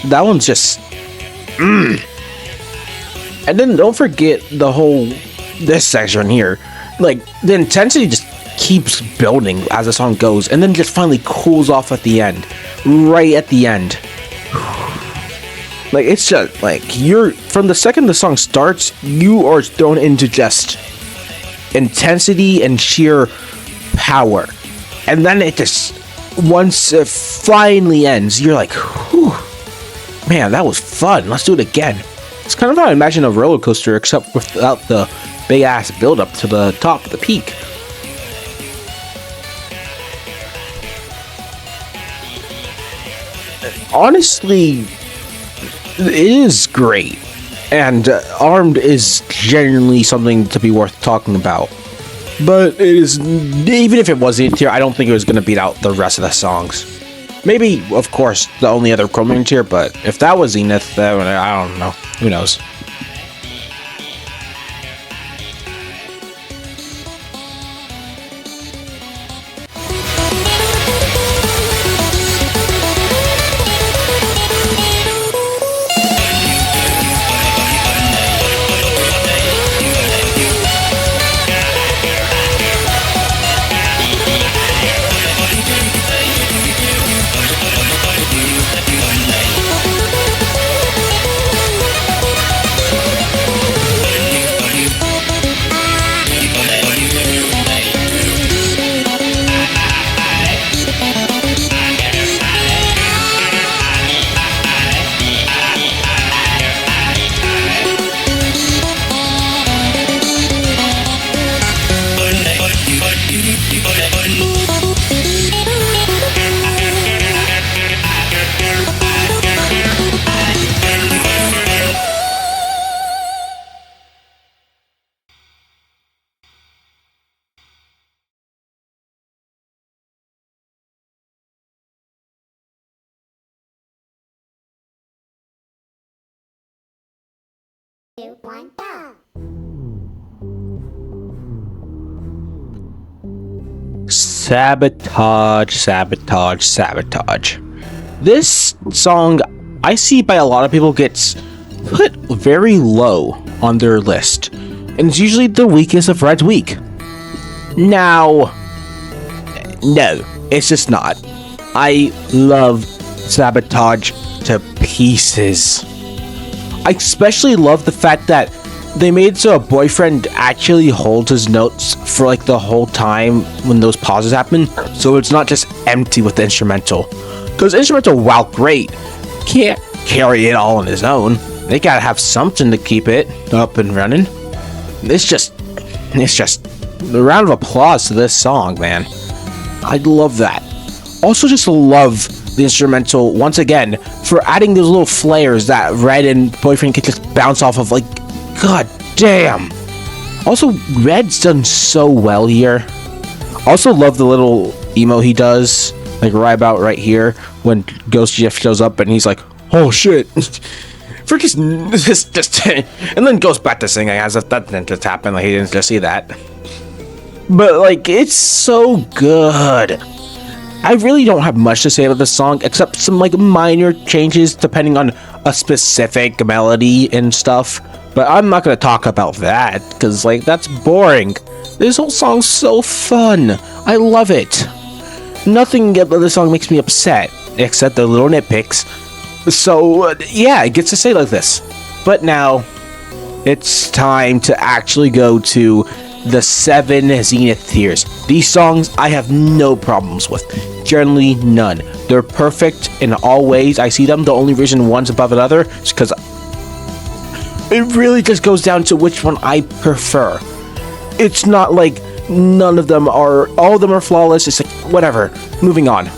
That one's just, And then don't forget this section here. Like, the intensity just keeps building as the song goes, and then just finally cools off at the end. Right at the end. Like, it's just, like, from the second the song starts, you are thrown into just intensity and sheer power. And then it just, once it finally ends, you're like, whew, man, that was fun. Let's do it again. It's kind of how I imagine a roller coaster, except without the big ass build up to the top of the peak. Honestly, it is great, and Armed is genuinely something to be worth talking about. But it is, even if it was the tier, I don't think it was going to beat out the rest of the songs. Maybe, of course, the only other Chromium tier, but if that was Zenith, then I don't know. Who knows? Two, one, go. Sabotage, sabotage, sabotage. This song, I see by a lot of people, gets put very low on their list, and it's usually the weakest of Red's week. Now, no, it's just not. I love Sabotage to pieces. I especially love the fact that they made so a boyfriend actually holds his notes for like the whole time when those pauses happen, so it's not just empty with the instrumental. Because instrumental, while great, can't carry it all on his own. They gotta have something to keep it up and running. It's just a round of applause to this song, man. I love that. Also just love the instrumental, once again, for adding those little flares that Red and Boyfriend can just bounce off of, like, god damn. Also, Red's done so well here. Also love the little emo he does, like right about right here, when Ghost GF shows up and he's like, oh shit. For just and then goes back to singing as if that didn't just happen, like he didn't just see that. but like it's so good. I really don't have much to say about this song except some like minor changes depending on a specific melody and stuff. But I'm not gonna talk about that because like that's boring. This whole song's so fun. I love it. Nothing about this song makes me upset except the little nitpicks. So yeah, it gets to say like this. But now it's time to actually go to the 7 Zenith tiers. These songs I have no problems with. Generally none. They're perfect in all ways I see them. The only reason one's above another is because it really just goes down to which one I prefer. It's not like none of them are, all of them are flawless. It's like, whatever. Moving on.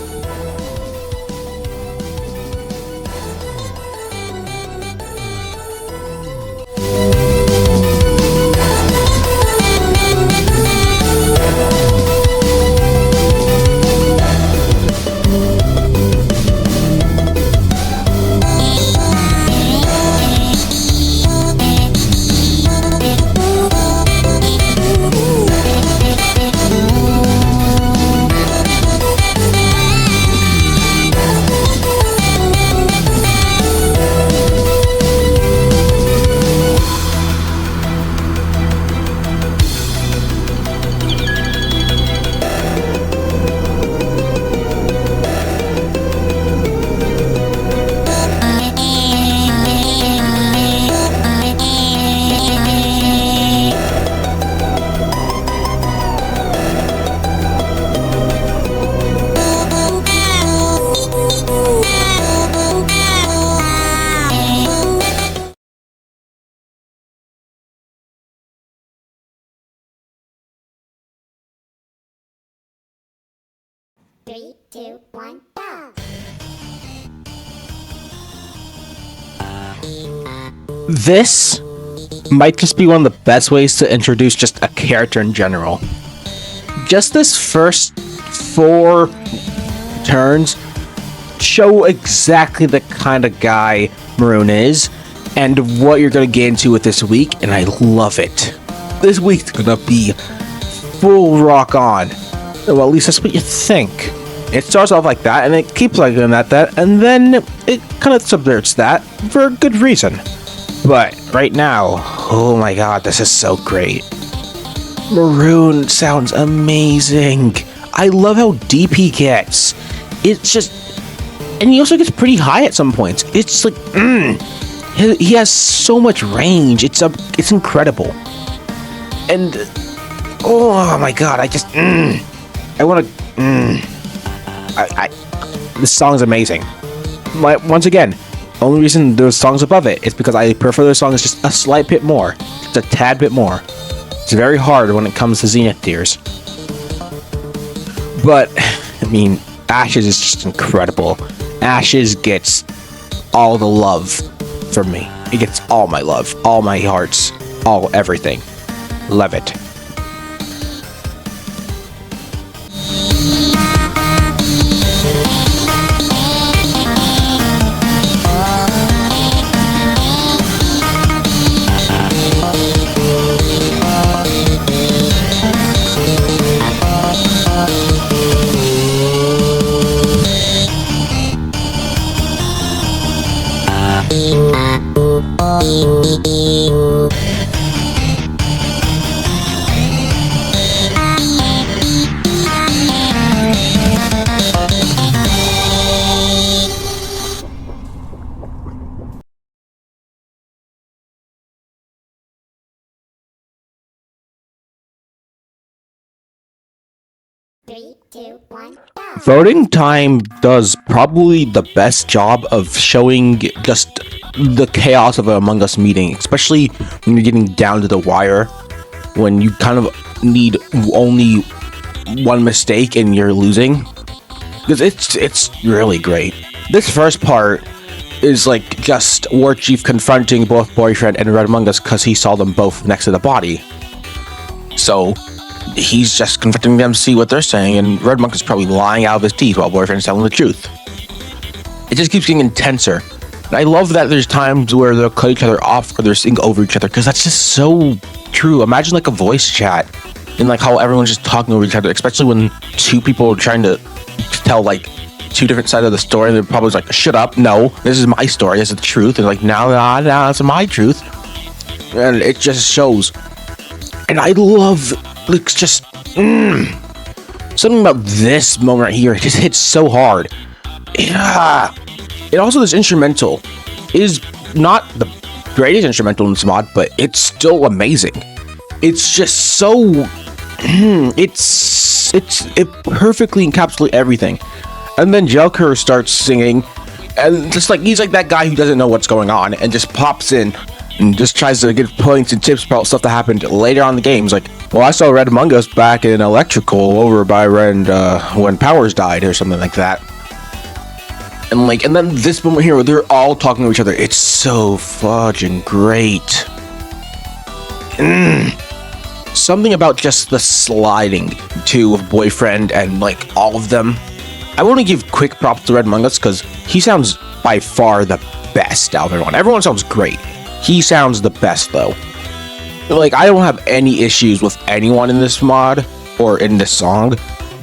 Three, two, one, go! This might just be one of the best ways to introduce just a character in general. Just this first 4 turns show exactly the kind of guy Maroon is and what you're going to get into with this week, and I love it. This week's going to be full rock on. Well, at least that's what you think. It starts off like that, and it keeps like that, and then it kind of subverts that for a good reason. But right now, oh my god, this is so great. Maroon sounds amazing. I love how deep he gets. It's just, and he also gets pretty high at some points. It's like, he has so much range. It's incredible. And oh my god, I just, I want to, this song's amazing. Once again, only reason there's songs above it is because I prefer those songs just a slight bit more, just a tad bit more. It's very hard when it comes to Zenith tiers. But, I mean, Ashes is just incredible. Ashes gets all the love from me. It gets all my love, all my hearts, all everything. Love it. Three, two, one, go! Voting Time does probably the best job of showing just the chaos of an Among Us meeting, especially when you're getting down to the wire, when you kind of need only one mistake and you're losing, because it's really great. This first part is like just War Chief confronting both Boyfriend and Red Among Us because he saw them both next to the body. So he's just confronting them to see what they're saying, and Red Monk is probably lying out of his teeth while Boyfriend's telling the truth. It just keeps getting intenser. And I love that there's times where they'll cut each other off or they're singing over each other, because that's just so true. Imagine like a voice chat and like how everyone's just talking over each other, especially when two people are trying to tell like two different sides of the story. They're probably like, shut up, no, this is my story, this is the truth. And like, nah, it's my truth. And it just shows. And I love, like, just something about this moment right here. It just hits so hard. Yeah. And also this instrumental is not the greatest instrumental in this mod, but it's still amazing. It's just so it perfectly encapsulates everything. And then Jelker starts singing, and just like he's like that guy who doesn't know what's going on and just pops in and just tries to get points and tips about stuff that happened later on in the game. He's like, well, I saw Red Among Us back in Electrical over by Red when Powers died or something like that. And then this moment here where they're all talking to each other, it's so fudging great. Something about just the sliding to Boyfriend and like all of them. I want to give quick props to Red Among Us because he sounds by far the best out of everyone. Everyone sounds great. He sounds the best though. Like, I don't have any issues with anyone in this mod or in this song,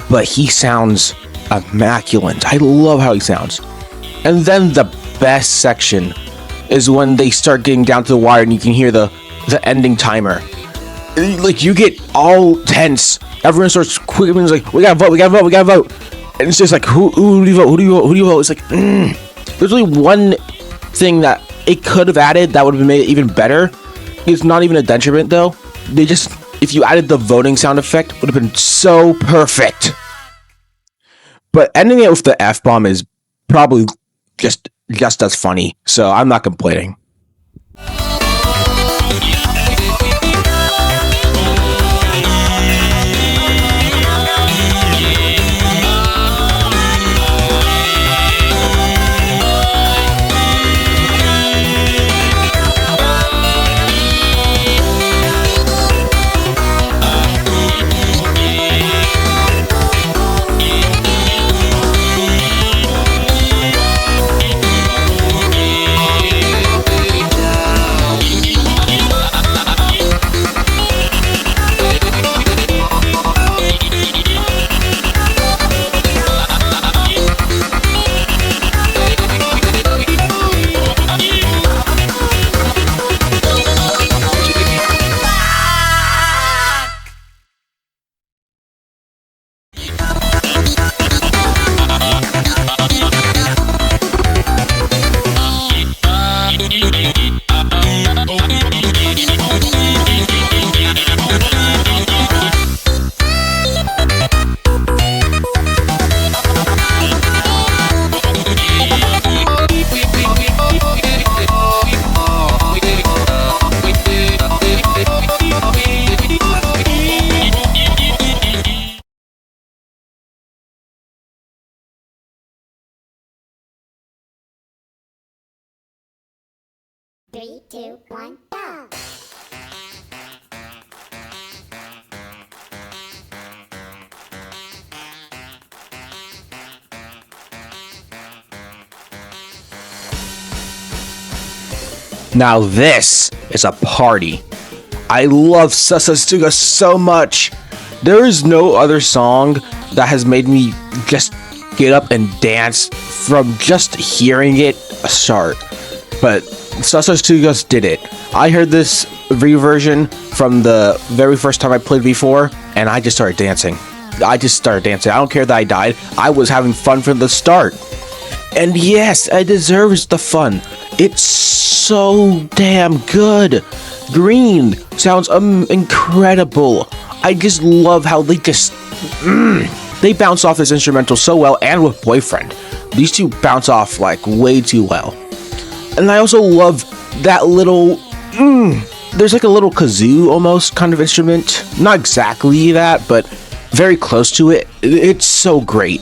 but he sounds immaculate. I love how he sounds. And then the best section is when they start getting down to the wire and you can hear the ending timer. Like, you get all tense. Everyone starts quickly. It's like, we gotta vote. And it's just like, who do you vote? It's like, there's only one thing that it could have added that would have made it even better. It's not even a detriment though. If you added the voting sound effect, would have been so perfect. But ending it with the F-bomb is probably just as funny. So I'm not complaining. Three, two, one, go! Now this is a party. I love Sasasuga so much. There is no other song that has made me just get up and dance from just hearing it start. But Sasasuga did it. I heard this version from the very first time I played before, and I just started dancing. I don't care that I died. I was having fun from the start. And yes, it deserves the fun. It's so damn good. Green sounds incredible. I just love how they they bounce off this instrumental so well, and with Boyfriend. These two bounce off like way too well. And I also love that little there's like a little kazoo almost kind of instrument. Not exactly that, but very close to it. It's so great.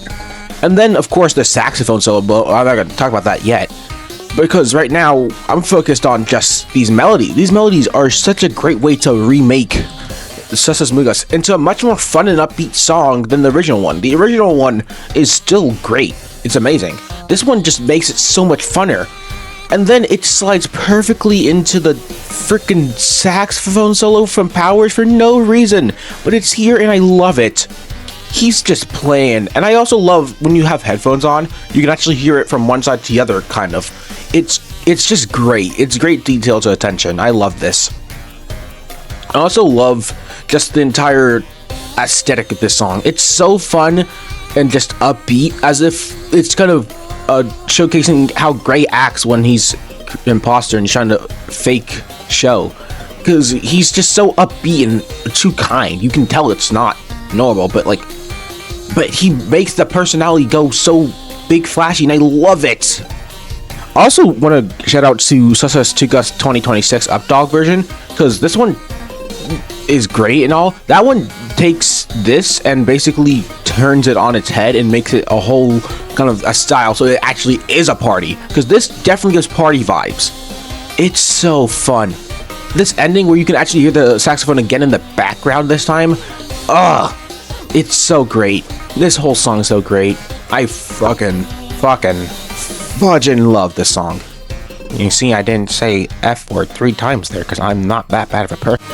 And then of course the saxophone solo, but I'm not gonna talk about that yet, because right now I'm focused on just these melodies. These melodies are such a great way to remake Sasasuga into a much more fun and upbeat song than the original one. The original one is still great. It's amazing. This one just makes it so much funner. and then it slides perfectly into the freaking saxophone solo from Powers for no reason, but it's here and I love it. He's just playing, and I also love when you have headphones on, you can actually hear it from one side to the other, kind of. It's just great. It's great detail to attention. I love this. I also love just the entire aesthetic of this song. It's so fun and just upbeat, as if it's kind of showcasing how Gray acts when he's imposter and he's trying to fake show, because he's just so upbeat and too kind. You can tell it's not normal, but he makes the personality go so big flashy, and I love it. I also want to shout out to Success Tugas 2026 Updog version, because this one is great and all. That one takes this and basically turns it on its head and makes it a whole kind of a style, so it actually is a party, because this definitely gives party vibes. It's so fun. This ending where you can actually hear the saxophone again in the background this time, it's so great. This whole song is so great. I fucking fudging love this song. You see, I didn't say F word 3 times there because I'm not that bad of a person.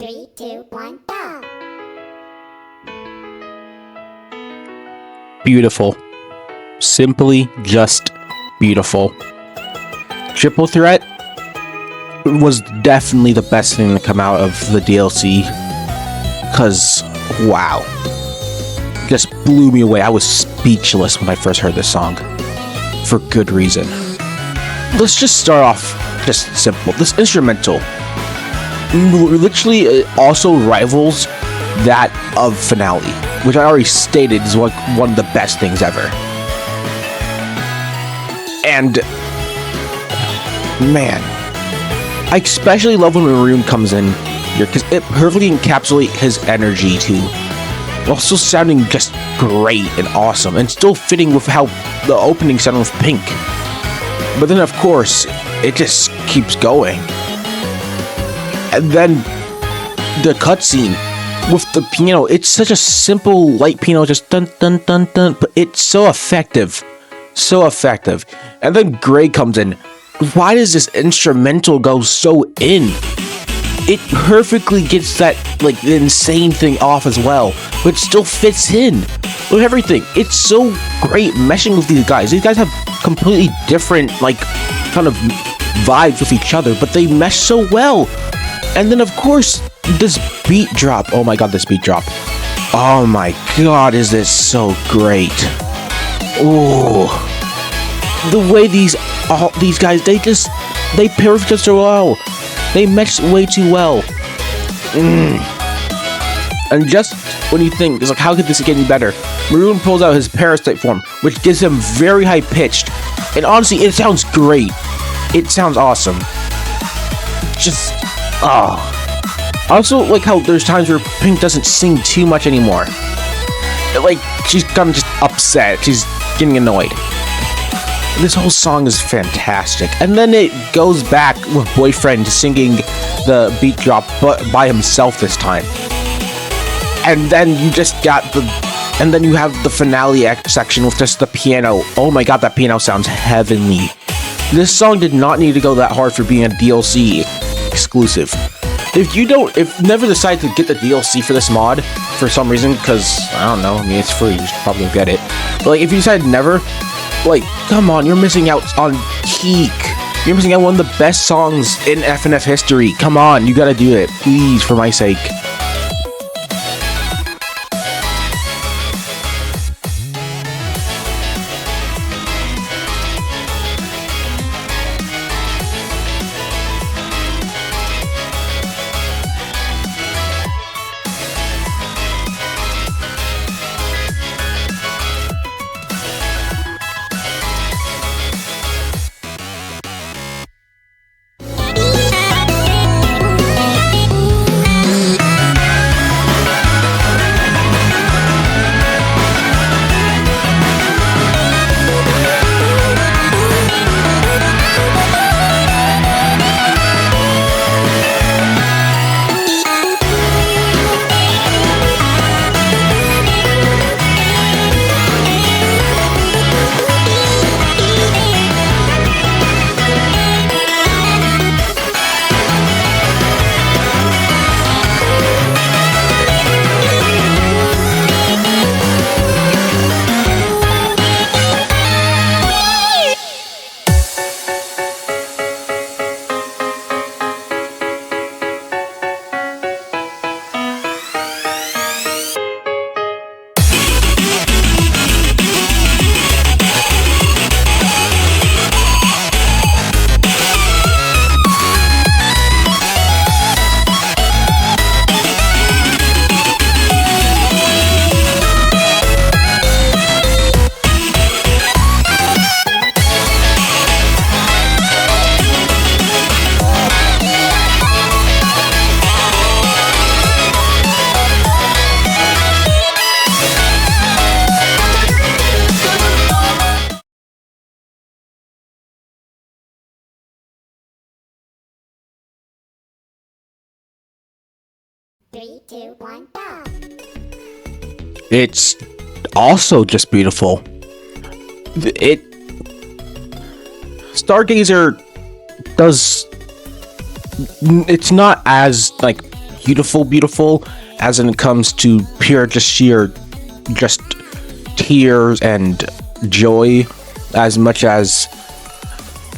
Three, two, one, go! Beautiful. Simply just beautiful. Triple Threat was definitely the best thing to come out of the DLC, because wow, just blew me away. I was speechless when I first heard this song, for good reason. Let's just start off just simple. This instrumental literally also rivals that of Finale, which I already stated is one of the best things ever. And man, I especially love when Maroon comes in here, because it perfectly encapsulates his energy too, also sounding just great and awesome, and still fitting with how the opening sounded with Pink. But then of course it just keeps going. And then the cutscene with the piano, it's such a simple light piano, just dun dun dun dun, but it's so effective. So effective. And then Gray comes in. Why does this instrumental go so in? It perfectly gets that like insane thing off as well, but still fits in with everything. It's so great meshing with these guys. These guys have completely different like kind of vibes with each other, but they mesh so well. And then of course this beat drop. Oh my god, this beat drop. Oh my god, is this so great. Oh, the way these guys, they pair with each other so well. They mesh way too well. And just when you think, it's like, how could this get any better? Maroon pulls out his parasite form, which gives him very high pitched. And honestly, it sounds great. It sounds awesome. Just, Also, like how there's times where Pink doesn't sing too much anymore. Like, she's kind of just upset. She's getting annoyed. This whole song is fantastic. And then it goes back with Boyfriend singing the beat drop but by himself this time. And then you just got and then you have the finale section with just the piano. Oh my god, that piano sounds heavenly. This song did not need to go that hard for being a DLC exclusive. If never decide to get the DLC for this mod for some reason, because I don't know, I mean it's free, you should probably get it. But like if you decide never, like come on, you're missing out on peak. You're missing out on one of the best songs in FNF history. Come on, you gotta do it, please, for my sake. Three, two, one, go. It's also just beautiful. Stargazer does. It's not as like beautiful as when it comes to pure sheer tears and joy as much as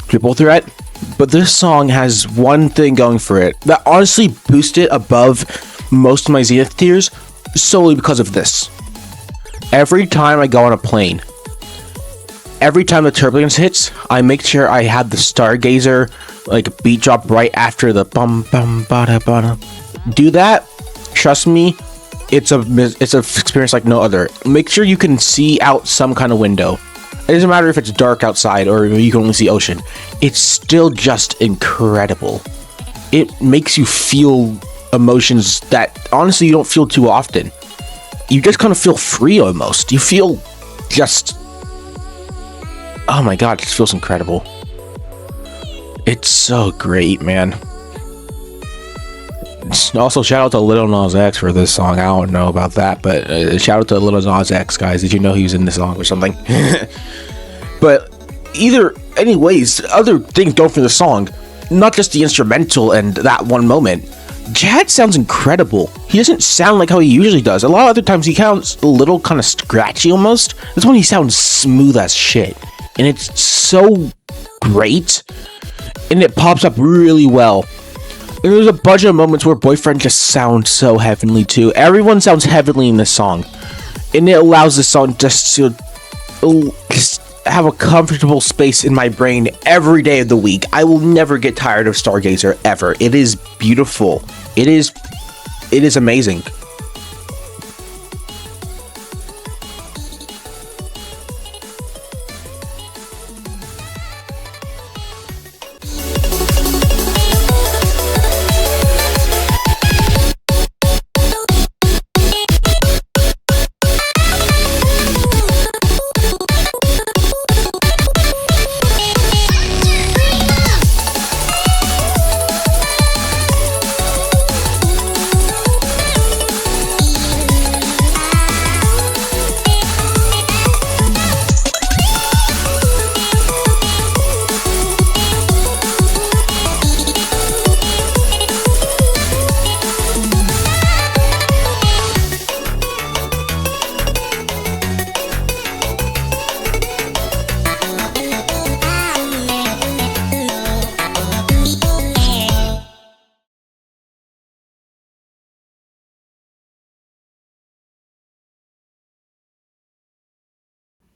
Triple Threat. But this song has one thing going for it that honestly boosted it above most of my Zenith tiers solely because of this. Every time I go on a plane, every time the turbulence hits, I make sure I have the Stargazer like beat drop right after the bum bum bada bada. Do that, trust me, it's an experience like no other. Make sure you can see out some kind of window. It doesn't matter if it's dark outside or you can only see ocean. It's still just incredible. It makes you feel emotions that honestly you don't feel too often. You just kind of feel free almost. You feel just... Oh my god, it just feels incredible. It's so great, man. Also, shout out to Lil Nas X for this song. I don't know about that, but shout out to Lil Nas X, guys. Did you know he was in this song or something? But anyways, other things going for the song, not just the instrumental and that one moment. Jad sounds incredible. He doesn't sound like how he usually does. A lot of other times he sounds a little kind of scratchy almost. This one he sounds smooth as shit. And it's so great. And it pops up really well. And there's a bunch of moments where Boyfriend just sounds so heavenly too. Everyone sounds heavenly in this song. And it allows this song just to have a comfortable space in my brain every day of the week. I will never get tired of Stargazer ever. It is beautiful. It is amazing.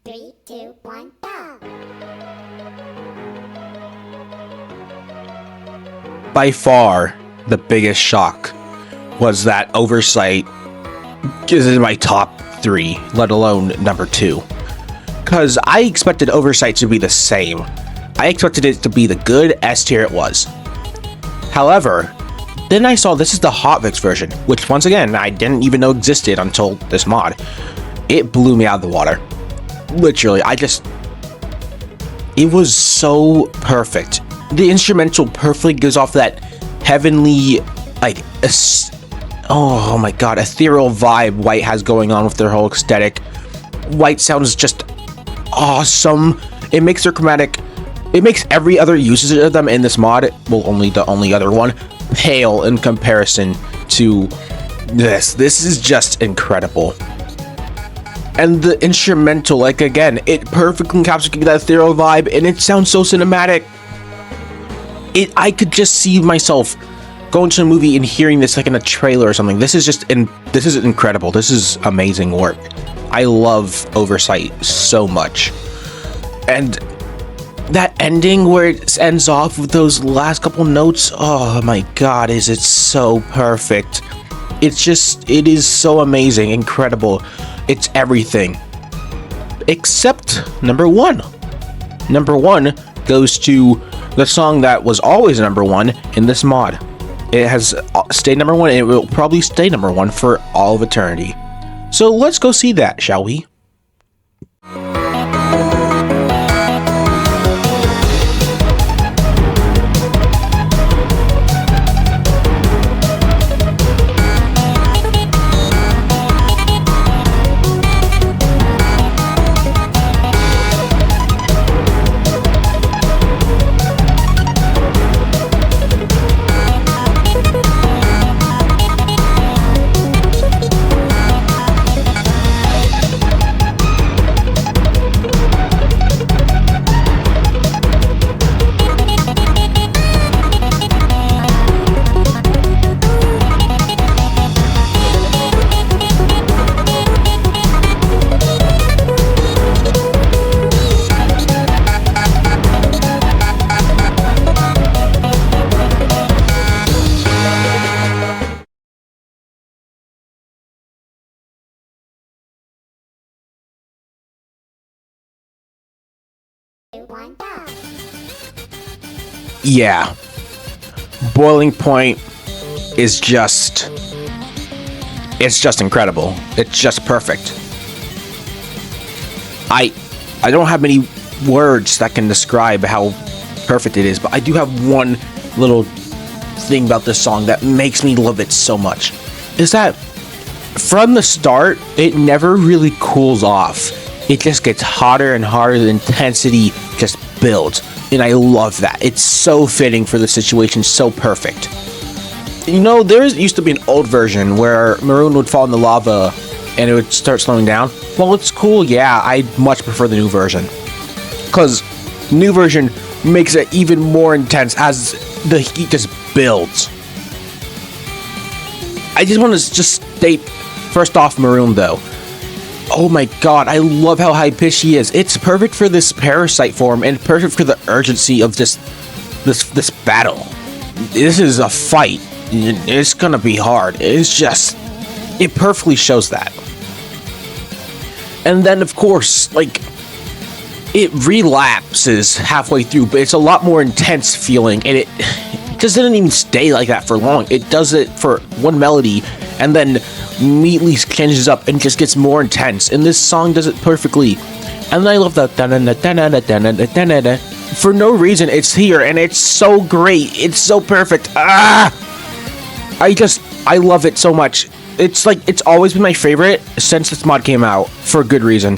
3, 2, 1, go! By far, the biggest shock was that Oversight is in my top 3, let alone number 2. Because I expected Oversight to be the same. I expected it to be the good S tier it was. However, then I saw this is the hotfix version, which once again, I didn't even know existed until this mod. It blew me out of the water. Literally, it was so perfect. The instrumental perfectly gives off that heavenly, like, oh my god, ethereal vibe White has going on with their whole aesthetic. White sounds just awesome. It makes their chromatic, it makes every other usage of them in this mod, well, only the only other one, pale in comparison to this. This is just incredible. And the instrumental, like, again, it perfectly encapsulates that ethereal vibe, and it sounds so cinematic. I could just see myself going to a movie and hearing this like in a trailer or something. This is incredible. This is amazing work. I love Oversight so much. And that ending where it ends off with those last couple notes, oh my god, is it so perfect. It is so amazing, incredible. It's everything. Except number 1. Number 1 goes to the song that was always number 1 in this mod. It has stayed number 1, and it will probably stay number 1 for all of eternity. So let's go see that, shall we? Yeah. Boiling Point is just... it's just incredible. It's just perfect. I don't have many words that can describe how perfect it is, but I do have one little thing about this song that makes me love it so much. Is that from the start, it never really cools off. It just gets hotter and hotter. The intensity just builds. And I love that. It's so fitting for the situation, so perfect. You know, there used to be an old version where Maroon would fall in the lava and it would start slowing down. Well, it's cool, yeah. I much prefer the new version. Because new version makes it even more intense as the heat just builds. I just want to just state, first off, Maroon, though. Oh my god, I love how high-pitched she is. It's perfect for this parasite form and perfect for the urgency of this battle. This is a fight. It's gonna be hard. It's just... it perfectly shows that. And then, of course, like... it relapses halfway through, but it's a lot more intense feeling, and it doesn't even stay like that for long. It does it for one melody, and then immediately changes up and just gets more intense. And this song does it perfectly. And then I love the for no reason. It's here, and it's so great. It's so perfect. I love it so much. It's like, it's always been my favorite since this mod came out, for good reason.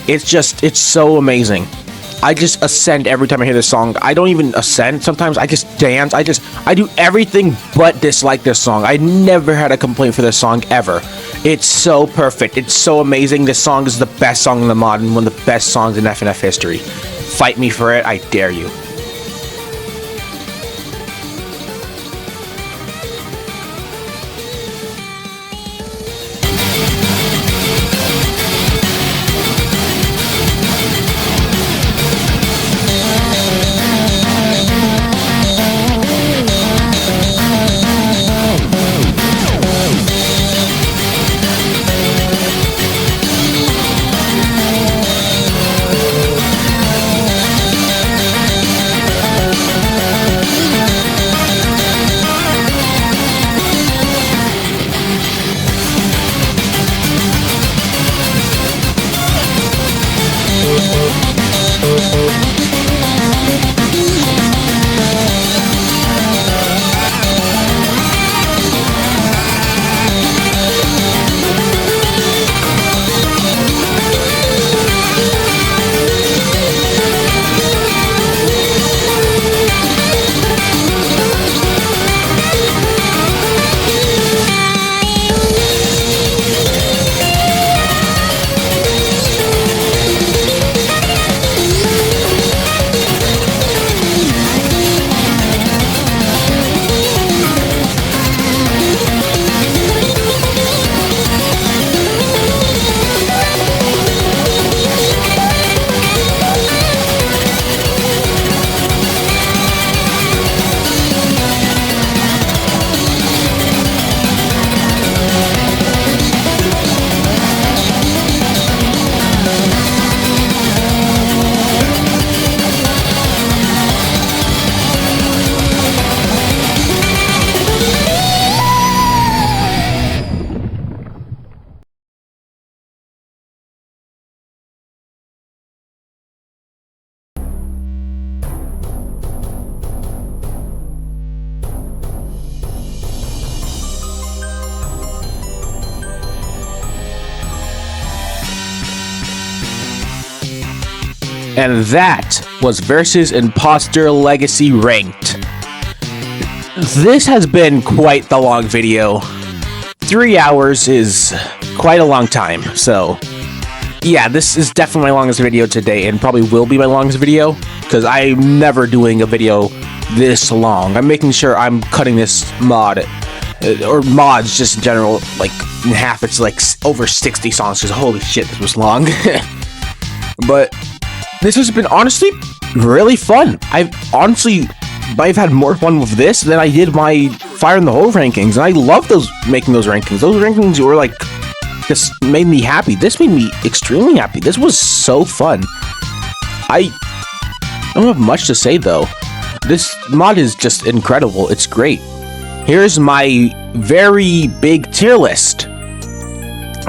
It's so amazing. I just ascend every time I hear this song. I don't even ascend. Sometimes I just dance. I do everything but dislike this song. I never had a complaint for this song, ever. It's so perfect. It's so amazing. This song is the best song in the mod and one of the best songs in FNF history. Fight me for it. I dare you. And that was versus Imposter Legacy Ranked. This has been quite the long video. 3 hours is quite a long time, so yeah, this is definitely my longest video today, and probably will be my longest video, because I'm never doing a video this long. I'm making sure I'm cutting this mod, or mods just in general, like in half. It's like over 60 songs, because holy shit, this was long. But this has been honestly really fun. I've had more fun with this than I did my Fire in the Hole rankings, and I love making those rankings. Those rankings were like, just made me happy. This made me extremely happy. This was so fun. I don't have much to say though. This mod is just incredible. It's great. Here's my very big tier list.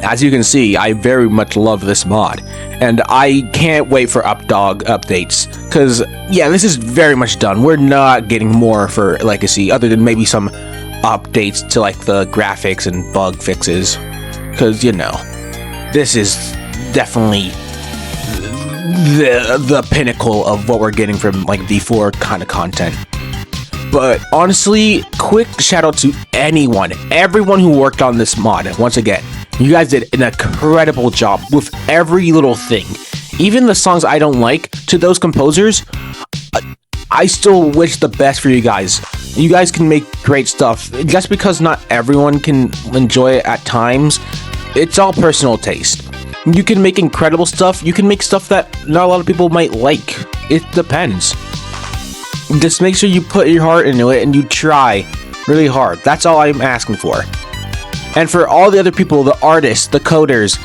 As you can see, I very much love this mod, and I can't wait for Updog updates, because yeah, this is very much done. We're not getting more for Legacy other than maybe some updates to like the graphics and bug fixes, because you know, this is definitely the pinnacle of what we're getting from like V4 kind of content. But honestly, quick shout out to everyone who worked on this mod. Once again, you guys did an incredible job with every little thing. Even the songs I don't like, to those composers, I still wish the best for you guys. You guys can make great stuff. Just because not everyone can enjoy it at times, it's all personal taste. You can make incredible stuff. You can make stuff that not a lot of people might like. It depends. Just make sure you put your heart into it and you try really hard. That's all I'm asking for. And for all the other people, the artists, the coders,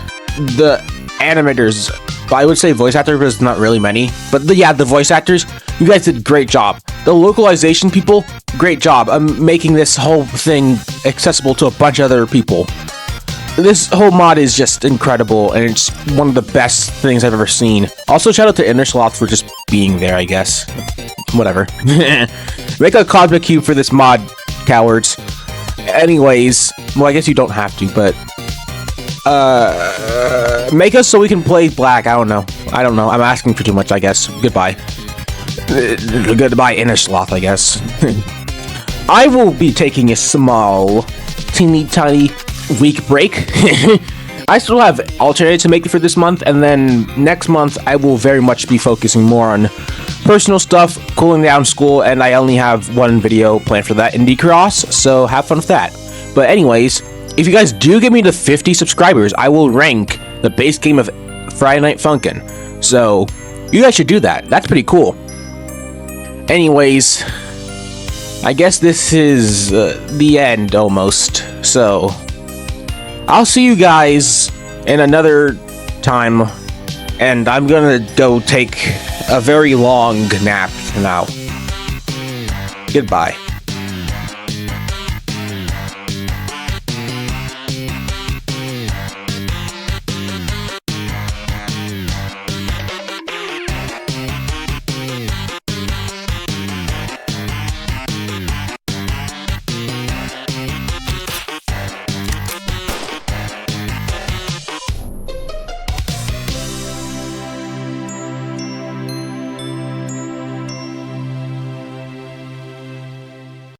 the animators, I would say voice actors, because not really many, but the voice actors, you guys did a great job. The localization people, great job. I'm making this whole thing accessible to a bunch of other people. This whole mod is just incredible, and it's one of the best things I've ever seen. Also, shout out to Innersloth for just being there, I guess. Whatever. Make a Cosmic Cube for this mod, cowards. Anyways, well, I guess you don't have to, but make us so we can play Black. I don't know. I'm asking for too much, I guess. Goodbye. Goodbye, Innersloth, I guess. I will be taking a small, teeny tiny week break. I still have Alternated to make for this month, and then next month I will very much be focusing more on personal stuff, cooling down school, and I only have one video planned for that, Indie Cross, so have fun with that. But anyways, if you guys do get me to 50 subscribers, I will rank the base game of Friday Night Funkin'. So you guys should do that. That's pretty cool. Anyways, I guess this is the end almost. So I'll see you guys in another time, and I'm gonna go take a very long nap now. Goodbye.